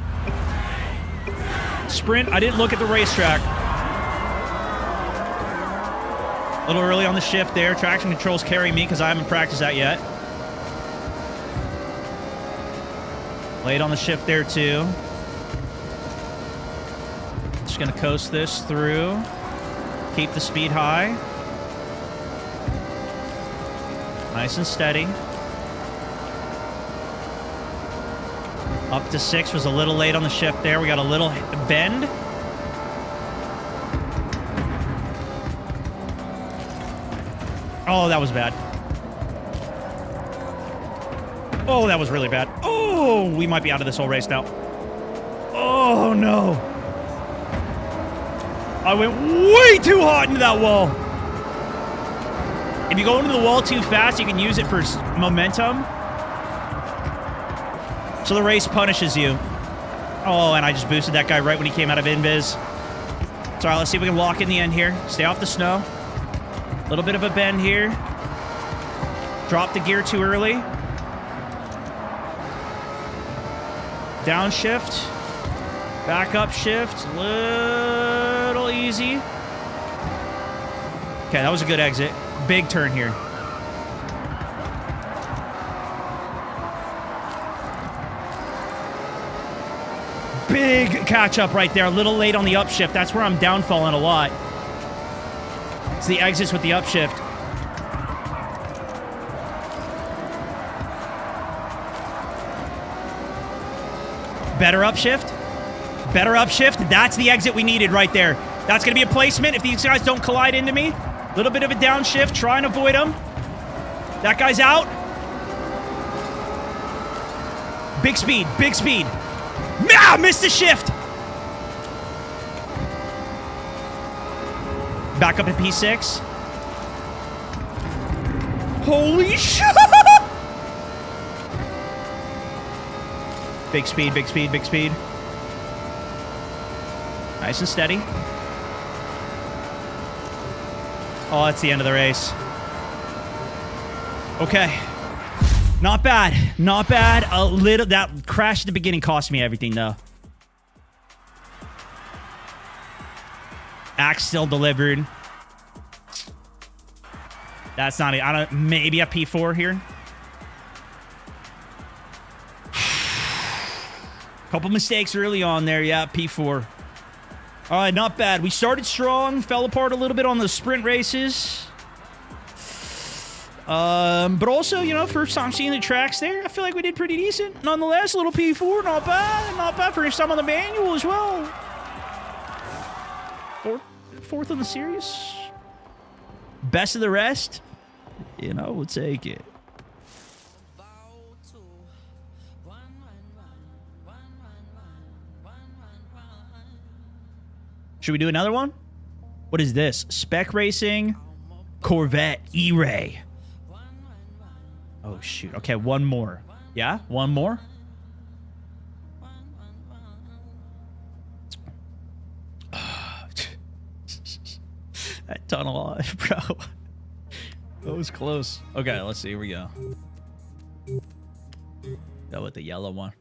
Sprint, I didn't look at the racetrack. A little early on the shift there. Traction controls carry me because I haven't practiced that yet. Late on the shift there too. Just gonna coast this through. Keep the speed high. Nice and steady. Up to 6 was a little late on the shift there. We got a little bend. Oh, that was bad. Oh, that was really bad. Oh, we might be out of this whole race now. Oh, no. I went way too hot into that wall. If you go into the wall too fast, you can use it for momentum. So the race punishes you. Oh, and I just boosted that guy right when he came out of invis. So, all right, let's see if we can lock in the end here. Stay off the snow. A little bit of a bend here. Drop the gear too early. Downshift. Back up shift. Little easy. Okay, that was a good exit. Big turn here. Big catch up right there. A little late on the upshift. That's where I'm downfalling a lot. It's the exits with the upshift. Better upshift. Better upshift. That's the exit we needed right there. That's going to be a placement if these guys don't collide into me. A little bit of a downshift. Try and avoid them. That guy's out. Big speed. Big speed. Ah, missed the shift. Back up to P6. Holy shit! Big speed, big speed, big speed. Nice and steady. Oh, that's the end of the race. Okay. Not bad. Not bad. A little... That crash at the beginning cost me everything, though. Axe still delivered. That's not... I don't... Maybe a P4 here. Couple mistakes early on there. Yeah, P4. All right, not bad. We started strong. Fell apart a little bit on the sprint races. But also, you know, first time seeing the tracks there, I feel like we did pretty decent. Nonetheless, a little P4, not bad. Not bad. First time on the manual as well. Fourth on the series. Best of the rest. You know, we'll take it. Should we do another one? What is this? Spec Racing Corvette E-Ray. Oh, shoot. Okay, one more. Yeah? One more? That tunnel, bro. That was close. Okay, let's see. Here we go. Go with the yellow one.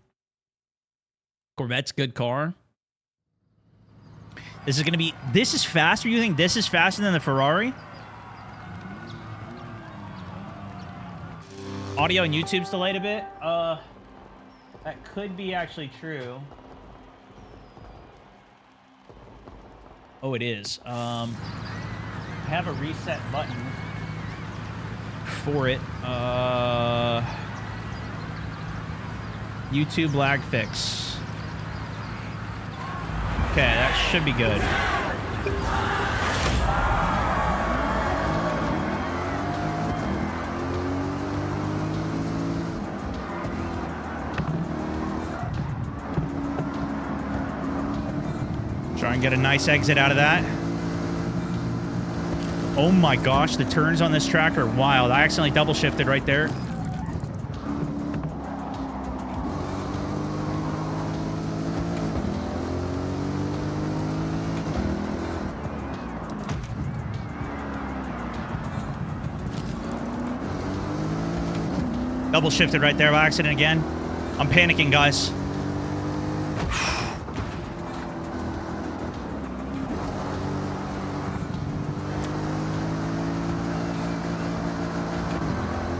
Corvette's good car. This is going to be... This is faster? You think this is faster than the Ferrari? Audio and YouTube's delayed a bit. That could be actually true. Oh, it is. I have a reset button for it. YouTube lag fix. Okay, that should be good. Try and get a nice exit out of that. Oh my gosh, the turns on this track are wild. I accidentally double shifted right there. Double shifted right there by accident again. I'm panicking, guys.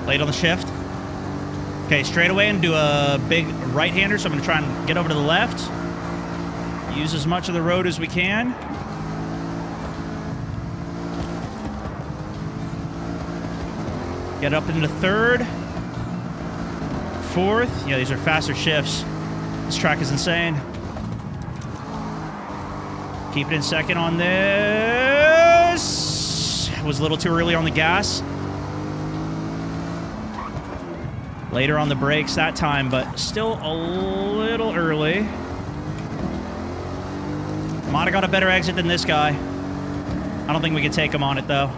Late on the shift. Okay, straight away and do a big right-hander, so I'm going to try and get over to the left. Use as much of the road as we can. Get up into third. Fourth. Yeah, these are faster shifts. This track is insane. Keep it in second on this. Was a little too early on the gas. Later on the brakes that time, but still a little early. Might have got a better exit than this guy. I don't think we can take him on it, though.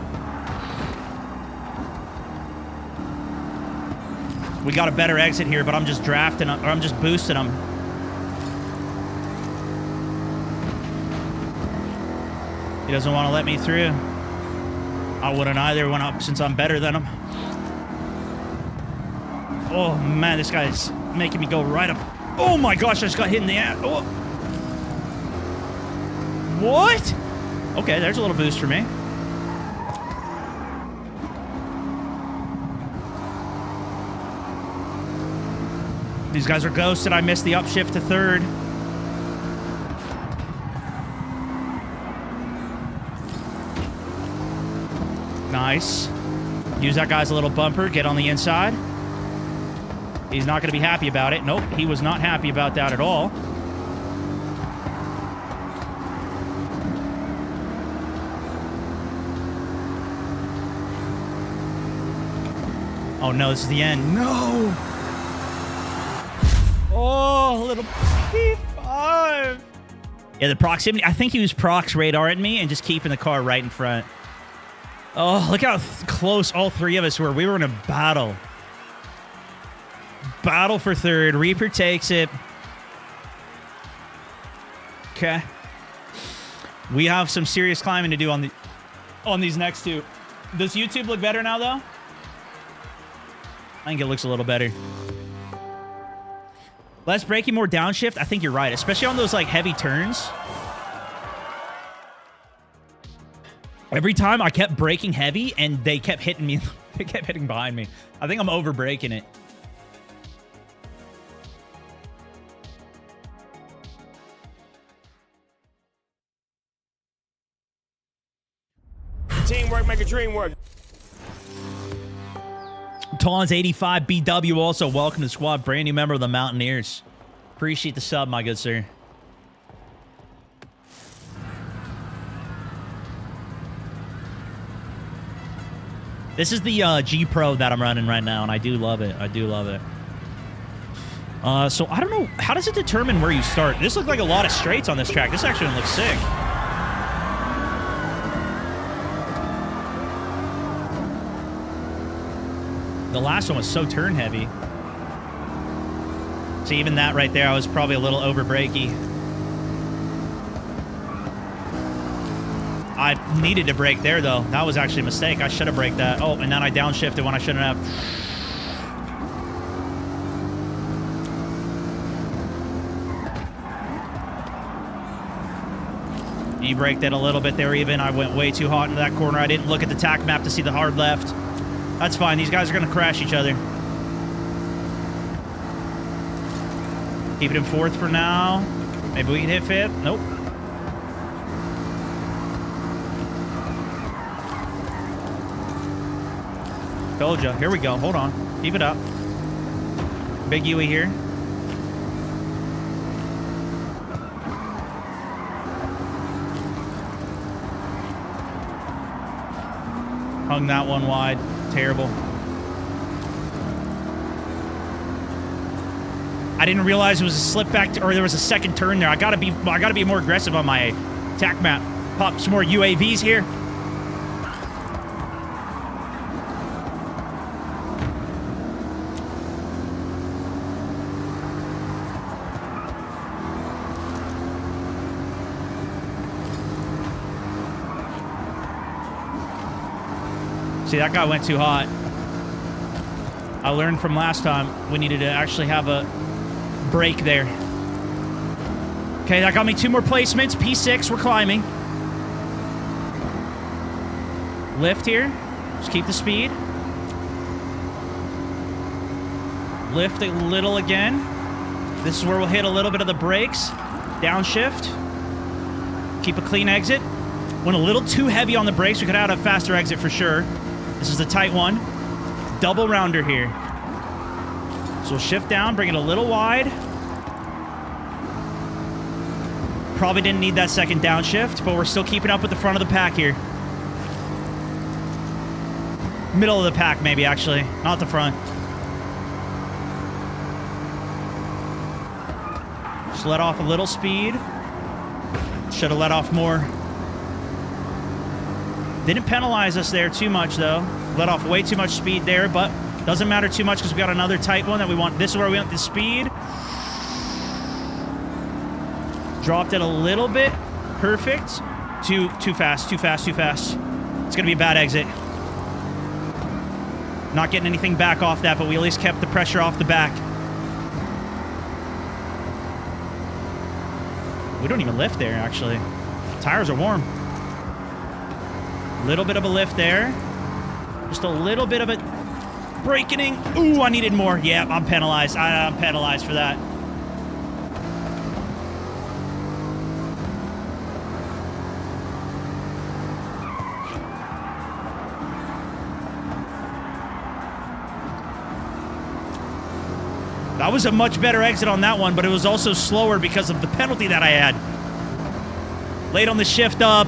We got a better exit here, but I'm just drafting him, or I'm just boosting him. He doesn't want to let me through. I wouldn't either when since I'm better than him. Oh man, this guy's making me go right up. Oh my gosh, I just got hit in the ass. Oh. What? Okay, there's a little boost for me. These guys are ghosted. I missed the upshift to third. Nice. Use that guy's little bumper. Get on the inside. He's not going to be happy about it. Nope, he was not happy about that at all. Oh no, this is the end. No! Oh, little P5. Yeah, the proximity. I think he was prox radaring me and just keeping the car right in front. Oh, look how close all three of us were. We were in a battle. Battle for third. Reaper takes it. Okay. We have some serious climbing to do on these next two. Does YouTube look better now, though? I think it looks a little better. Less braking, more downshift. I think you're right, especially on those like heavy turns. Every time I kept braking heavy and they kept hitting me. They kept hitting behind me. I think I'm over braking it. Teamwork make a dream work. Talon's 85 BW also welcome to the squad. Brand new member of the Mountaineers. Appreciate the sub, my good sir. This is the G Pro that I'm running right now, and I do love it. I do love it. So I don't know. How does it determine where you start? This looks like a lot of straights on this track. This actually looks sick. The last one was so turn heavy. So even that right there, I was probably a little over brakey. I needed to brake there, though. That was actually a mistake. I should have braked that. Oh, and then I downshifted when I shouldn't have. You braked it a little bit there even. I went way too hot into that corner. I didn't look at the tack map to see the hard left. That's fine. These guys are going to crash each other. Keep it in fourth for now. Maybe we can hit fifth. Nope. Told ya. Here we go. Hold on. Keep it up. Big Yui here. Hung that one wide. Terrible. I didn't realize it was a slip back, or there was a second turn there. I gotta be more aggressive on my Attack map. Pop some more UAVs here. See, that guy went too hot. I learned from last time we needed to actually have a break there. Okay, that got me 2 more placements. P6, we're climbing. Lift here. Just keep the speed. Lift a little again. This is where we'll hit a little bit of the brakes. Downshift. Keep a clean exit. Went a little too heavy on the brakes. We could have had a faster exit for sure. This is a tight one. Double rounder here. So we'll shift down, bring it a little wide. Probably didn't need that second downshift, but we're still keeping up with the front of the pack here. Middle of the pack, maybe, actually. Not the front. Just let off a little speed. Should have let off more. Didn't penalize us there too much, though. Let off way too much speed there, but doesn't matter too much because we got another tight one that we want. This is where we want the speed. Dropped it a little bit. Perfect. Too fast, too fast, too fast. It's going to be a bad exit. Not getting anything back off that, but we at least kept the pressure off the back. We don't even lift there, actually. Tires are warm. Little bit of a lift there. Just a little bit of a braking. Ooh, I needed more. Yeah, I'm penalized. I'm penalized for that. That was a much better exit on that one, but it was also slower because of the penalty that I had. Late on the shift up.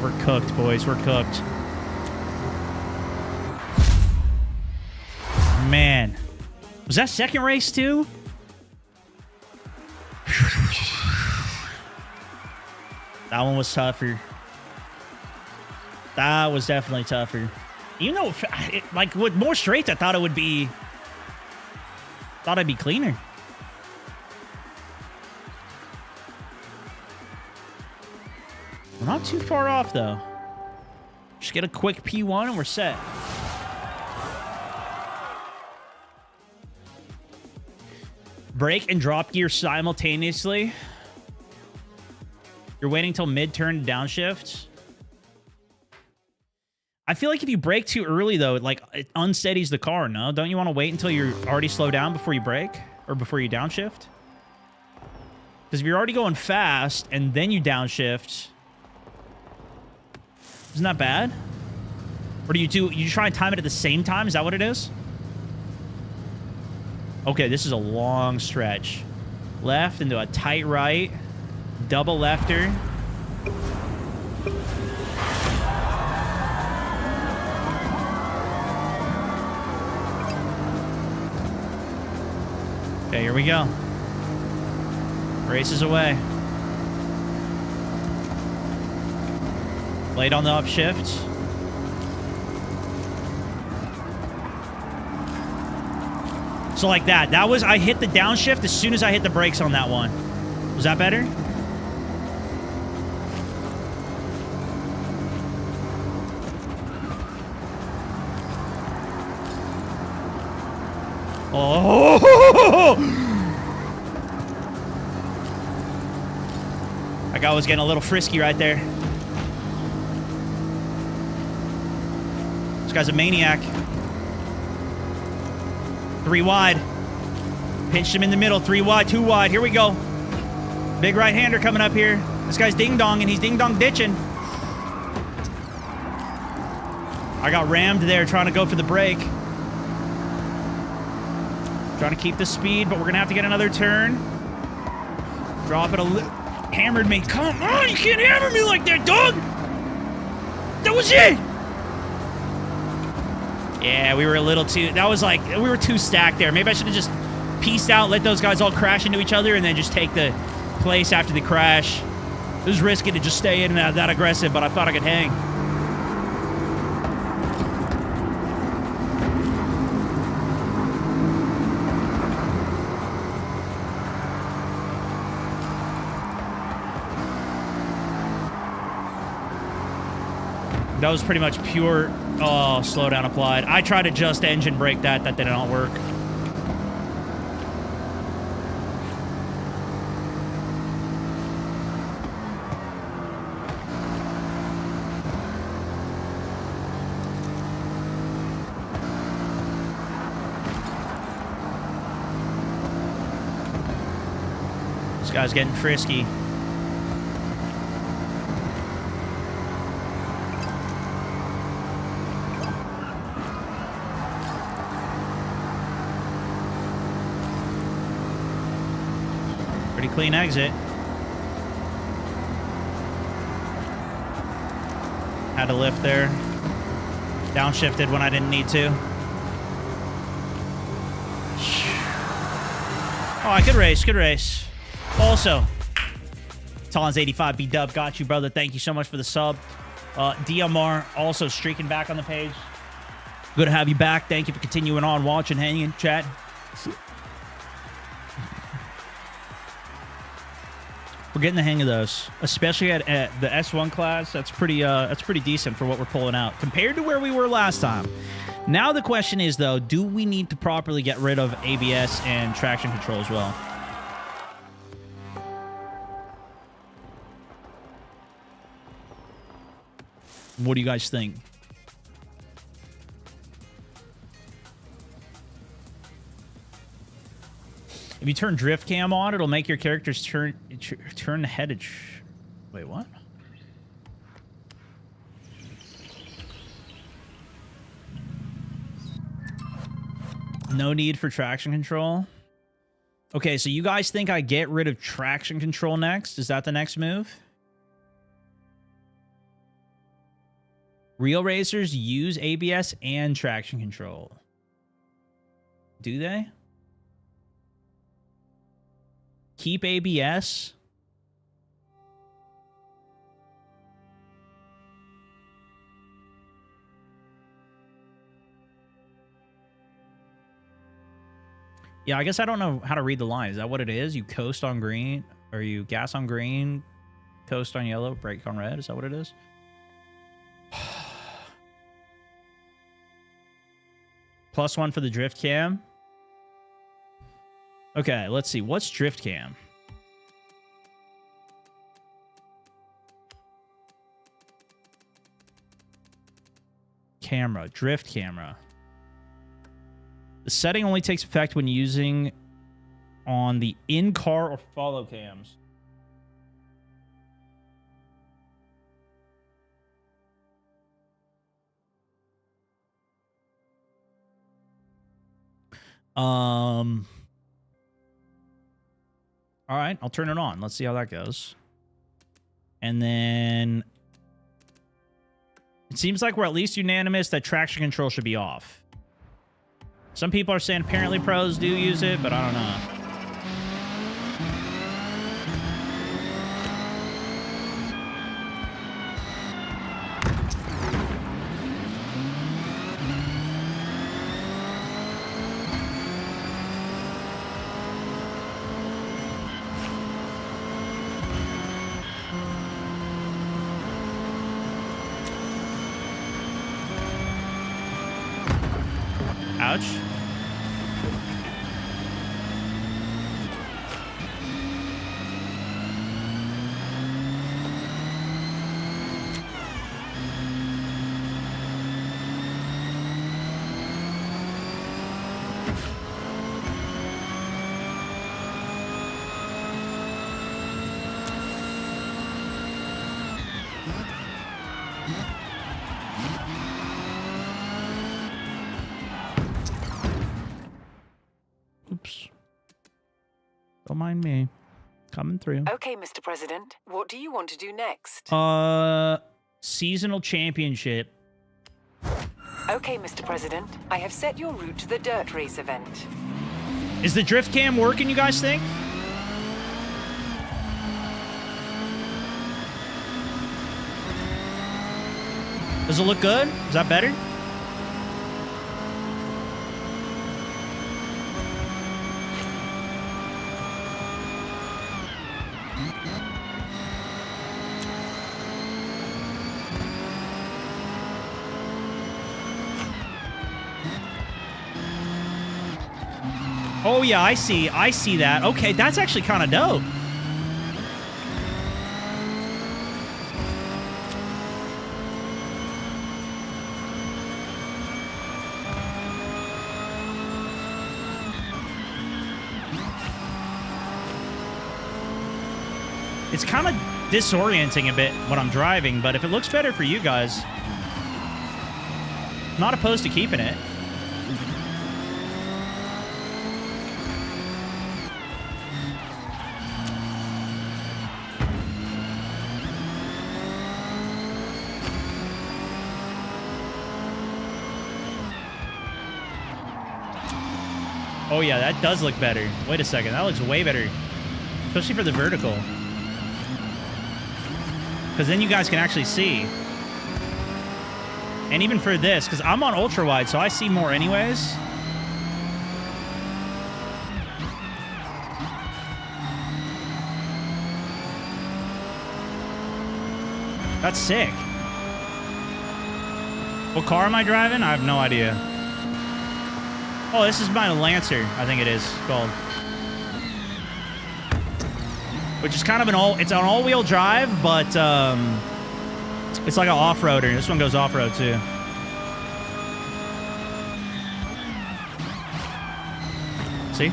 We're cooked, boys. We're cooked. Man. Was that second race, too? That one was tougher. That was definitely tougher. Even though, like, with more straights, I thought it would be... Thought I'd be cleaner. We're not too far off, though. Just get a quick P1 and we're set. Brake and drop gear simultaneously. You're waiting till mid-turn to downshift. I feel like if you brake too early, though, it unsteadies the car, no? Don't you want to wait until you're already slowed down before you brake? Or before you downshift? Because if you're already going fast and then you downshift... Isn't that bad? Or do you try and time it at the same time? Is that what it is? Okay, this is a long stretch. Left into a tight right. Double lefter. Okay, here we go. Races away. Late on the upshift. So like that. That was, I hit the downshift as soon as I hit the brakes on that one. Was that better? Oh! That guy was getting a little frisky right there. This guy's a maniac. 3 wide. Pinched him in the middle. 3 wide, 2 wide. Here we go. Big right-hander coming up here. This guy's ding-dong, and he's ding-dong ditching. I got rammed there trying to go for the brake. Trying to keep the speed, but we're going to have to get another turn. Drop it a little. Hammered me. Come on, you can't hammer me like that, dog. That was it. Yeah, we were a little too... That was like... We were too stacked there. Maybe I should have just pieced out, let those guys all crash into each other, and then just take the place after the crash. It was risky to just stay in and out that aggressive, but I thought I could hang. That was pretty much pure slowdown applied. I tried to just engine brake that. That did not work. This guy's getting frisky. Pretty clean exit. Had to lift there. Downshifted when I didn't need to. All right, good race, good race. Also, Talons85 B-Dub, got you, brother. Thank you so much for the sub. DMR also streaking back on the page. Good to have you back. Thank you for continuing on, watching, hanging, chatting. We're getting the hang of those, especially at the S1 class. That's pretty decent for what we're pulling out compared to where we were last time. Now the question is, though, do we need to properly get rid of ABS and traction control as well? What do you guys think? If you turn drift cam on, it'll make your characters turn the head. Wait, what? No need for traction control. Okay, so you guys think I get rid of traction control next? Is that the next move? Real racers use ABS and traction control. Do they? Keep ABS? Yeah, I guess I don't know how to read the line. Is that what it is? You coast on green, or you gas on green, coast on yellow, brake on red? Is that what it is? +1 for the drift cam. Okay, let's see. What's drift cam? Camera. Drift camera. The setting only takes effect when using on the in-car or follow cams. All right, I'll turn it on. Let's see how that goes. And then it seems like we're at least unanimous that traction control should be off. Some people are saying apparently pros do use it, but I don't know. Ouch. Oops. Don't mind me. Coming through. Okay, Mr. President. What do you want to do next? Seasonal championship. Okay, Mr. President. I have set your route to the dirt race event. Is the drift cam working, you guys think? Does it look good? Is that better? Oh yeah, I see that. Okay, that's actually kind of dope. It's kind of disorienting a bit when I'm driving, but if it looks better for you guys, I'm not opposed to keeping it. Oh yeah, that does look better. Wait a second, that looks way better. Especially for the vertical. Because then you guys can actually see. And even for this, because I'm on ultra wide, so I see more anyways. That's sick. What car am I driving? I have no idea. Oh, this is my Lancer, I think it is called. Which is kind of it's an all-wheel drive, but it's like an off-roader. This one goes off-road too. See?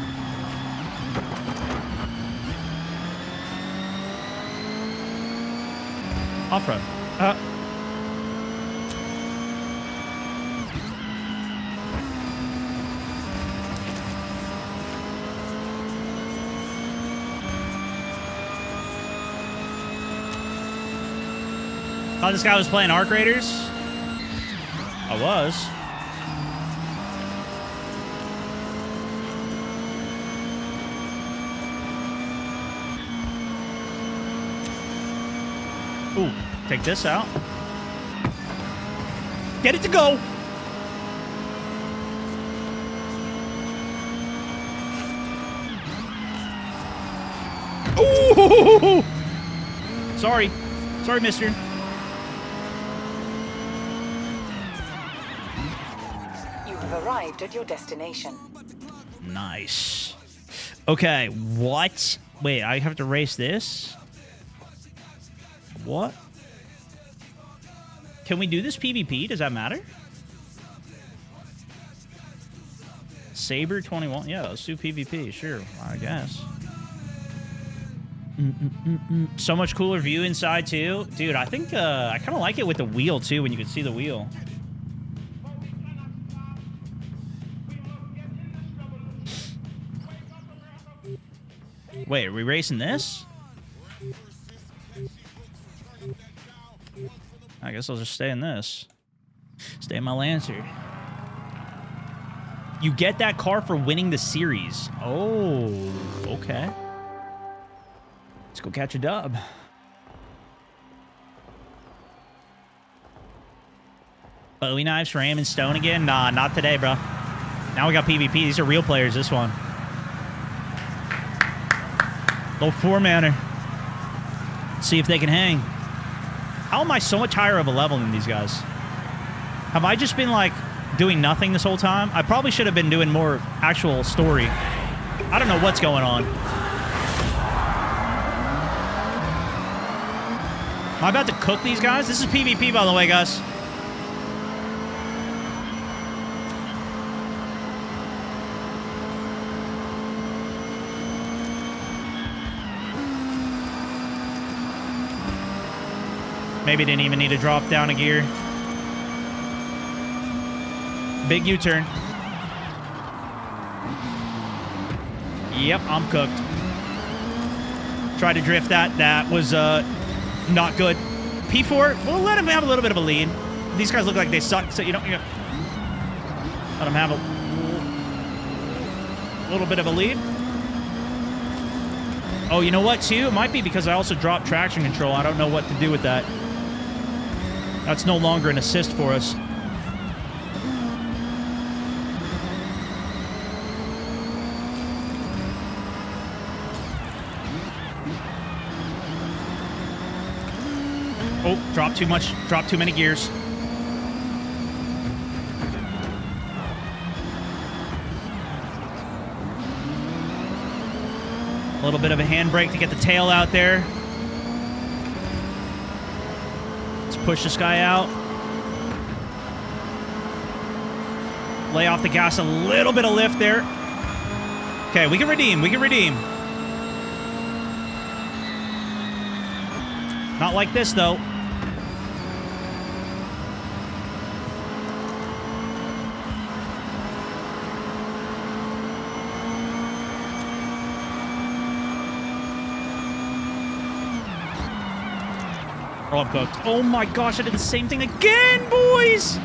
Off-road. Oh, this guy was playing Arc Raiders? I was. Ooh, take this out. Get it to go! Ooh! Sorry. Sorry, mister. Arrived at your destination. Nice. Okay, what? Wait, I have to race this? What? Can we do this PvP? Does that matter? Saber 21. Yeah, let's do PvP. Sure, I guess. So much cooler view inside, too. Dude, I think I kind of like it with the wheel, too, when you can see the wheel. Wait, are we racing this? I guess I'll just stay in this. Stay in my Lancer. You get that car for winning the series. Oh, okay. Let's go catch a dub. Bowie knives, Ram, and Stone again? Nah, not today, bro. Now we got PvP. These are real players, this one. Little 4-manner. See if they can hang. How am I so much higher of a level than these guys? Have I just been, like, doing nothing this whole time? I probably should have been doing more actual story. I don't know what's going on. Am I about to cook these guys? This is PvP, by the way, guys. Maybe didn't even need to drop down a gear. Big U-turn. Yep, I'm cooked. Tried to drift that. That was not good. P4, we'll let him have a little bit of a lead. These guys look like they suck, so you don't... let him have a little bit of a lead. Oh, you know what, too? It might be because I also dropped traction control. I don't know what to do with that. That's no longer an assist for us. Oh, drop too much. Drop too many gears. A little bit of a handbrake to get the tail out there. Let's push this guy out. Lay off the gas, a little bit of lift there. Okay, we can redeem. We can redeem. Not like this, though. Oh, I'm cooked. Oh my gosh, I did the same thing again, boys!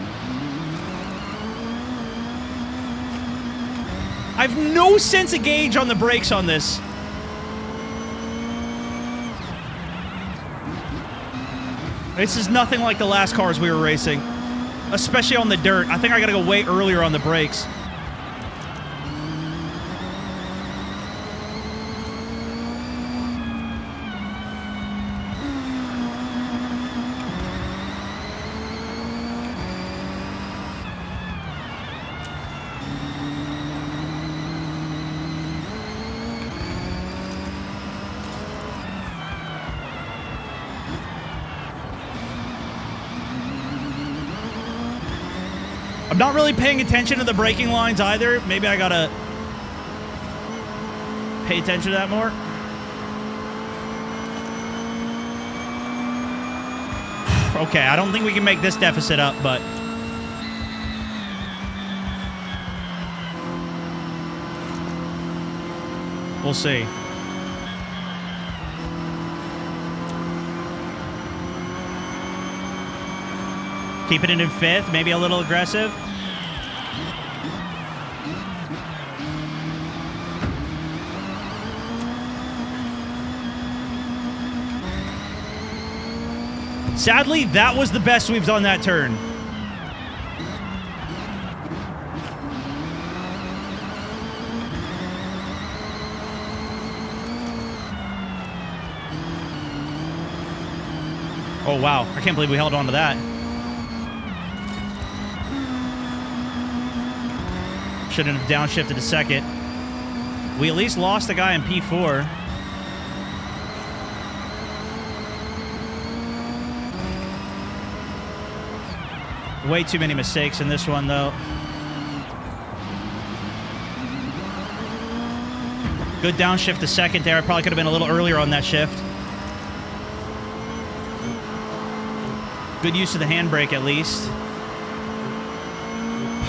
I have no sense of gauge on the brakes on this. This is nothing like the last cars we were racing. Especially on the dirt. I think I gotta go way earlier on the brakes. I'm not really paying attention to the braking lines either. Maybe I gotta pay attention to that more. Okay, I don't think we can make this deficit up, but... we'll see. Keeping it in fifth, maybe a little aggressive. Sadly, that was the best we've done that turn. Oh, wow. I can't believe we held on to that. Shouldn't have downshifted a second. We at least lost the guy in P4. Way too many mistakes in this one, though. Good downshift to second there. I probably could have been a little earlier on that shift. Good use of the handbrake, at least.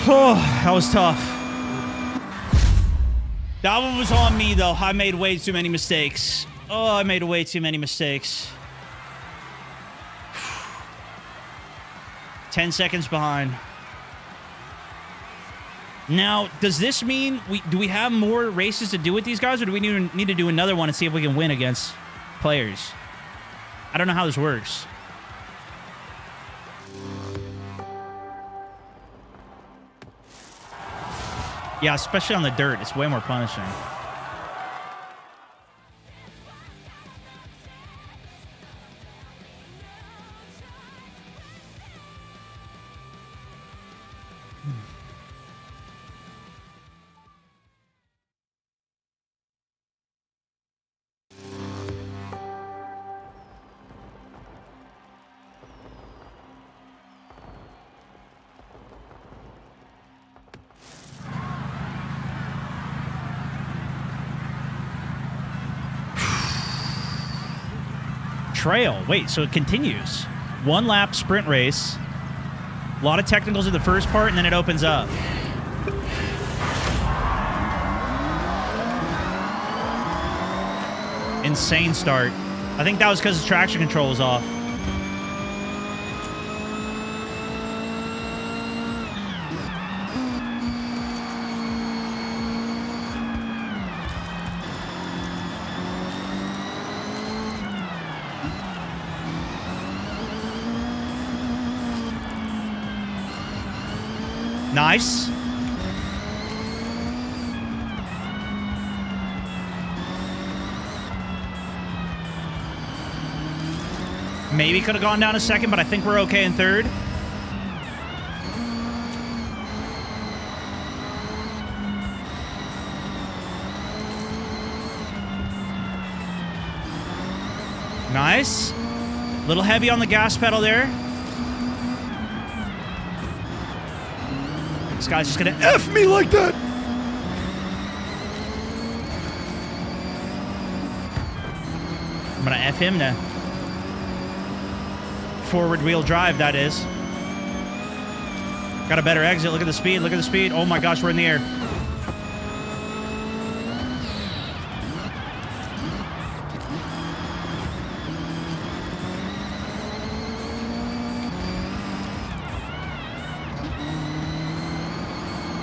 Oh, that was tough. That one was on me, though. I made way too many mistakes. Oh, I made way too many mistakes. 10 seconds behind. Now, does this mean do we have more races to do with these guys, or do we need to do another one and see if we can win against players? I don't know how this works. Yeah, especially on the dirt. It's way more punishing. Trail. Wait, so it continues. One lap sprint race. A lot of technicals in the first part, and then it opens up. Insane start. I think that was because the traction control was off. Nice. Maybe could have gone down a second, but I think we're okay in third. Nice. A little heavy on the gas pedal there. This guy's just gonna F me like that. I'm gonna F him now. Forward wheel drive, that is. Got a better exit. Look at the speed. Look at the speed. Oh my gosh, we're in the air.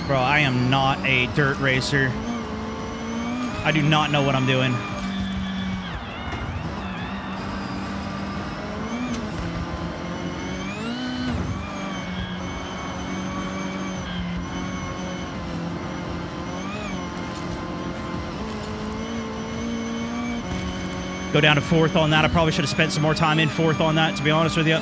Bro, I am not a dirt racer. I do not know what I'm doing. Go down to fourth on that. I probably should have spent some more time in fourth on that, to be honest with you.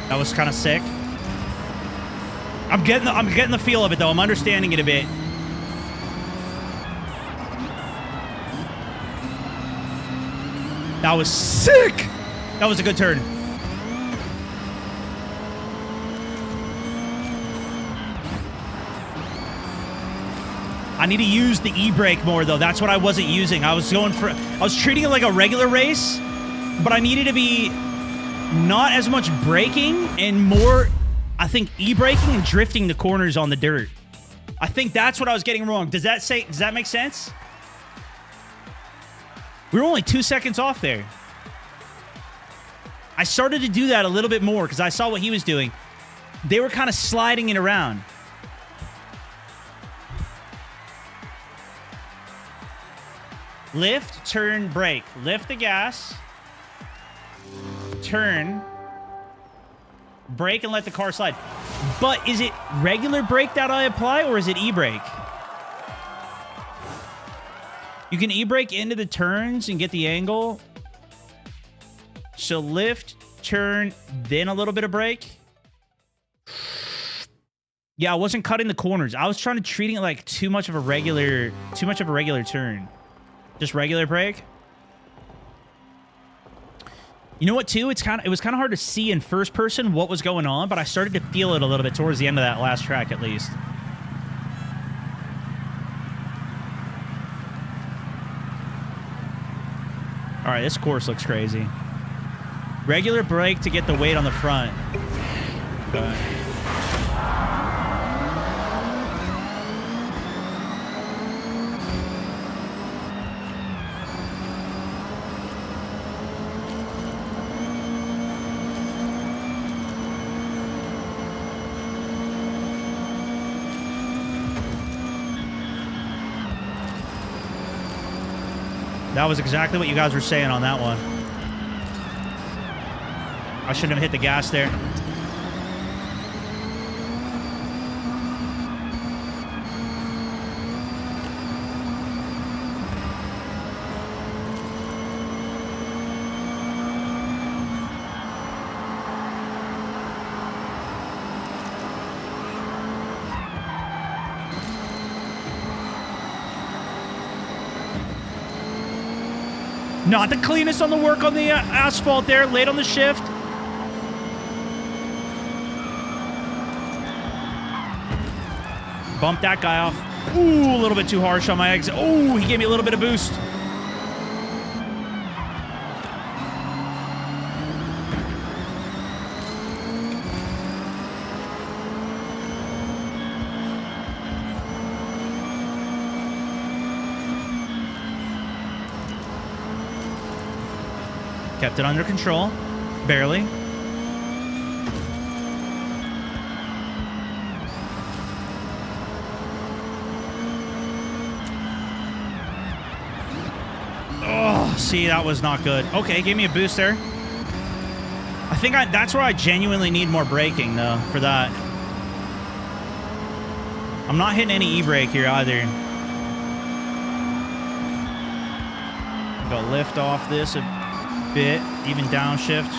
That was kind of sick. I'm getting the feel of it though. I'm understanding it a bit. That was sick. That was a good turn. I need to use the e-brake more though. That's what I wasn't using. I was treating it like a regular race, but I needed to be not as much braking and more, I think, e-braking and drifting the corners on the dirt. I think that's what I was getting wrong. Does that make sense? We were only 2 seconds off there. I started to do that a little bit more because I saw what he was doing. They were kind of sliding it around. Lift, turn, brake. Lift the gas. Turn. Brake and let the car slide. But is it regular brake that I apply or is it e-brake? You can e-brake into the turns and get the angle. So lift, turn, then a little bit of brake. Yeah, I wasn't cutting the corners. I was trying to treat it like too much of a regular turn. Just regular brake. You know what, too? It was kind of hard to see in first person what was going on, but I started to feel it a little bit towards the end of that last track, at least. All right, this course looks crazy. Regular brake to get the weight on the front. Okay. That was exactly what you guys were saying on that one. I shouldn't have hit the gas there. Not the cleanest on the work on the asphalt there, late on the shift. Bumped that guy off. Ooh, a little bit too harsh on my exit. Ooh, he gave me a little bit of boost. Kept it under control. Barely. Oh, see, that was not good. Okay, gave me a boost there. I think that's where I genuinely need more braking, though, for that. I'm not hitting any e-brake here either. Go lift off this a bit, even downshift.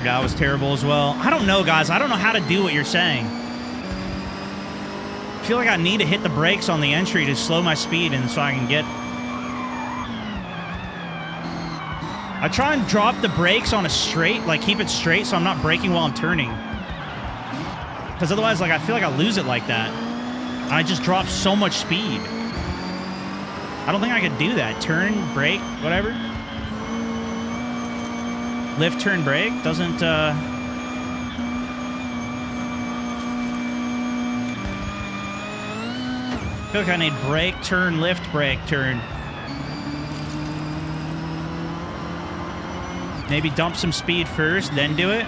Yeah, that was terrible as well. I don't know, guys. I don't know how to do what you're saying. I feel like I need to hit the brakes on the entry to slow my speed and so I can get... I try and drop the brakes on a straight, like keep it straight so I'm not braking while I'm turning. Because otherwise, like, I feel like I lose it like that. I just drop so much speed. I don't think I could do that. Turn, brake, whatever. Lift, turn, brake doesn't... I feel like I need brake, turn, lift, brake, turn. Maybe dump some speed first, then do it.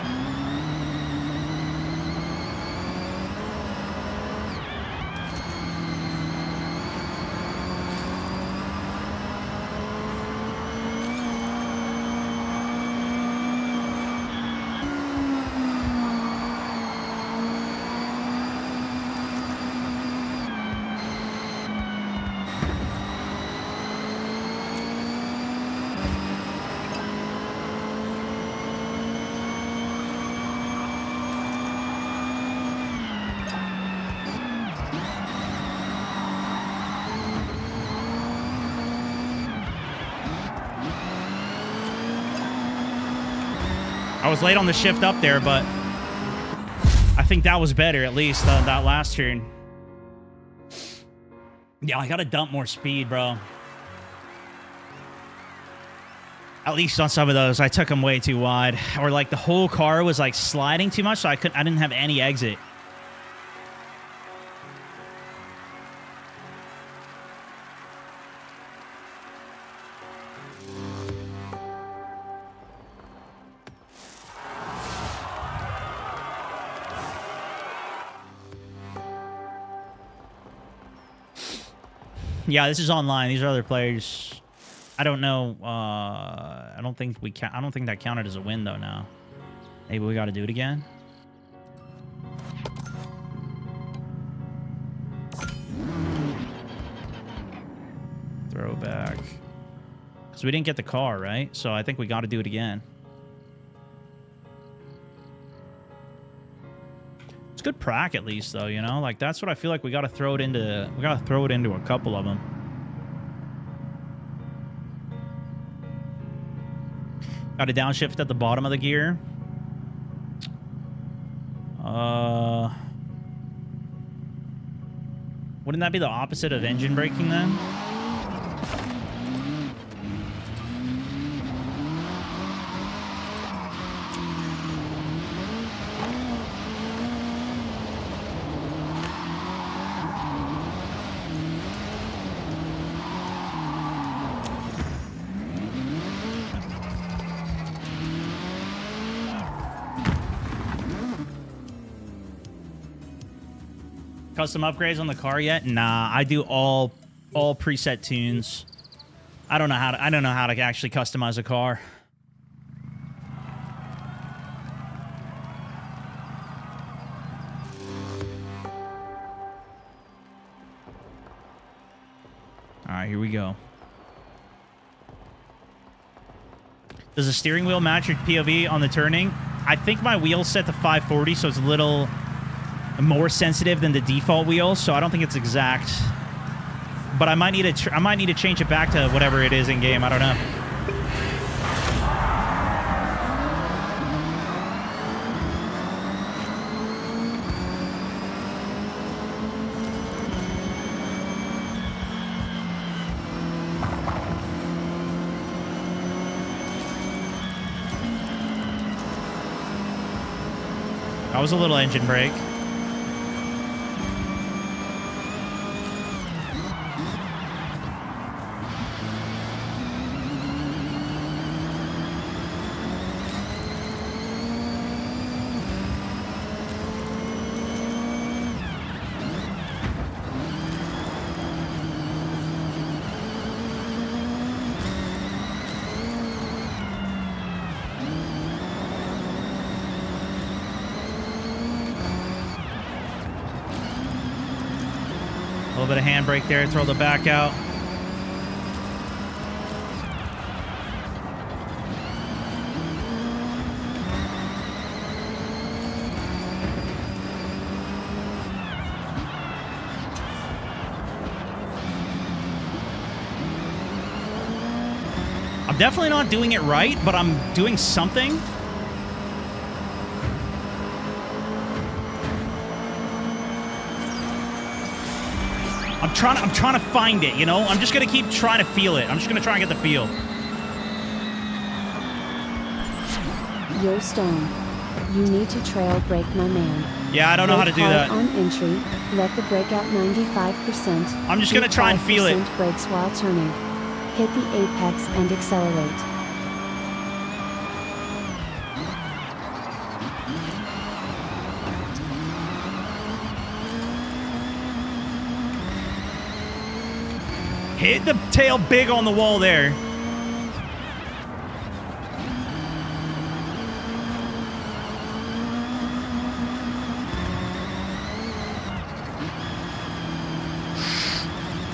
I was late on the shift up there, but I think that was better, at least, that last turn. Yeah, I gotta dump more speed, bro. At least on some of those, I took them way too wide. Or, like, the whole car was, like, sliding too much, so I didn't have any exit. Yeah, this is online. These are other players. I don't know. I don't think I don't think that counted as a win though. Now, maybe we got to do it again. Throwback. Because we didn't get the car, right? So I think we got to do it again. Good prac at least though, you know, like that's what I feel like we got to throw it into. We got to throw it into a couple of them. Got a downshift at the bottom of the gear. Wouldn't that be the opposite of engine braking then? Custom upgrades on the car yet? Nah, I do all preset tunes. I don't know how to actually customize a car. All right, here we go. Does the steering wheel match your POV on the turning? I think my wheel's set to 540, so it's a little more sensitive than the default wheel, so I don't think it's exact. But I might need to change it back to whatever it is in game. I don't know. That was a little engine brake. little bit of handbrake there, throw the back out. I'm definitely not doing it right, but I'm doing something. I'm trying to find it, you know? I'm just gonna keep trying to feel it. I'm just gonna try and get the feel. Yo, Stone. You need to trail brake, my man. Yeah, I don't know how to do that. On entry, let the brake out 95%. I'm just gonna try and feel it. Brakes while turning. Hit the apex and accelerate. Hit the tail big on the wall there.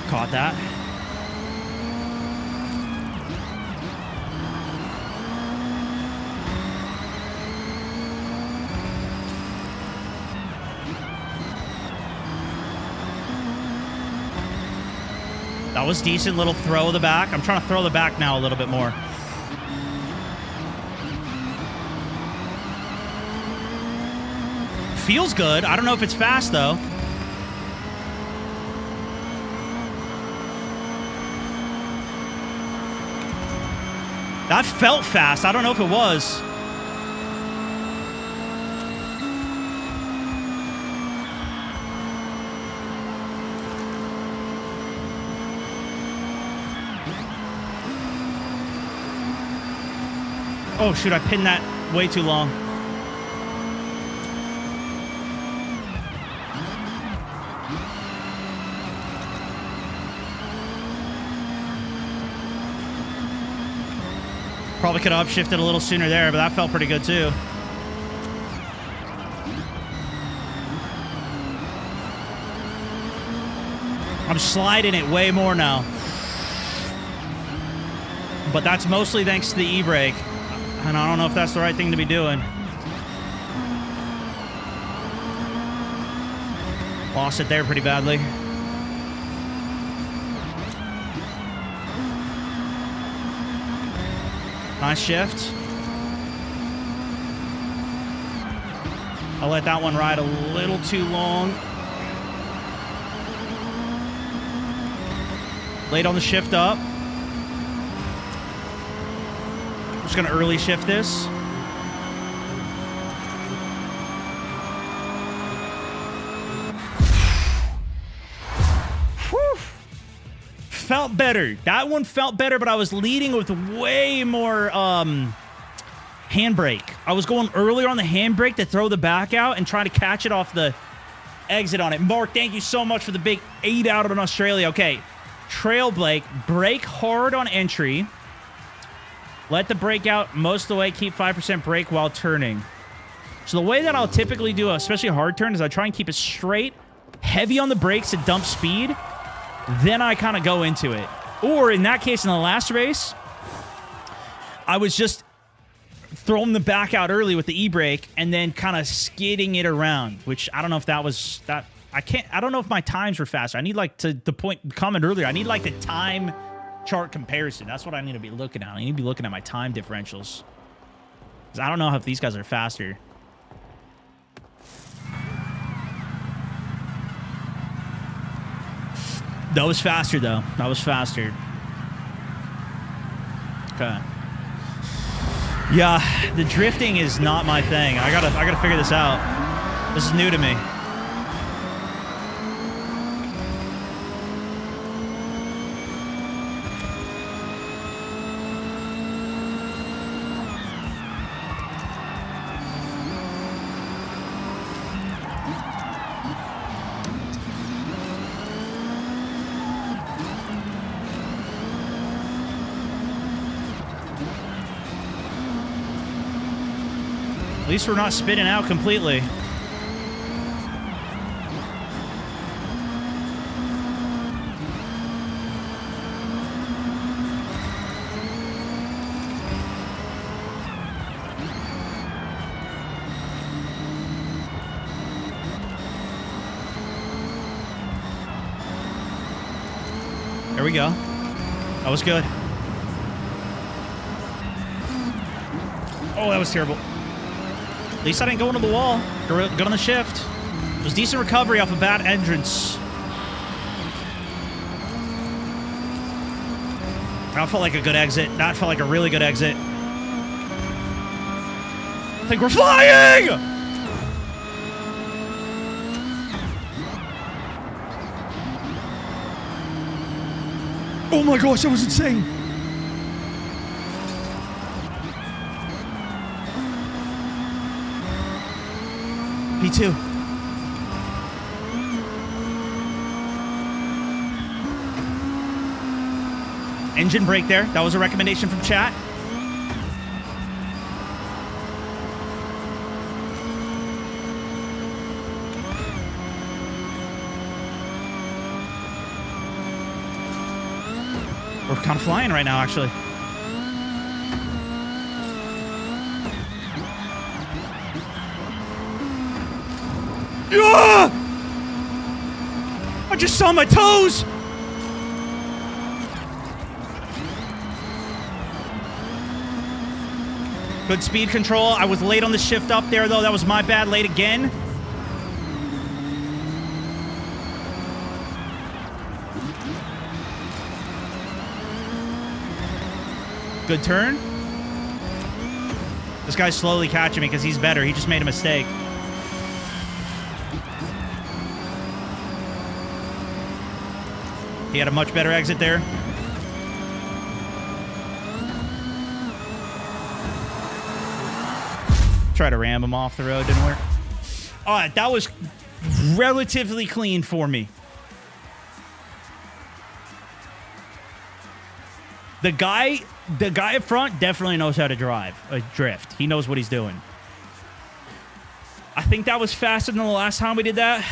Caught that. That was decent. Little throw of the back. I'm trying to throw the back now a little bit more. Feels good. I don't know if it's fast, though. That felt fast. I don't know if it was. Oh, shoot, I pinned that way too long. Probably could have upshifted a little sooner there, but that felt pretty good too. I'm sliding it way more now. But that's mostly thanks to the e-brake. And I don't know if that's the right thing to be doing. Lost it there pretty badly. Nice shift. I let that one ride a little too long. Late on the shift up. Just gonna early shift this. Whew. Felt better. That one felt better, but I was leading with way more handbrake. I was going earlier on the handbrake to throw the back out and try to catch it off the exit on it. Mark, thank you so much for the big 8 out in Australia. Okay, trail brake hard on entry. Let the brake out most of the way. Keep 5% brake while turning. So the way that I'll typically do, especially a hard turn, is I try and keep it straight, heavy on the brakes to dump speed. Then I kind of go into it. Or in that case, in the last race, I was just throwing the back out early with the e-brake and then kind of skidding it around, which I don't know if that was that. I don't know if my times were faster. I need like the comment earlier. I need like the time chart comparison. That's what I need to be looking at. I need to be looking at my time differentials. Because I don't know if these guys are faster. That was faster, though. That was faster. Okay. Yeah, the drifting is not my thing. I gotta figure this out. This is new to me. At least we're not spitting out completely. There we go. That was good. Oh, that was terrible. At least I didn't go into the wall. Good on the shift. It was decent recovery off a bad entrance. That felt like a good exit. That felt like a really good exit. I think we're flying! Oh my gosh, that was insane. P2. Engine brake there. That was a recommendation from chat. We're kind of flying right now, actually. Ah! I just saw my toes! Good speed control. I was late on the shift up there, though. That was my bad. Late again. Good turn. This guy's slowly catching me because he's better. He just made a mistake. He had a much better exit there. Try to ram him off the road. Didn't work. All right, that was relatively clean for me. The guy up front definitely knows how to drift. He knows what he's doing. I think that was faster than the last time we did that.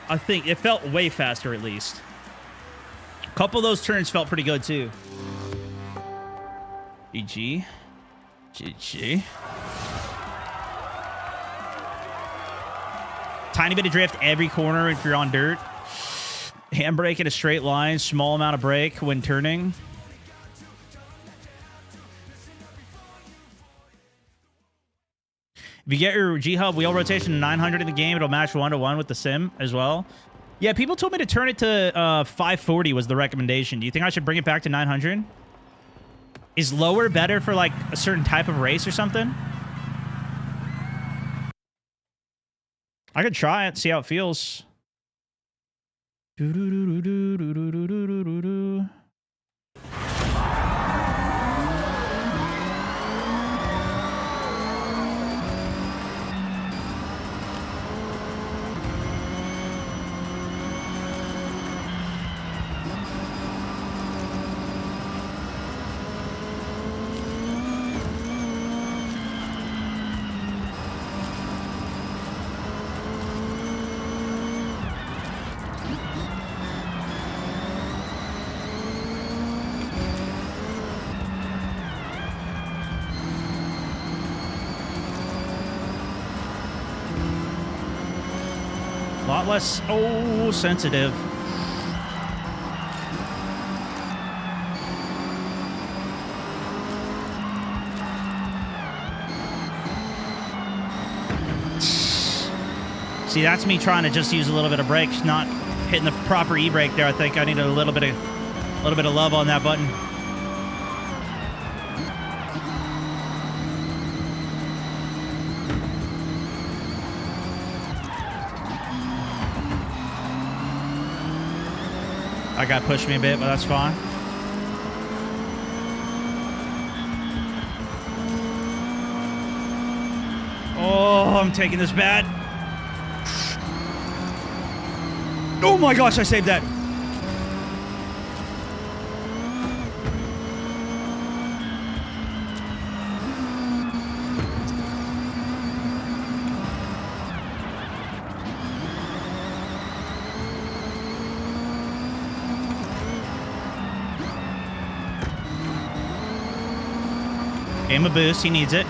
I think it felt way faster, at least. A couple of those turns felt pretty good, too. GG. GG. Tiny bit of drift every corner if you're on dirt. Handbrake in a straight line. Small amount of brake when turning. If you get your G-Hub wheel rotation to 900 in the game, it'll match 1-to-1 with the sim as well. Yeah, people told me to turn it to 540 was the recommendation. Do you think I should bring it back to 900? Is lower better for, like, a certain type of race or something? I could try it, see how it feels. A lot less, sensitive. See, that's me trying to just use a little bit of brakes, not hitting the proper e-brake there. I think I need a little bit of love on that button. I got pushed me a bit, but that's fine. Oh, I'm taking this bad. Oh my gosh, I saved that. Gave him a boost. He needs it.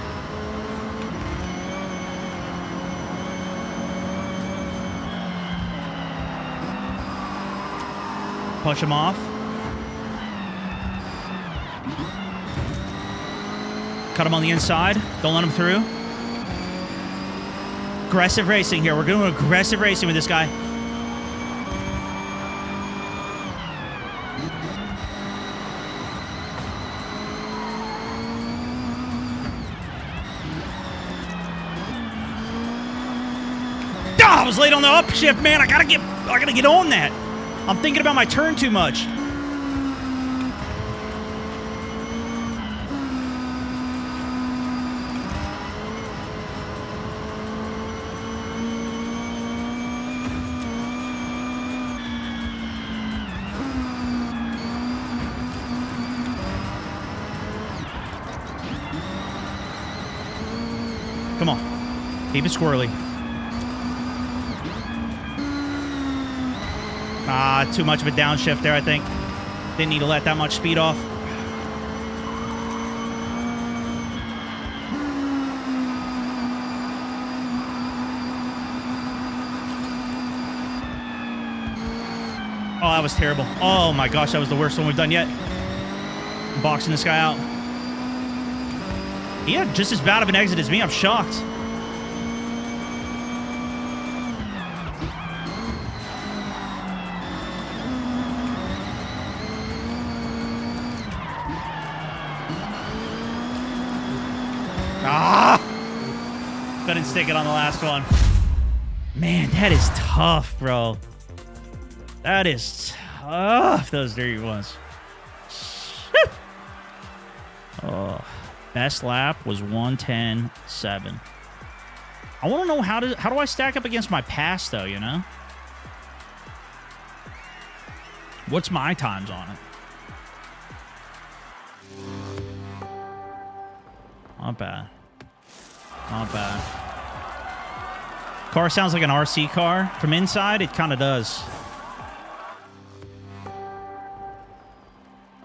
Push him off. Cut him on the inside. Don't let him through. Aggressive racing here. We're doing aggressive racing with this guy. I was late on the upshift, man. I gotta get on that. I'm thinking about my turn too much. Come on. Keep it squirrely. Too much of a downshift there, I think. Didn't need to let that much speed off. Oh, that was terrible. Oh my gosh, that was the worst one we've done yet. I'm boxing this guy out. He had just as bad of an exit as me. I'm shocked. Couldn't stick it on the last one. Man, that is tough, bro. That is tough, those dirty ones. Oh, best lap was 1:10.7. I want to know how do I stack up against my past, though, you know? What's my times on it? Not bad. Not bad. Car sounds like an RC car. From inside, it kind of does.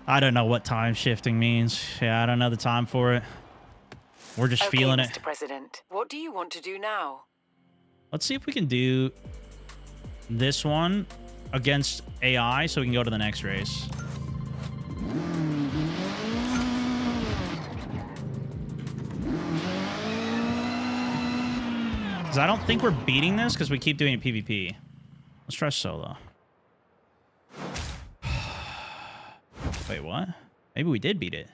I don't know what time shifting means. Yeah, I don't know the time for it. We're just feeling it. Mr. President, what do you want to do now? Let's see if we can do this one against AI so we can go to the next race. Because I don't think we're beating this because we keep doing PvP. Let's try solo. Wait, what? Maybe we did beat it.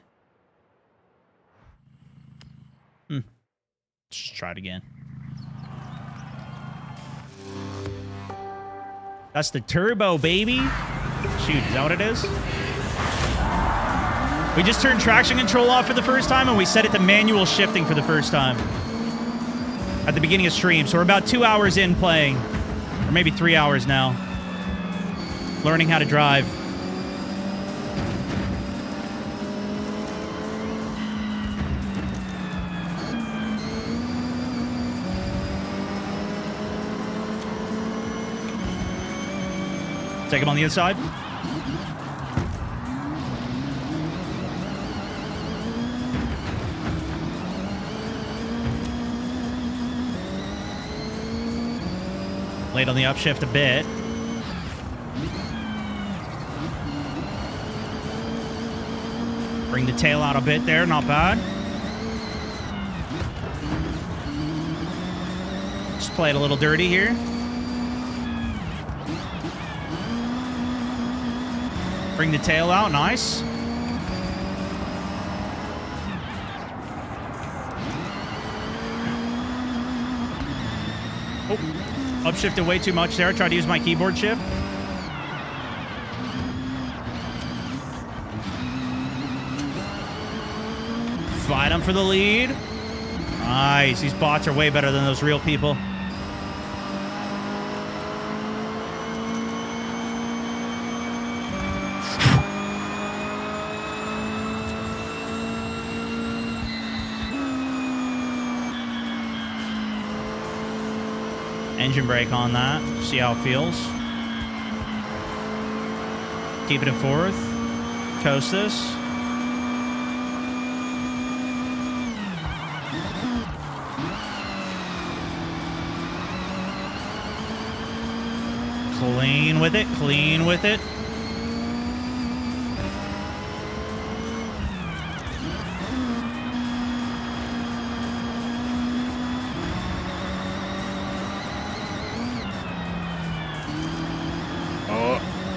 Let's just try it again. That's the turbo, baby. Shoot, is that what it is? We just turned traction control off for the first time, and we set it to manual shifting for the first time at the beginning of stream. So we're about 2 hours in playing, or maybe 3 hours now, learning how to drive. Take him on the inside. Late on the upshift a bit. Bring the tail out a bit there, not bad. Just play it a little dirty here. Bring the tail out, nice. Oh, upshifted way too much there. Tried to use my keyboard shift. Fight him for the lead. Nice. These bots are way better than those real people. Engine brake on that. See how it feels. Keep it in fourth. Coast this. Clean with it. Clean with it.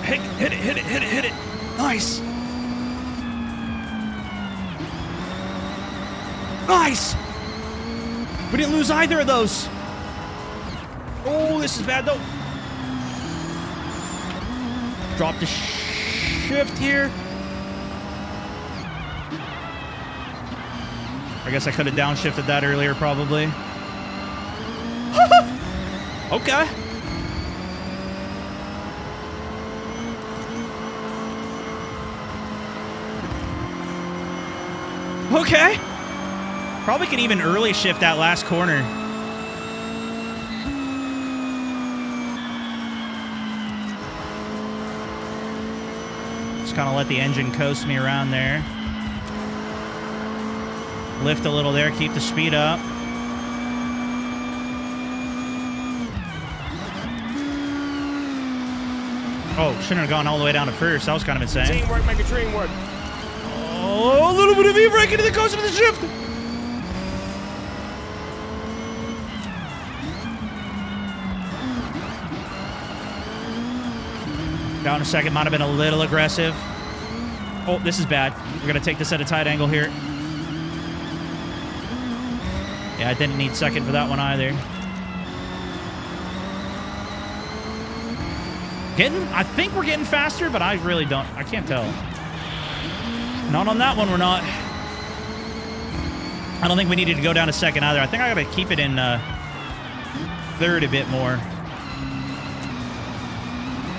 Hit it, hit it, hit it, hit it. Nice. Nice. We didn't lose either of those. Oh, this is bad, though. Drop the shift here. I guess I could have downshifted that earlier, probably. Okay. Okay. Probably could even early shift that last corner. Just kind of let the engine coast me around there. Lift a little there, keep the speed up. Oh, shouldn't have gone all the way down to first. That was kind of insane. Teamwork make a dream work. Oh, a little bit of e-brake into the coast of the shift. Down a second, might have been a little aggressive. Oh, this is bad. We're going to take this at a tight angle here. Yeah, I didn't need second for that one either. I think we're getting faster, but I really don't. I can't tell. Not on that one, we're not. I don't think we needed to go down a second either. I think I got to keep it in third a bit more.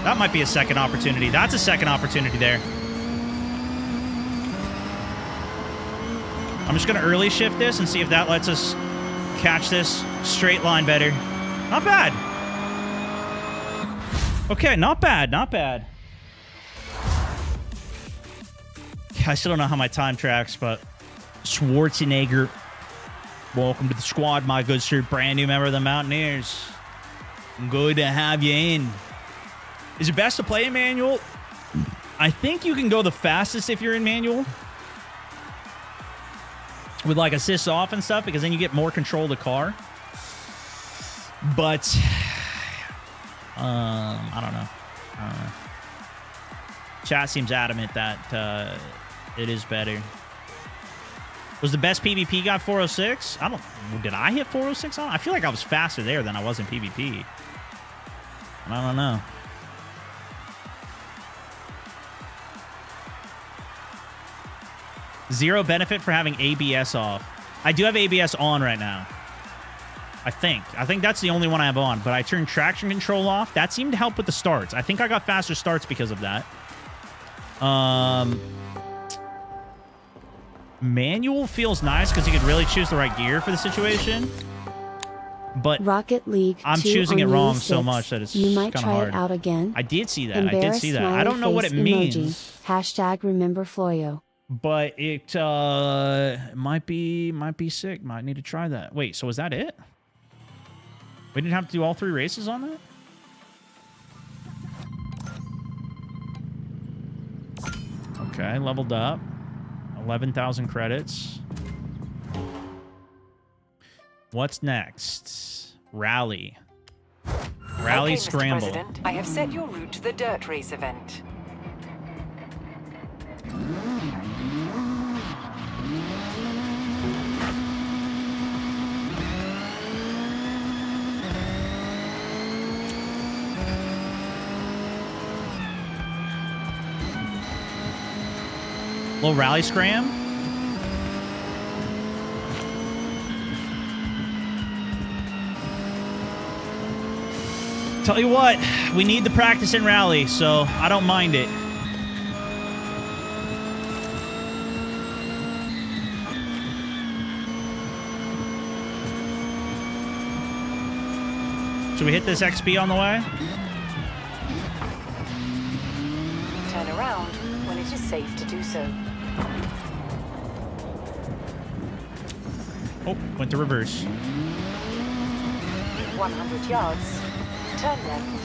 That might be a second opportunity. That's a second opportunity there. I'm just going to early shift this and see if that lets us catch this straight line better. Not bad. Okay, not bad, not bad. I still don't know how my time tracks, but Schwarzenegger, welcome to the squad, my good sir. Brand new member of the Mountaineers. Good to have you in. Is it best to play in manual? I think you can go the fastest if you're in manual. With like assists off and stuff, because then you get more control of the car. But I don't know. Chat seems adamant that it is better. Was the best PvP got 406? Did I hit 406 on? I feel like I was faster there than I was in PvP. I don't know. Zero benefit for having ABS off. I do have ABS on right now. I think that's the only one I have on, but I turned traction control off. That seemed to help with the starts. I think I got faster starts because of that. Manual feels nice because you could really choose the right gear for the situation. But Rocket League I'm 2 choosing it on wrong Wii so 6. much that it's You might kind of try hard. it out again. I did see that. I did Embarrassed see that. I smiley don't know what it face means. emoji. Hashtag remember Floyo. But it might be sick. Might need to try that. Wait, so was that it? We didn't have to do all 3 races on that? Okay, leveled up. 11,000 credits. What's next? Rally. Rally okay, Scramble. Mr. President, I have set your route to the dirt race event. Little rally scram. Tell you what, we need the practice in rally, so I don't mind it. Should we hit this XP on the way? Turn around when it is safe to do so. Oh, went to reverse. 100 yards. Turn left.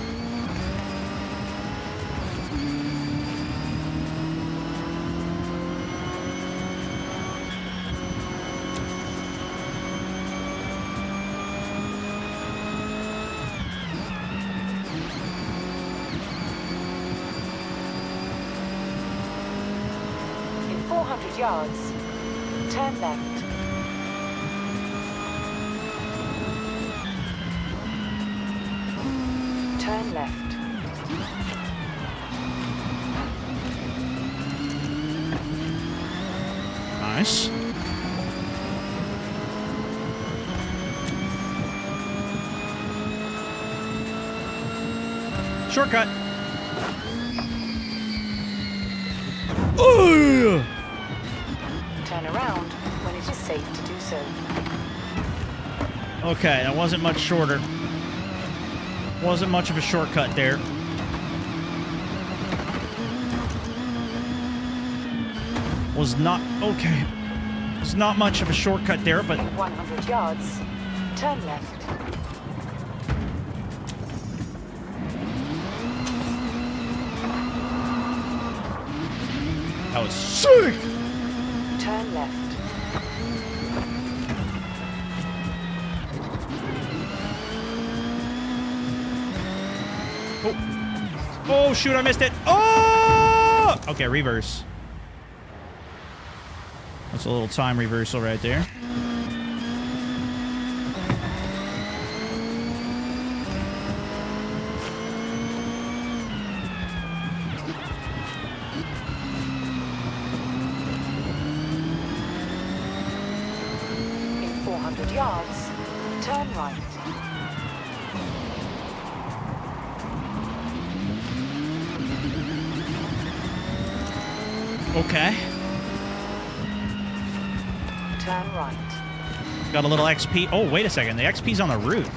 400 yards. Turn left. Turn left. Nice. Shortcut. Ooh! Turn around when it is safe to do so. Okay, that wasn't much shorter. Wasn't much of a shortcut there. Was not okay. It's not much of a shortcut there, but In 100 yards, turn left. that was sick. Turn left. Oh shoot! I missed it. Oh! Okay, reverse. That's a little time reversal right there. In 400 yards, turn right. Okay. Turn right. Got a little XP. Oh, wait a second. The XP's on the roof.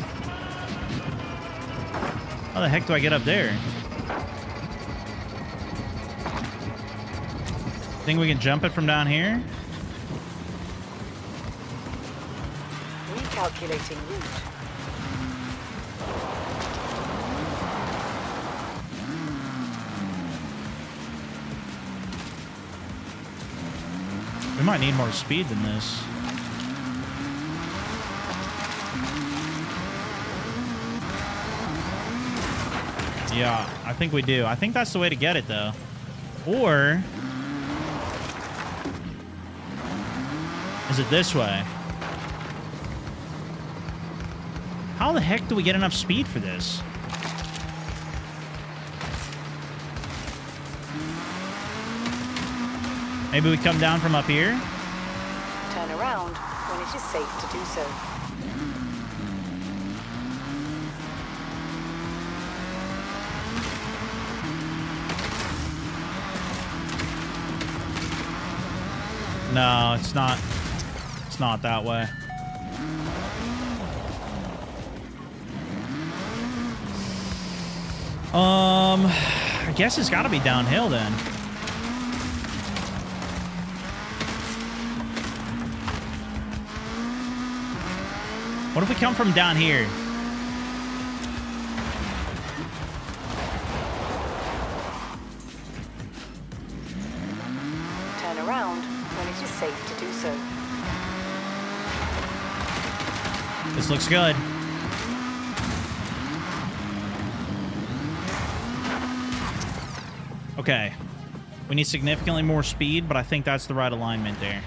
How the heck do I get up there? Think we can jump it from down here? Recalculating route. We might need more speed than this. Yeah, I think we do. I think that's the way to get it, though. Or is it this way? How the heck do we get enough speed for this? Maybe we come down from up here? Turn around when it is safe to do so. No, it's not. It's not that way. I guess it's got to be downhill then. What if we come from down here? Turn around when it is safe to do so. This looks good. Okay. We need significantly more speed, but I think that's the right alignment there.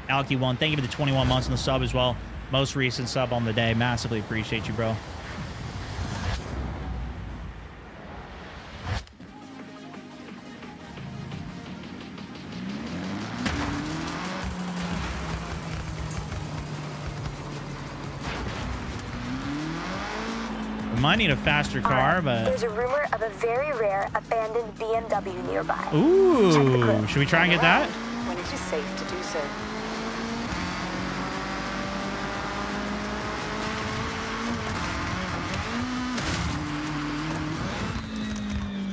Alky1, thank you for the 21 months on the sub as well. Most recent sub on the day. Massively appreciate you, bro. We might need a faster car, but... There's a rumor of a very rare abandoned BMW nearby. Check the Ooh, clip. should we try and get that? When it is safe to do so.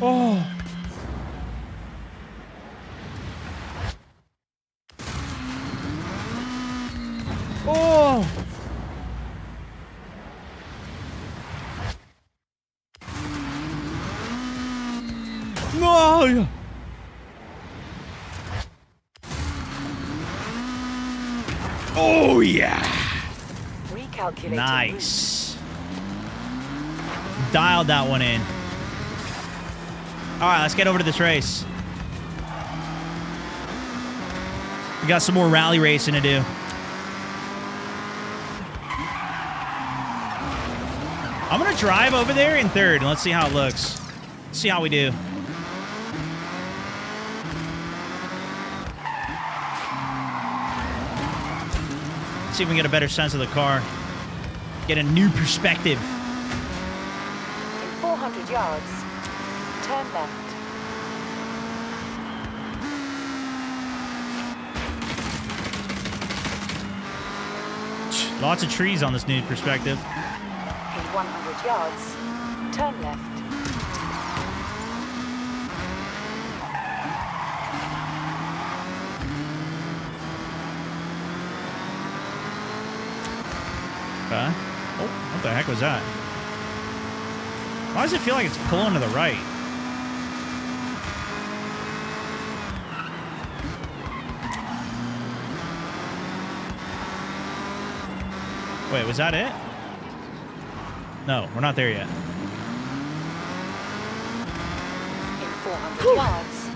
Oh. Oh. No. Oh yeah. Recalculating Nice. Dialed that one in. All right, let's get over to this race. We got some more rally racing to do. I'm going to drive over there in third, and let's see how it looks. Let's see how we do. See if we can get a better sense of the car. Get a new perspective. In 400 yards, turn left. Lots of trees on this new perspective. In 100 yards, turn left. Okay. Oh, what the heck was that? Why does it feel like it's pulling to the right? Wait, was that it? No, we're not there yet. In 400 yards,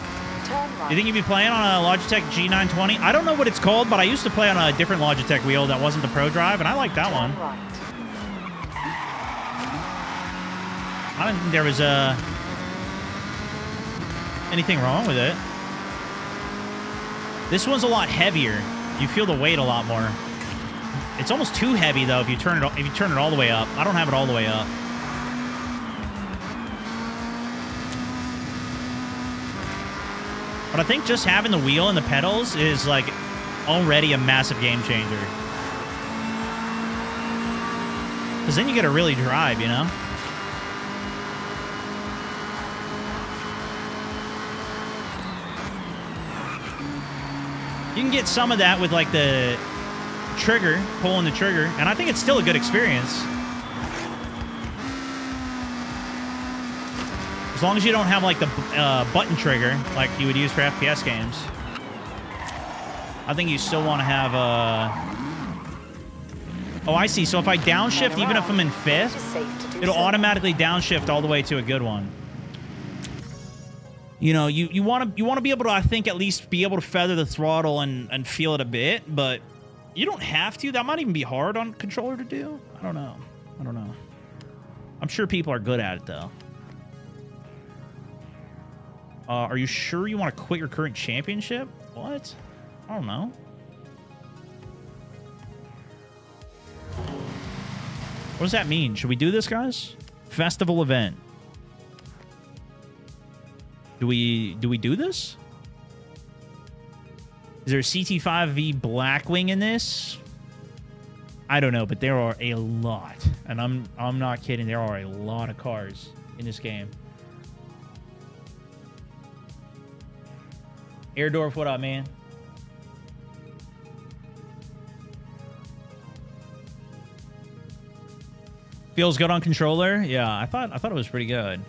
turn right. You think you'd be playing on a Logitech G920? I don't know what it's called, but I used to play on a different Logitech wheel that wasn't the Pro Drive, and I like that one. Right. I don't think there was anything wrong with it. This one's a lot heavier. You feel the weight a lot more. It's almost too heavy though if you turn it all the way up. I don't have it all the way up. But I think just having the wheel and the pedals is like already a massive game changer. Because then you get to really drive, you know? You can get some of that with like the trigger, pulling the trigger, and I think it's still a good experience. As long as you don't have like the button trigger like you would use for FPS games. I think you still want to have Oh, I see. So if I downshift, even if I'm in fifth, it'll automatically downshift all the way to a good one. You know, you want to be able to, I think, at least be able to feather the throttle and feel it a bit, but you don't have to. That might even be hard on controller to do. I don't know. I'm sure people are good at it, though. Are you sure you want to quit your current championship? What? I don't know. What does that mean? Should we do this, guys? Festival event. Do we do this? Is there a CT5V Blackwing in this? I don't know, but there are a lot. And I'm not kidding. There are a lot of cars in this game. Airdorf, what up, man? Feels good on controller? Yeah, I thought it was pretty good.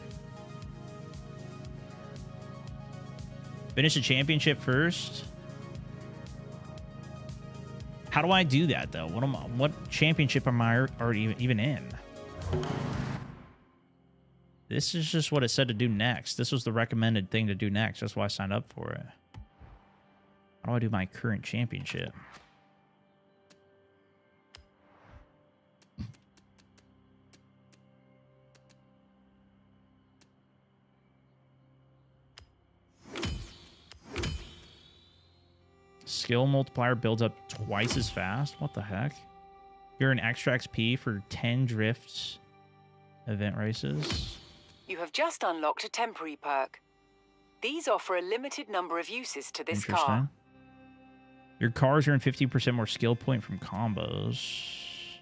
Finish the championship first. How do I do that though? What championship am I already even in? This is just what it said to do next. This was the recommended thing to do next. That's why I signed up for it. How do I do my current championship? Skill multiplier builds up twice as fast. What the heck? You're an extra XP for 10 drifts event races. You have just unlocked a temporary perk. These offer a limited number of uses to this car. Your cars earn 50% more skill point from combos.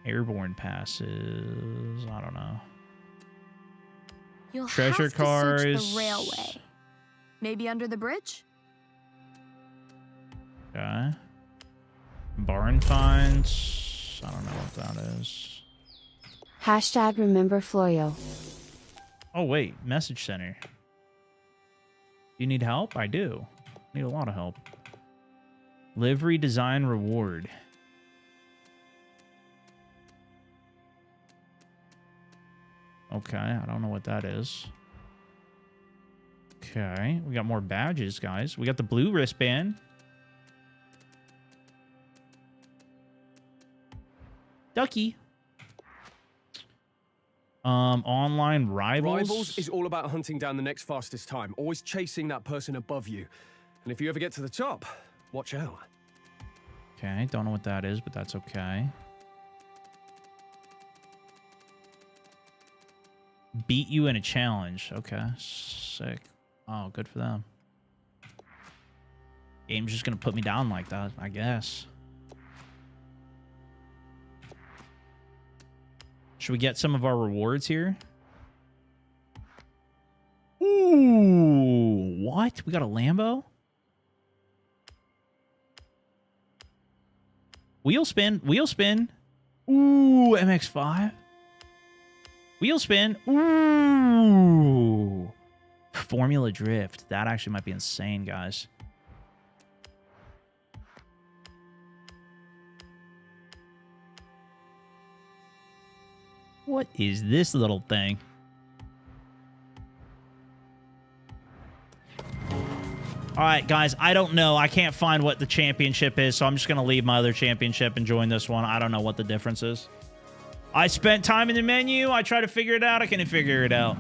Airborne passes. I don't know. You'll Treasure have to cars. search the railway. Maybe under the bridge? Okay. Barn finds. I don't know what that is. Hashtag remember Florio. Oh, wait. Message center. You need help? I do. Need a lot of help. Livery design reward. Okay, I don't know what that is. Okay, we got more badges, guys. We got the blue wristband. Ducky. Online rivals. Rivals is all about hunting down the next fastest time, always chasing that person above you. And if you ever get to the top, watch out. Okay, don't know what that is, but that's okay. Beat you in a challenge. Okay, sick. Oh, good for them. Game's just gonna put me down like that, I guess. Should we get some of our rewards here? Ooh, what? We got a Lambo? Wheel spin, wheel spin. Ooh, MX-5. Wheel spin. Ooh. Formula Drift. That actually might be insane, guys. What is this little thing? All right, guys, I don't know. I can't find what the championship is, so I'm just going to leave my other championship and join this one. I don't know what the difference is. I spent time in the menu. I tried to figure it out. I couldn't figure it out.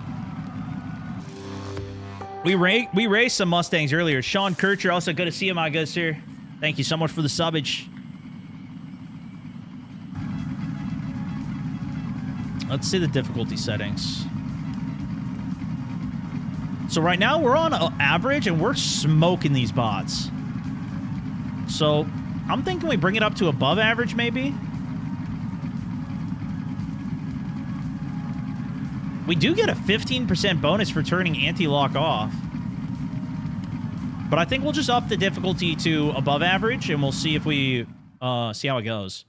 We raced some Mustangs earlier. Sean Kircher, also good to see you, my good sir. Thank you so much for the subbage. Let's see the difficulty settings. So right now we're on average and we're smoking these bots. So I'm thinking we bring it up to above average maybe. We do get a 15% bonus for turning anti-lock off. But I think we'll just up the difficulty to above average and we'll see if we see how it goes.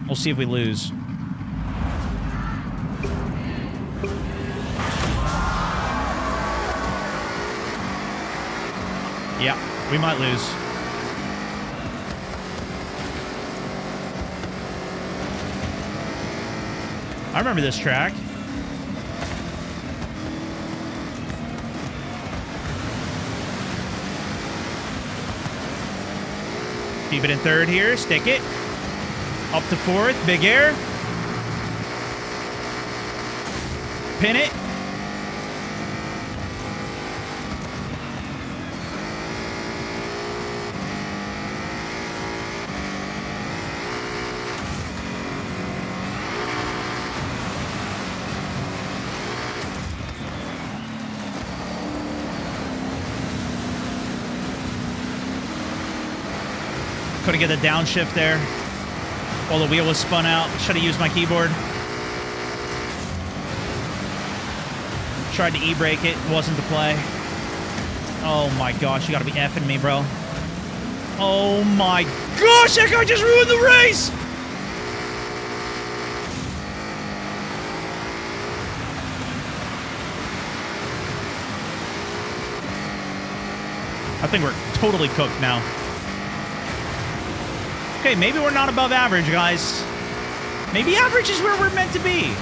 We'll see if we lose. Yeah, we might lose. I remember this track. Keep it in third here. Stick it. Up to fourth. Big air. Pin it. Couldn't get the downshift there while the wheel was spun out. Should have used my keyboard. Tried to e-brake it. Wasn't the play. Oh my gosh, you gotta be effing me, bro. Oh my gosh, that guy just ruined the race! I think we're totally cooked now. Okay, maybe we're not above average, guys. Maybe average is where we're meant to be.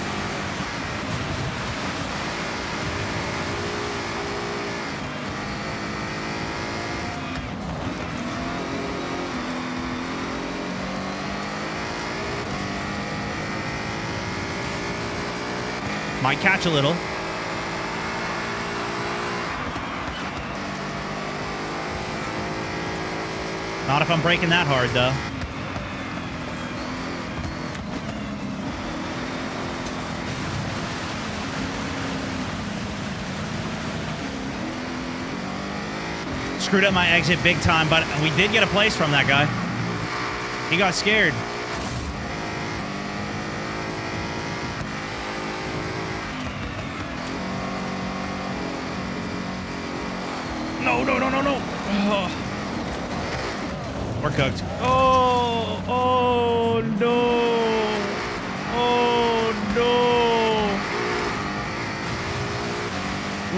Might catch a little. Not if I'm braking that hard, though. Screwed up my exit big time, but we did get a place from that guy. He got scared. No, no, no, no, no. Oh. We're cooked. Oh, oh, no. Oh, no.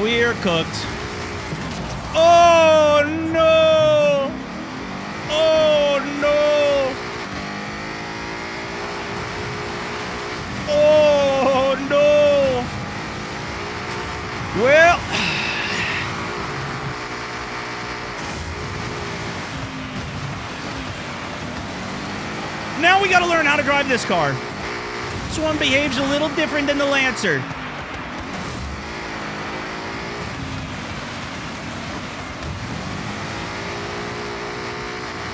We're cooked. Oh, no. Oh, no. Oh, no. drive this car. This one behaves a little different than the Lancer.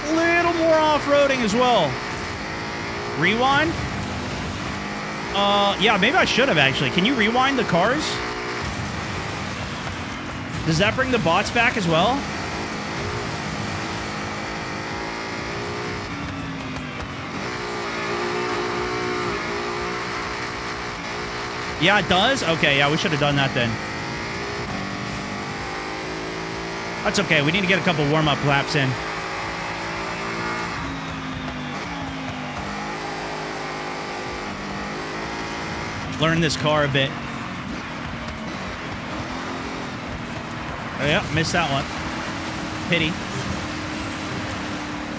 A little more off-roading as well. Rewind? Yeah, maybe I should have actually. Can you rewind the cars? Does that bring the bots back as well? Yeah, it does? Okay, yeah, we should have done that then. That's okay. We need to get a couple warm-up laps in. Learn this car a bit. Oh, yeah, missed that one. Pity.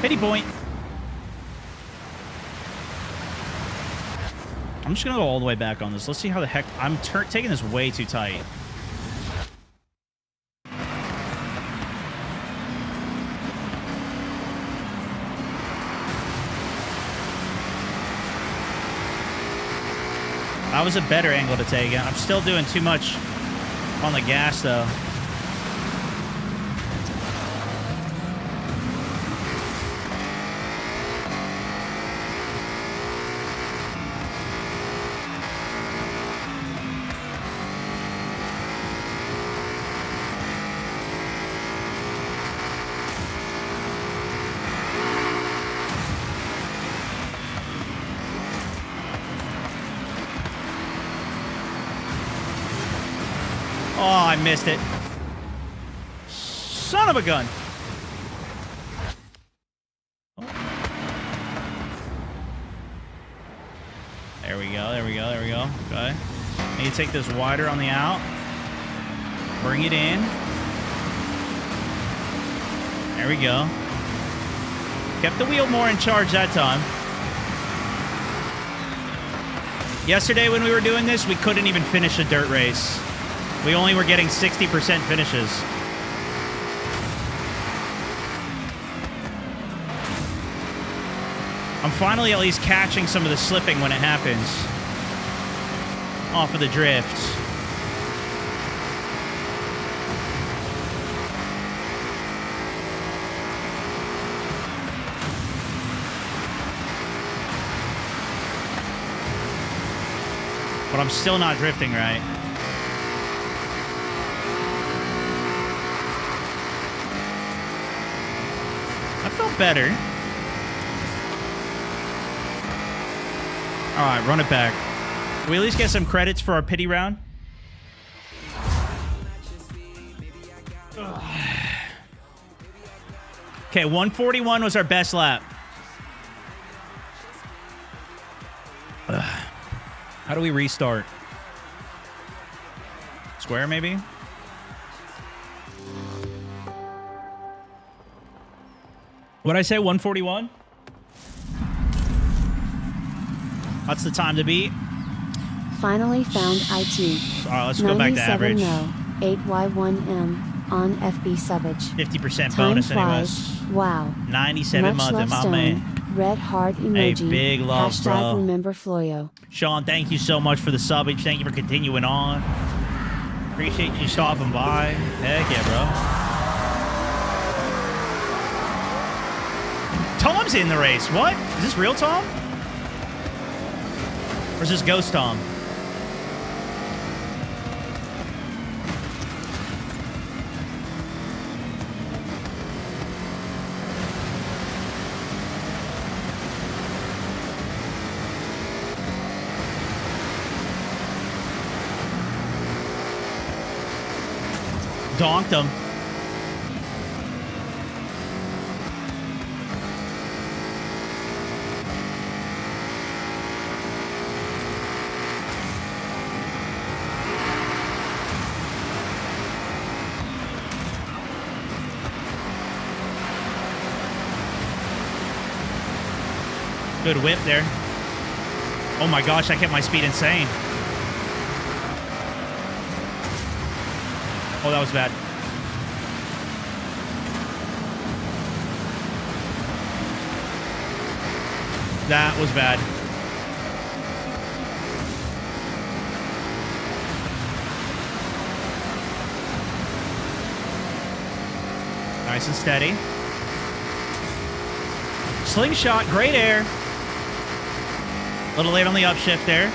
Pity point. I'm just going to go all the way back on this. Let's see how the heck... I'm taking this way too tight. That was a better angle to take. I'm still doing too much on the gas, though. Oh, I missed it. Son of a gun. Oh. There we go, there we go, there we go. Okay. Need to take this wider on the out. Bring it in. There we go. Kept the wheel more in charge that time. Yesterday when we were doing this, we couldn't even finish a dirt race. We only were getting 60% finishes. I'm finally at least catching some of the slipping when it happens. Off of the drift. But I'm still not drifting right. Better. All right, run it back. Can we at least get some credits for our pity round? Okay, 141 was our best lap. How do we restart? Square, maybe? What'd I say, 141? That's the time to beat. Finally found IT. All right, let's go back to average. 8Y1M on FB Savage. 50% bonus anyways. Wow. 97 Much month, love, my Stone. man. Red heart emoji. Hey, big love, Hashtag bro. remember Floyo. Sean, thank you so much for the subbage. Thank you for continuing on. Appreciate you stopping by. Heck yeah, bro. Tom's in the race. What? Is this real Tom? Or is this Ghost Tom? Donked him. Good whip there. Oh my gosh, I kept my speed insane. Oh, that was bad. That was bad. Nice and steady. Slingshot, great air. A little late on the upshift there.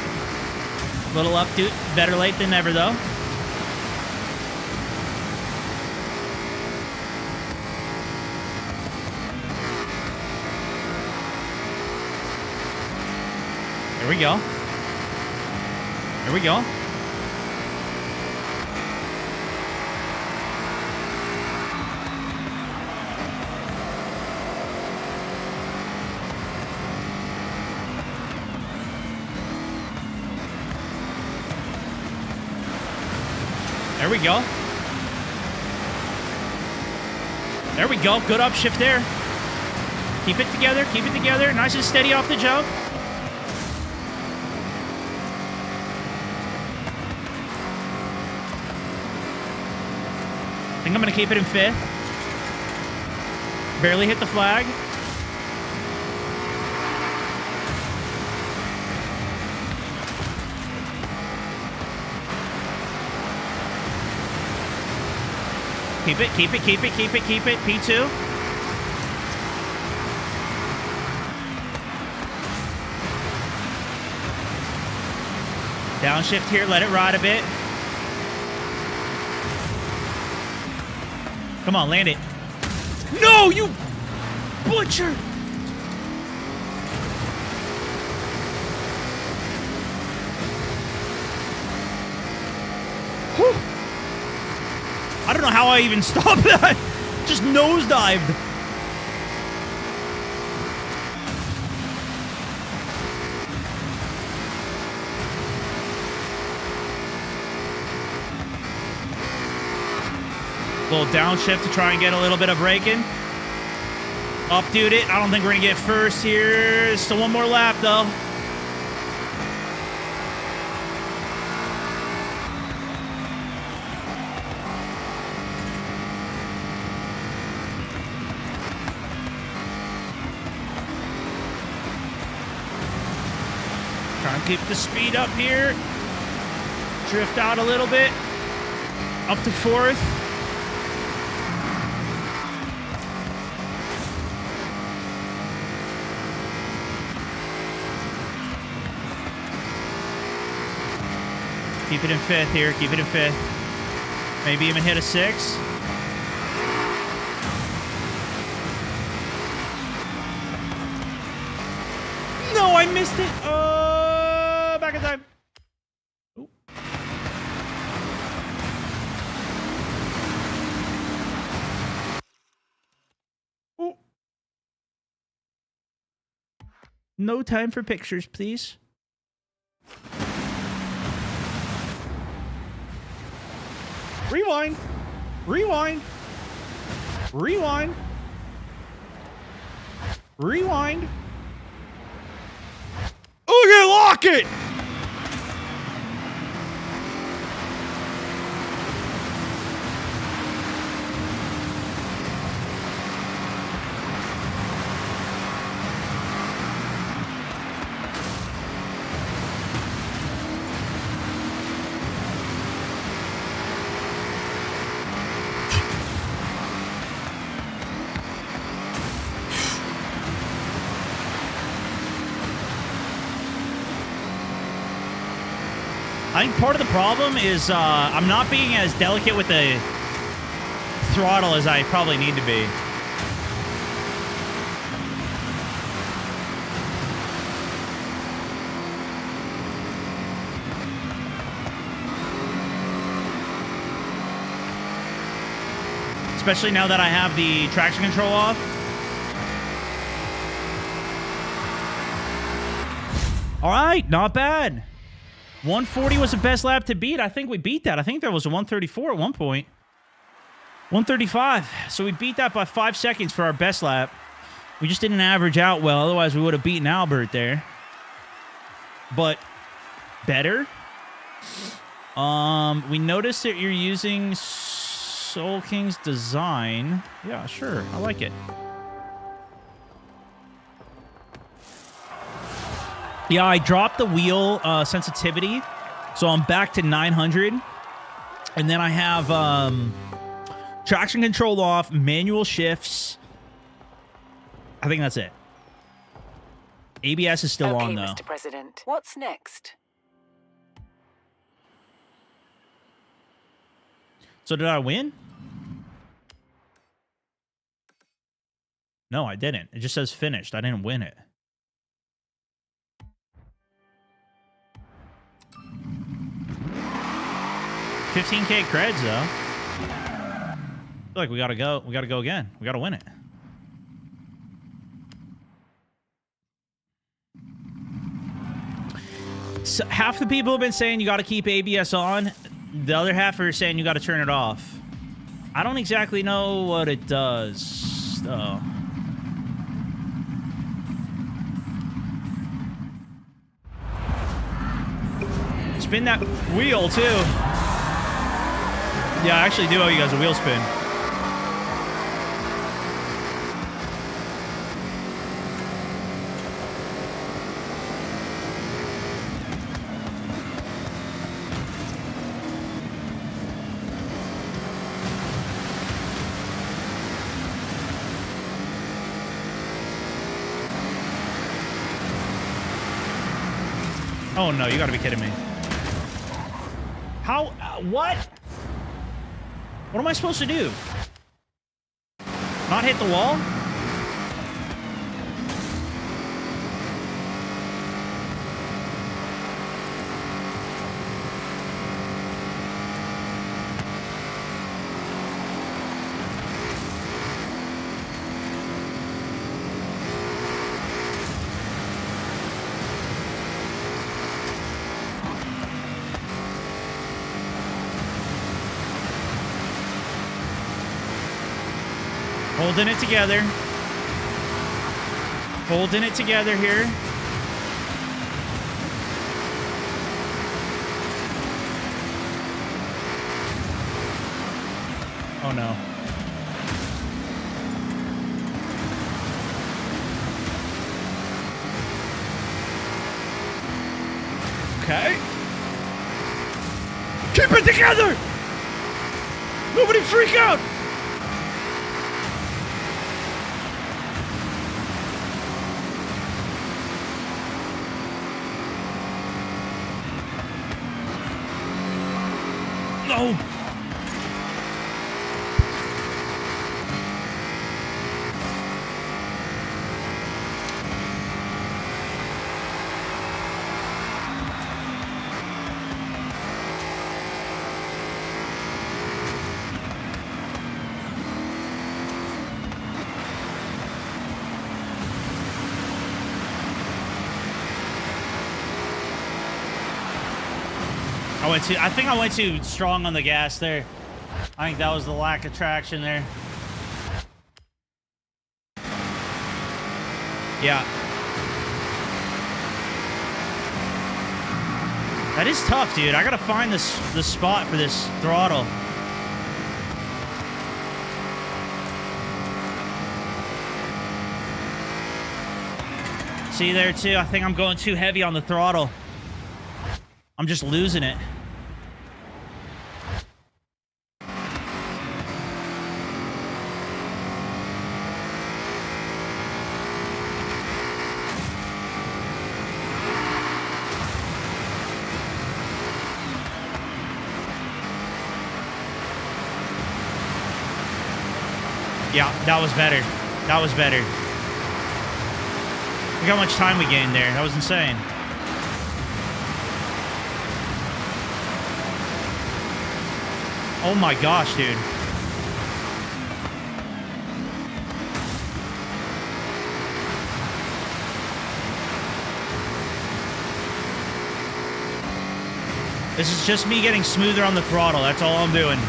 A little up, dude. Better late than never, though. Here we go. Here we go. There we go. There we go. Good upshift there. Keep it together. Keep it together. Nice and steady off the jump. I think I'm going to keep it in 5th. Barely hit the flag. Keep it, keep it, keep it, keep it, keep it. P2. Downshift here, let it ride a bit. Come on, land it. No, you butcher! Whew. I don't know how I even stopped that. Just nosedived. Little downshift to try and get a little bit of braking. Up, dude it. I don't think we're going to get first here. Still one more lap, though. Try and keep the speed up here. Drift out a little bit. Up to 4th. Keep it in 5th here. Keep it in 5th. Maybe even hit a 6. No, I missed it. Back in time. Ooh. Ooh. No time for pictures, please. Rewind. Rewind. Rewind. Rewind. Okay, lock it! I think part of the problem is I'm not being as delicate with the throttle as I probably need to be. Especially now that I have the traction control off. All right, not bad. 140 was the best lap to beat. I think we beat that. I think there was a 134 at one point. 135. So we beat that by 5 seconds for our best lap. We just didn't average out well. Otherwise, we would have beaten Albert there. But better. We noticed that you're using Soul King's design. Yeah, sure. I like it. Yeah, I dropped the wheel sensitivity, so I'm back to 900. And then I have Traction control off, manual shifts. I think that's it. ABS is still okay, on, though. Mr. President. What's next? So did I win? No, I didn't. It just says finished. I didn't win it. $15K creds, though. I feel like we gotta go. We gotta go again. We gotta win it. So half the people have been saying you gotta keep ABS on. The other half are saying you gotta turn it off. I don't exactly know what it does, though. Spin that wheel, too. Yeah, I actually do owe you guys a wheel spin. Oh no, you gotta be kidding me. How? What? What am I supposed to do? Not hit the wall? Holding it together. Holding it together here. Oh no. Okay. Keep it together! Nobody freak out! No! I think I went too strong on the gas there. I think that was the lack of traction there. Yeah. That is tough, dude. I gotta find the spot for this throttle. See there, too? I think I'm going too heavy on the throttle. I'm just losing it. Yeah, that was better. That was better. Look how much time we gained there. That was insane. Oh my gosh, dude. This is just me getting smoother on the throttle. That's all I'm doing.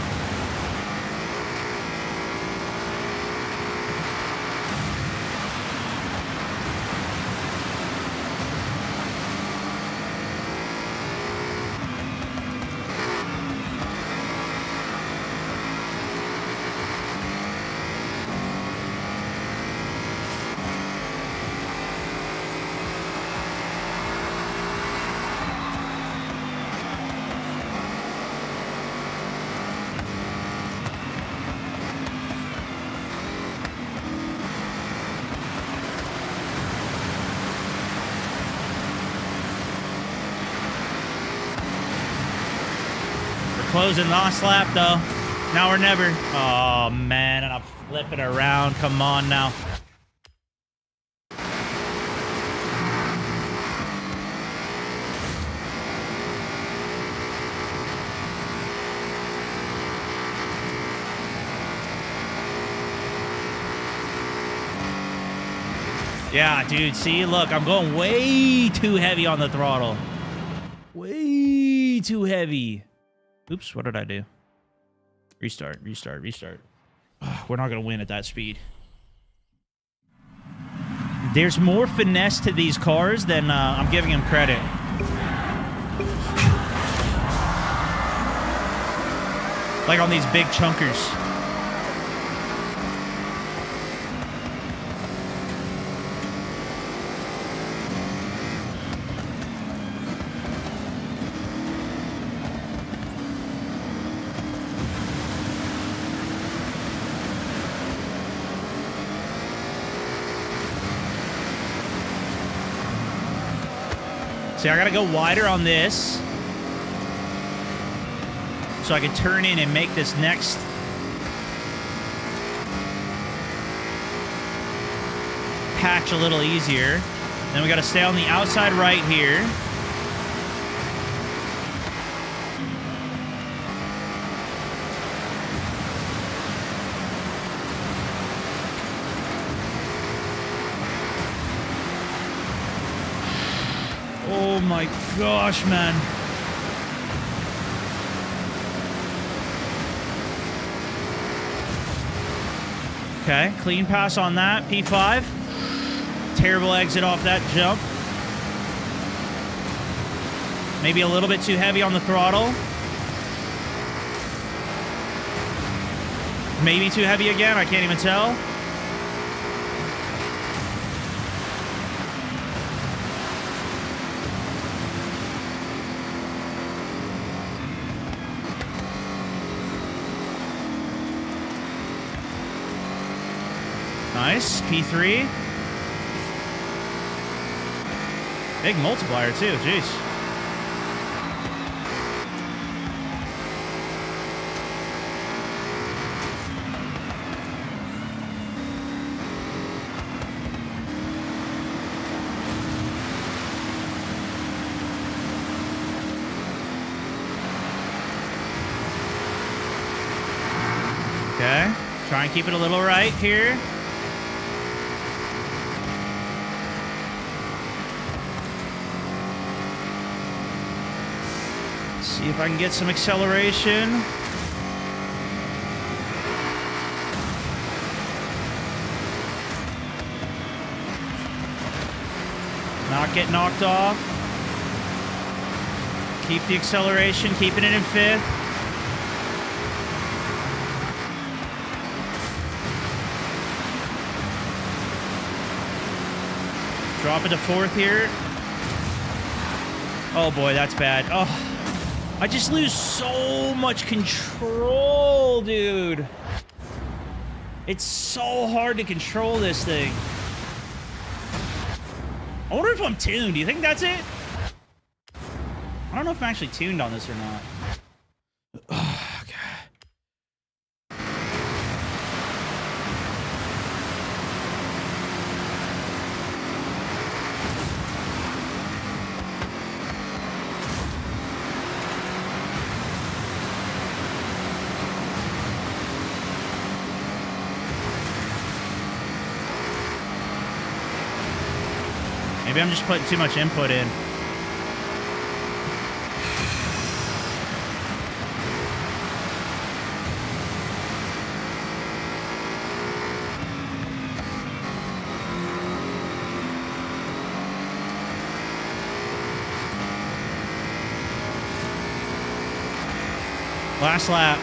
Closing last lap, though. Now or never. Oh, man, and I'm flipping around. Come on now. Yeah, dude, see? Look, I'm going way too heavy on the throttle. Way too heavy. Oops, what did I do? Restart. We're not going to win at that speed. There's more finesse to these cars than I'm giving them credit. Like on these big chunkers. See, I gotta go wider on this so I can turn in and make this next patch a little easier. Then we gotta stay on the outside right here. Oh my gosh, man. Okay, clean pass on that. P5. Terrible exit off that jump. Maybe a little bit too heavy on the throttle. Maybe too heavy again. I can't even tell. Nice. P3. Big multiplier, too. Jeez. Okay. Try and keep it a little right here. See if I can get some acceleration. Not get knocked off. Keep the acceleration, keeping it in fifth. Drop it to fourth here. Oh boy, that's bad. Oh. I just lose so much control, dude. It's so hard to control this thing. I wonder if I'm tuned. Do you think that's it? I don't know if I'm actually tuned on this or not. Okay. Maybe I'm just putting too much input in. Last lap.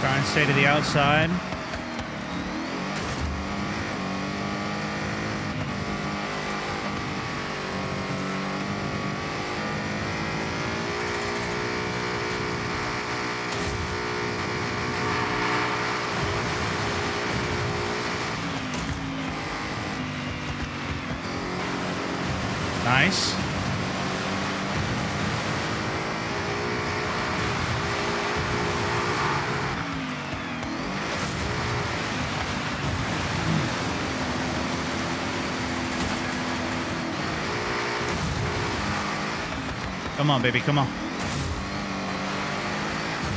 Try and stay to the outside. Nice. Come on, baby. Come on.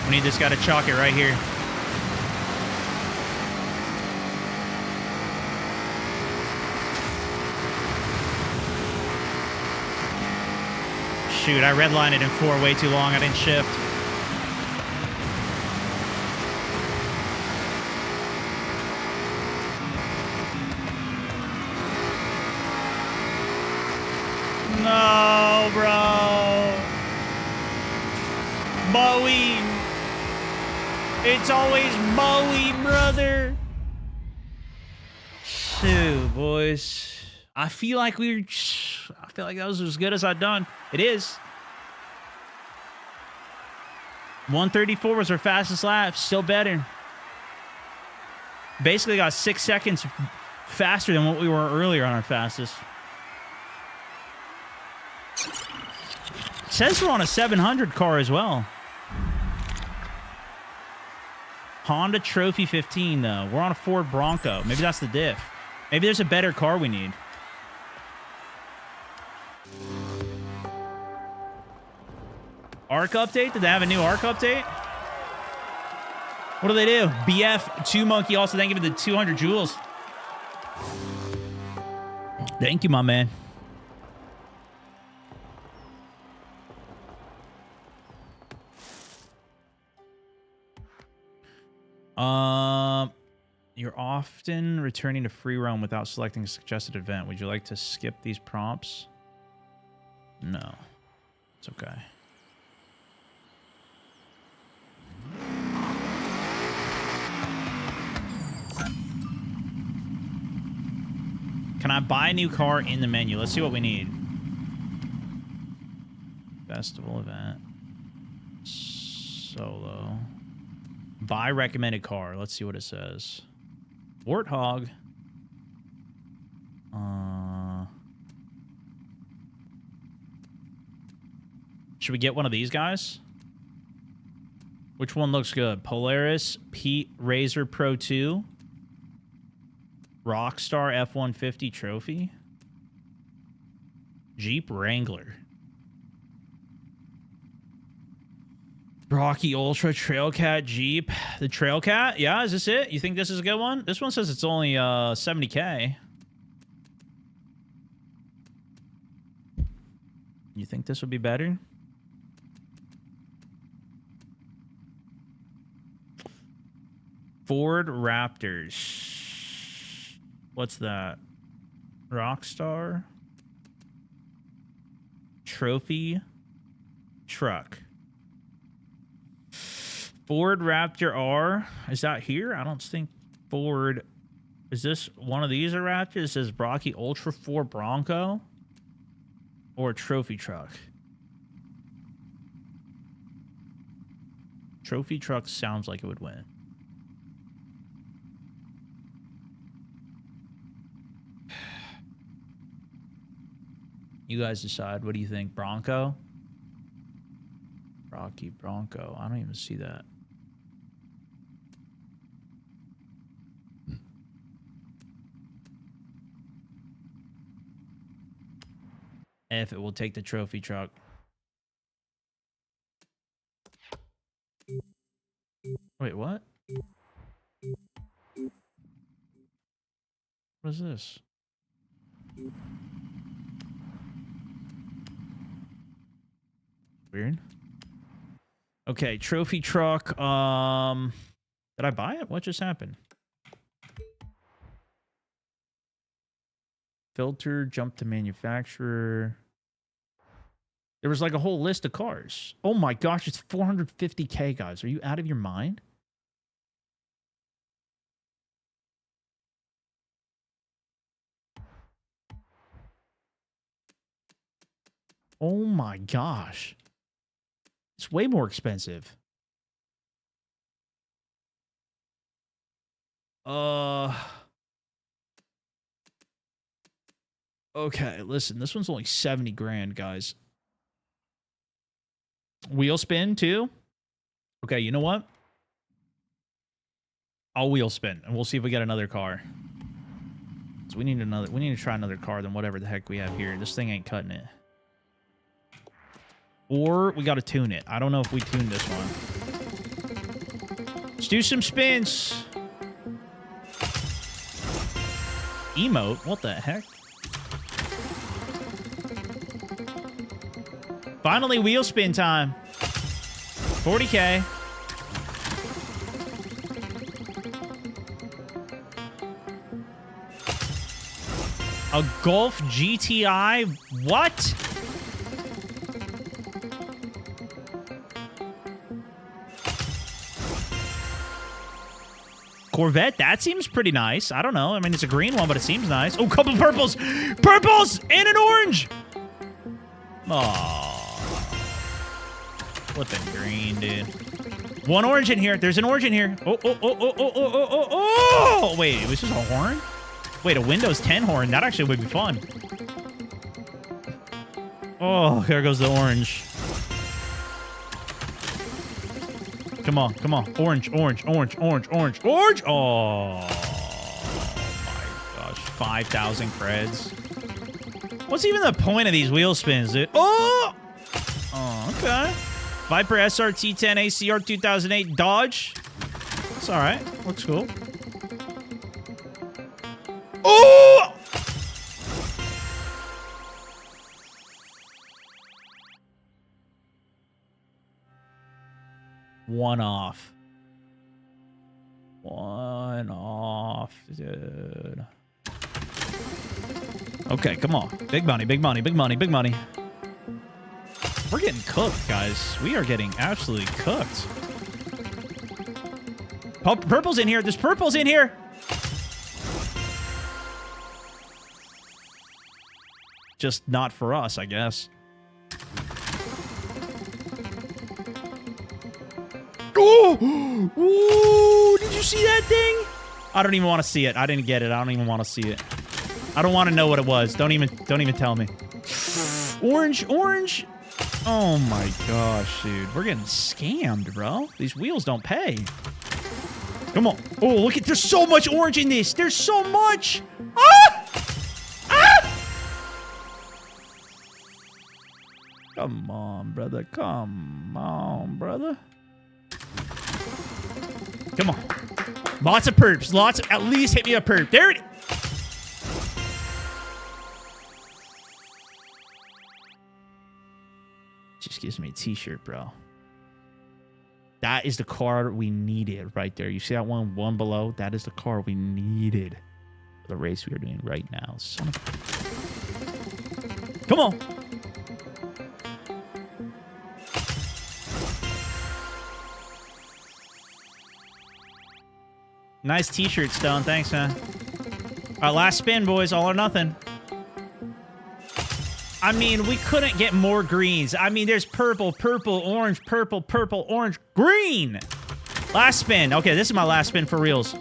We need this guy to chalk it right here. Shoot, I redlined it in 4 way too long. I didn't shift. No, bro. Bowie. It's always Bowie, brother. Shoot, boys. I feel like that was as good as I've done. It is. 134 was our fastest lap. Still better. Basically got 6 seconds faster than what we were earlier on our fastest. It says we're on a 700 car as well. Honda Trophy 15, though. We're on a Ford Bronco. Maybe that's the diff. Maybe there's a better car we need. ARC update? Did they have a new ARC update? What do they do? BF2 Monkey also thank you for the 200 joules. Thank you, my man. You're often returning to free roam without selecting a suggested event. Would you like to skip these prompts? No. It's okay. Can I buy a new car in the menu? Let's see what we need. Festival event. Solo. Buy recommended car. Let's see what it says. Warthog. Should we get one of these guys? Which one looks good? Polaris, Pete Razor Pro 2, Rockstar F-150 Trophy, Jeep Wrangler, Rocky Ultra Trailcat Jeep. The Trailcat? Yeah, is this it? You think this is a good one? This one says it's only 70K. You think this would be better? Ford Raptors. What's that? Rockstar Trophy Truck. Ford Raptor R. Is that here? I don't think Ford. Is this one of these a Raptor? It says Rocky Ultra 4 Bronco or a trophy truck. Trophy truck sounds like it would win. You guys decide. What do you think? Bronco? Rocky Bronco. I don't even see that. If it will take the trophy truck. Wait, what? What is this? Weird. Okay, trophy truck. Did I buy it? What just happened? Filter, jump to manufacturer. There was like a whole list of cars. Oh my gosh, it's 450K, guys. Are you out of your mind? Oh my gosh. It's way more expensive. Okay, listen, this one's only 70 grand, guys. Wheel spin, too? Okay, you know what? I'll wheel spin, and we'll see if we get another car. So we need to try another car than whatever the heck we have here. This thing ain't cutting it. Or we got to tune it. I don't know if we tuned this one. Let's do some spins. Emote? What the heck? Finally, wheel spin time. 40K. A Golf GTI? What? Corvette? That seems pretty nice. I don't know. I mean, it's a green one, but it seems nice. Oh, couple purples. Purples and an orange. Aww. Flipping green, dude. One orange in here. There's an orange in here. Oh, oh, oh, oh, oh, oh, oh, oh, oh. Wait, it was just a horn? Wait, a Windows 10 horn. That actually would be fun. Oh, there goes the orange. Come on, come on. Orange, orange, orange, orange, orange, orange. Oh, my gosh. 5,000 creds. What's even the point of these wheel spins, dude? Oh! Oh, okay. Viper SRT 10 ACR 2008 Dodge. It's all right. Looks cool. Oh! One off. One off, dude. Okay, come on. Big money, big money, big money, big money. We're getting cooked, guys. We are getting absolutely cooked. Purple's in here. There's purple's in here. Just not for us, I guess. Oh! Ooh, did you see that thing? I don't even want to see it. I didn't get it. I don't even want to see it. I don't want to know what it was. Don't even tell me. Orange, orange. Oh my gosh, dude. We're getting scammed, bro. These wheels don't pay. Come on. Oh, look at, there's so much orange in this. There's so much. Ah! Ah! Come on, brother. Come on, brother. Come on. Lots of perps. Lots of, at least hit me a perp. There it is. Just gives me a t-shirt, bro. That is the car we needed right there. You see that one below? That is the car we needed for the race we are doing right now. Son of a... Come on. Nice t-shirt, Stone. Thanks, man. All right, last spin, boys. All or nothing. I mean, we couldn't get more greens. I mean, there's purple, purple, orange, purple, purple, orange, green. Last spin. Okay, this is my last spin for reals.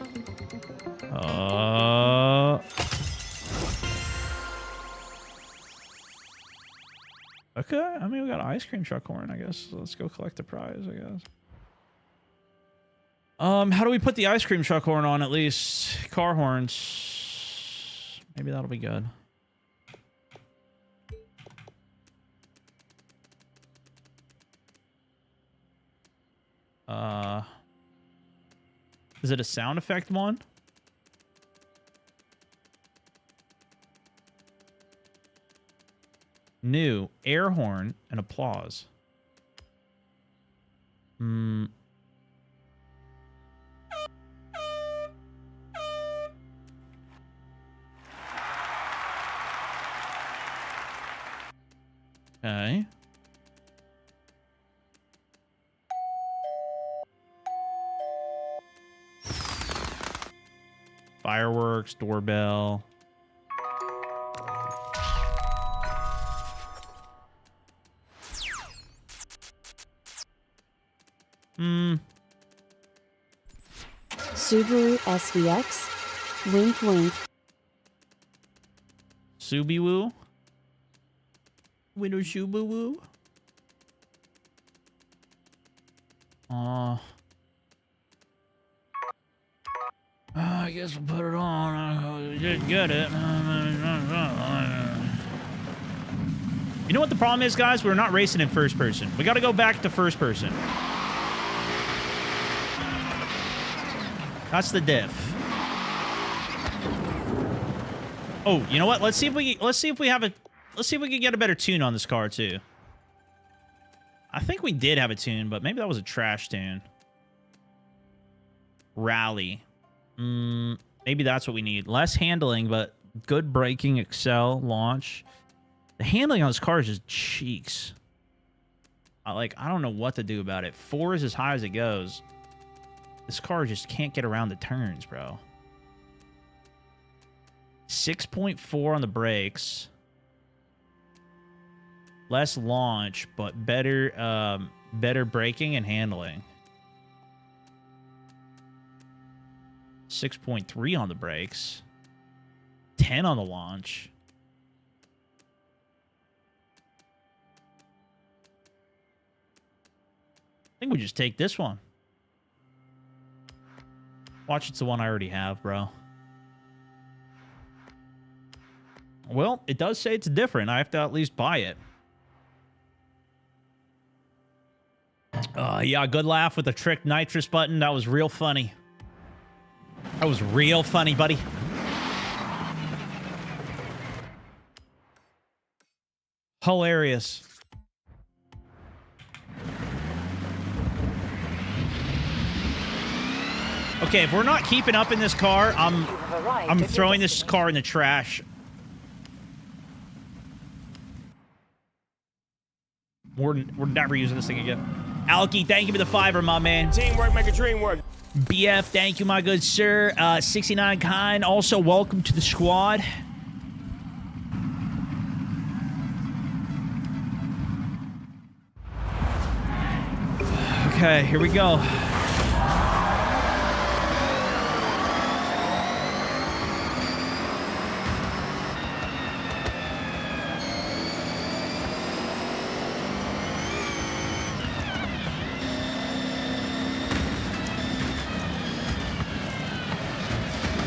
Okay, I mean, we got an ice cream truck horn, I guess. So let's go collect the prize, I guess. How do we put the ice cream truck horn on at least? Car horns. Maybe that'll be good. Is it a sound effect one? New air horn and applause. Okay. Fireworks, doorbell. Subaru SVX. Wink wink. Subiwoo. Window Subiwoo. I guess we'll put it on. We did get it. You know what the problem is, guys? We're not racing in first person. We got to go back to first person. That's the diff. Oh, you know what? Let's see if we can get a better tune on this car too. I think we did have a tune, but maybe that was a trash tune. Rally. Maybe that's what we need. Less handling, but good braking, excel, launch. The handling on this car is just cheeks. I don't know what to do about it. 4 is as high as it goes. This car just can't get around the turns, bro. 6.4 on the brakes. Less launch, but better braking and handling. 6.3 on the brakes. 10 on the launch. I think we just take this one. Watch, it's the one I already have, bro. Well, it does say it's different. I have to at least buy it. Yeah, good laugh with the trick nitrous button. That was real funny. That was real funny, buddy. Hilarious. Okay, if we're not keeping up in this car, I'm throwing this car in the trash. We're never using this thing again. Alki, thank you for the $5, my man. Teamwork make a dream work. BF, thank you, my good sir. 69 Kind, also welcome to the squad. Okay, here we go.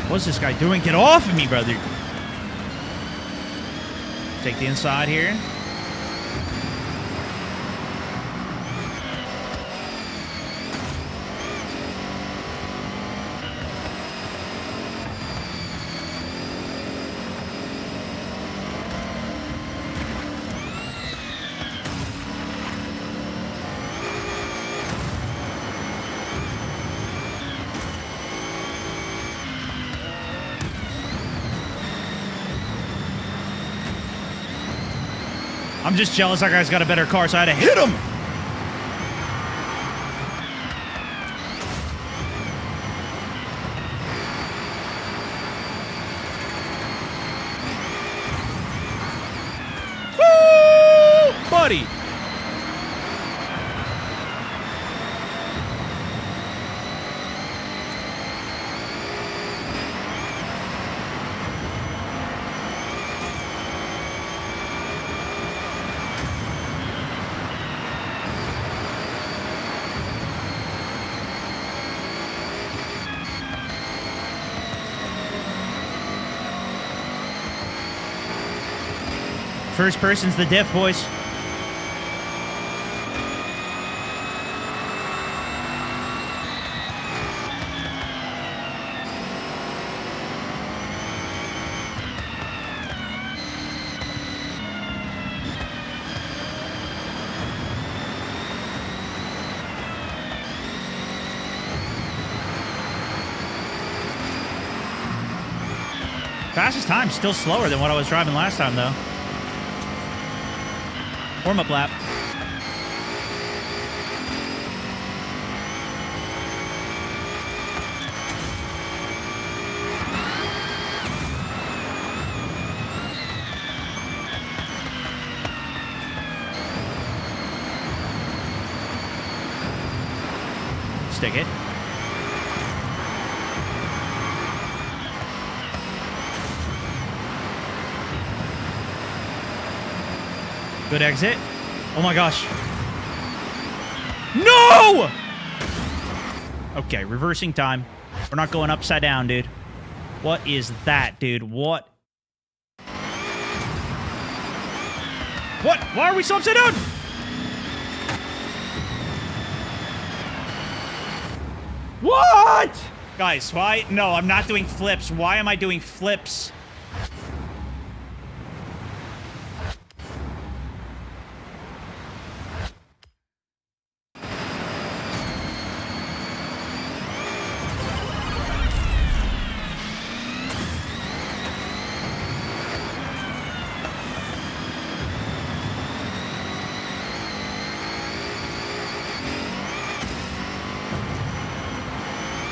What's this guy doing? Get off of me, brother. Take the inside here. I'm just jealous that guy's got a better car, so I had to hit him. Woo! Buddy. First person's the diff, boys. Fastest time still slower than what I was driving last time, though. Warm-up lap. Stick it. Good exit. Oh my gosh. No! Okay, reversing time. We're not going upside down, dude. What is that, dude? What? What? Why are we so upside down? What? Guys, why? No, I'm not doing flips. Why am I doing flips?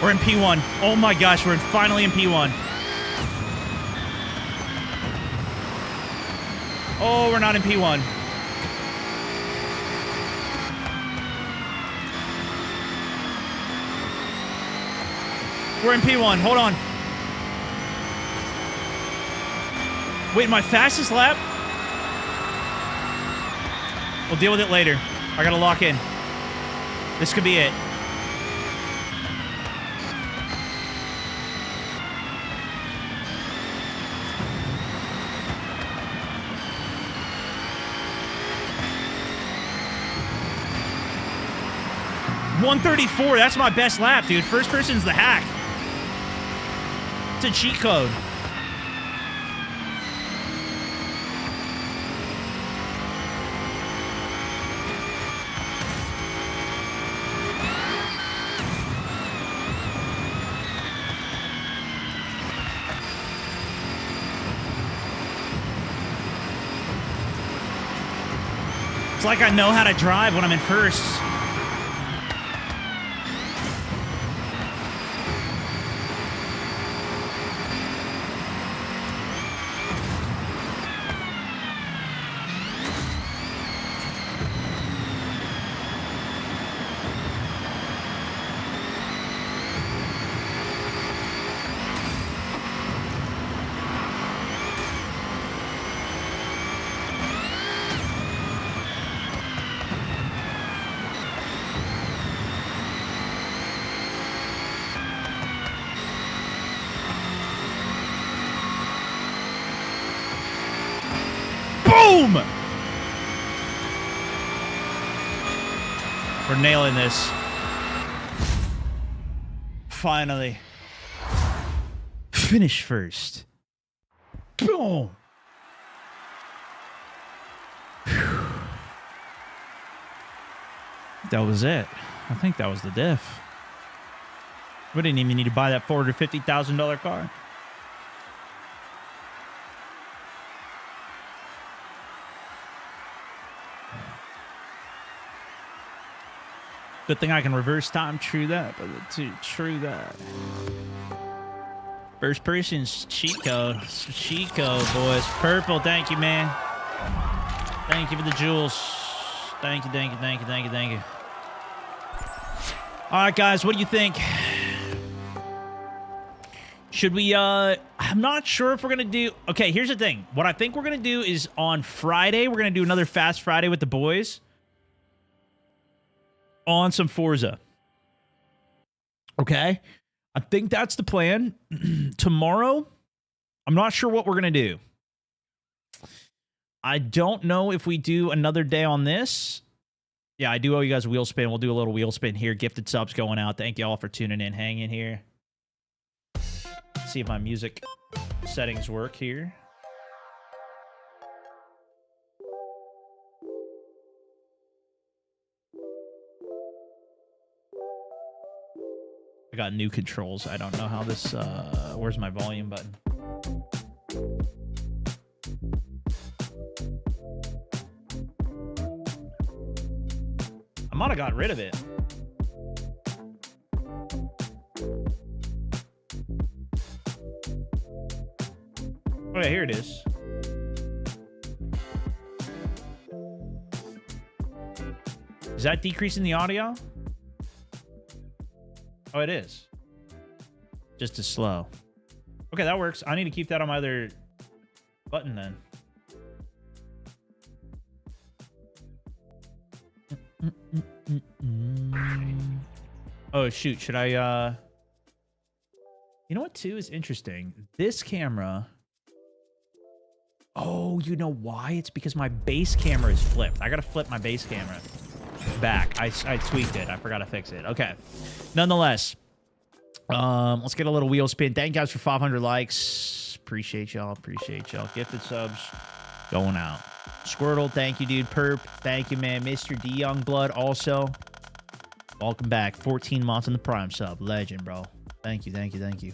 We're in P1. Oh my gosh, we're finally in P1. Oh, we're not in P1. We're in P1. Hold on. Wait, my fastest lap? We'll deal with it later. I gotta lock in. This could be it. .134, that's my best lap, dude. First person's the hack. It's a cheat code. It's like I know how to drive when I'm in first. Boom! We're nailing this. Finally. Finish first. Boom! That was it. I think that was the diff. We didn't even need to buy that $450,000 car. Good thing I can reverse time. True that, but true that. First person's cheat code. It's a cheat code, boys. Purple, thank you, man. Thank you for the jewels. Thank you, thank you, thank you, thank you, thank you. All right, guys, what do you think? Should we, I'm not sure if we're going to do... Okay, here's the thing. What I think we're going to do is on Friday, we're going to do another Fast Friday with the boys. On some Forza. Okay? I think that's the plan. Tomorrow, I'm not sure what we're going to do. I don't know if we do another day on this. Yeah, I do owe you guys a wheel spin. We'll do a little wheel spin here. Gifted subs going out. Thank you all for tuning in, hanging here. Let's see if my music settings work here. I got new controls. I don't know how this, where's my volume button? I might have got rid of it. Oh yeah, here it is. Is that decreasing the audio? Oh, it is. Just as slow. Okay, that works. I need to keep that on my other button then. Oh, shoot. Should I... You know what, too, is interesting? This camera... Oh, you know why? It's because my base camera is flipped. I gotta flip my base camera back. I tweaked it. I forgot to fix it. Okay. Nonetheless, let's get a little wheel spin. Thank you guys for 500 likes. Appreciate y'all. Appreciate y'all. Gifted subs going out. Squirtle, thank you, dude. Perp, thank you, man. Mr. D Youngblood, also. Welcome back. 14 months in the Prime sub. Legend, bro. Thank you, thank you, thank you.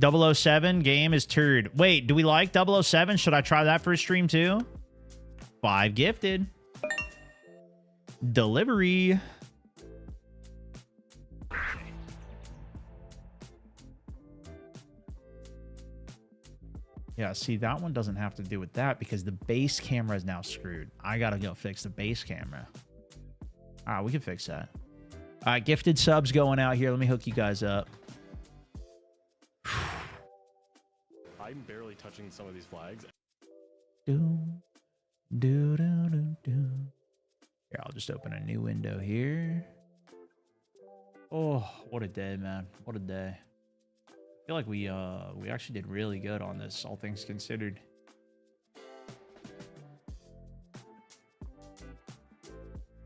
007 game is turd. Wait, do we like 007? Should I try that for a stream too? 5 gifted. Delivery. Yeah, see, that one doesn't have to do with that because the base camera is now screwed. I gotta go fix the base camera. All right, we can fix that. All right, gifted subs going out here. Let me hook you guys up. I'm barely touching some of these flags. Here, I'll just open a new window here. Oh, what a day, man. What a day. I feel like we actually did really good on this, all things considered.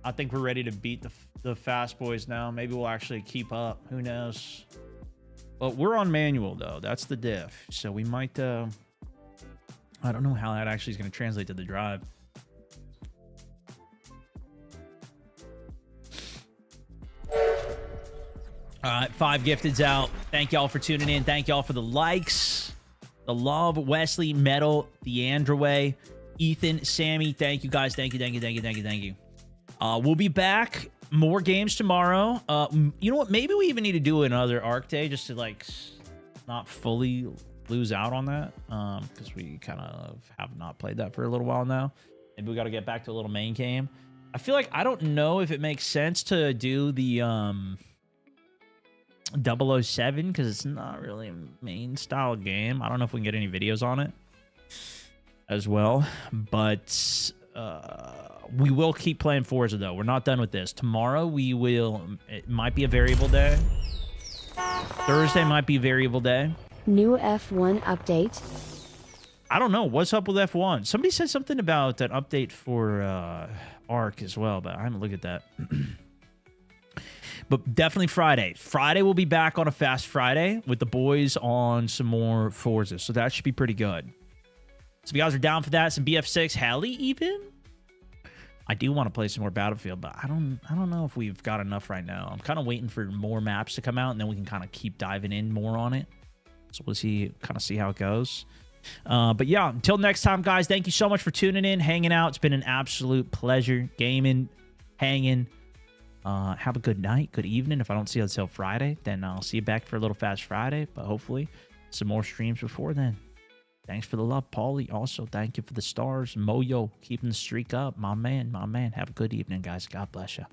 I think we're ready to beat the fast boys now. Maybe we'll actually keep up. Who knows? But we're on manual, though. That's the diff. So we might... I don't know how that actually is going to translate to the drive. All right, 5 gifteds out. Thank y'all for tuning in. Thank y'all for the likes, the love. Wesley, Metal, Deandraway, Ethan, Sammy. Thank you, guys. Thank you, thank you, thank you, thank you, thank you. We'll be back. More games tomorrow. You know what? Maybe we even need to do another ARC day just to, like, not fully lose out on that. Because we kind of have not played that for a little while now. Maybe we got to get back to a little main game. I feel like I don't know if it makes sense to do the 007 because it's not really a main style game. I don't know if we can get any videos on it as well. But... we will keep playing Forza, though. We're not done with this. Tomorrow, we will... It might be a variable day. Thursday might be a variable day. New F1 update. I don't know. What's up with F1? Somebody said something about an update for ARC as well, but I haven't looked at that. But definitely Friday. Friday, we'll be back on a Fast Friday with the boys on some more Forza. So that should be pretty good. So if you guys are down for that, some BF6 Heli even. I do want to play some more Battlefield, but I don't know if we've got enough right now. I'm kind of waiting for more maps to come out, and then we can kind of keep diving in more on it. So we'll see how it goes. But yeah, until next time, guys, thank you so much for tuning in, hanging out. It's been an absolute pleasure gaming, hanging. Have a good night, good evening. If I don't see you until Friday, then I'll see you back for a little Fast Friday, but hopefully some more streams before then. Thanks for the love, Paulie. Also, thank you for the stars. Moyo, keeping the streak up. My man, my man. Have a good evening, guys. God bless you.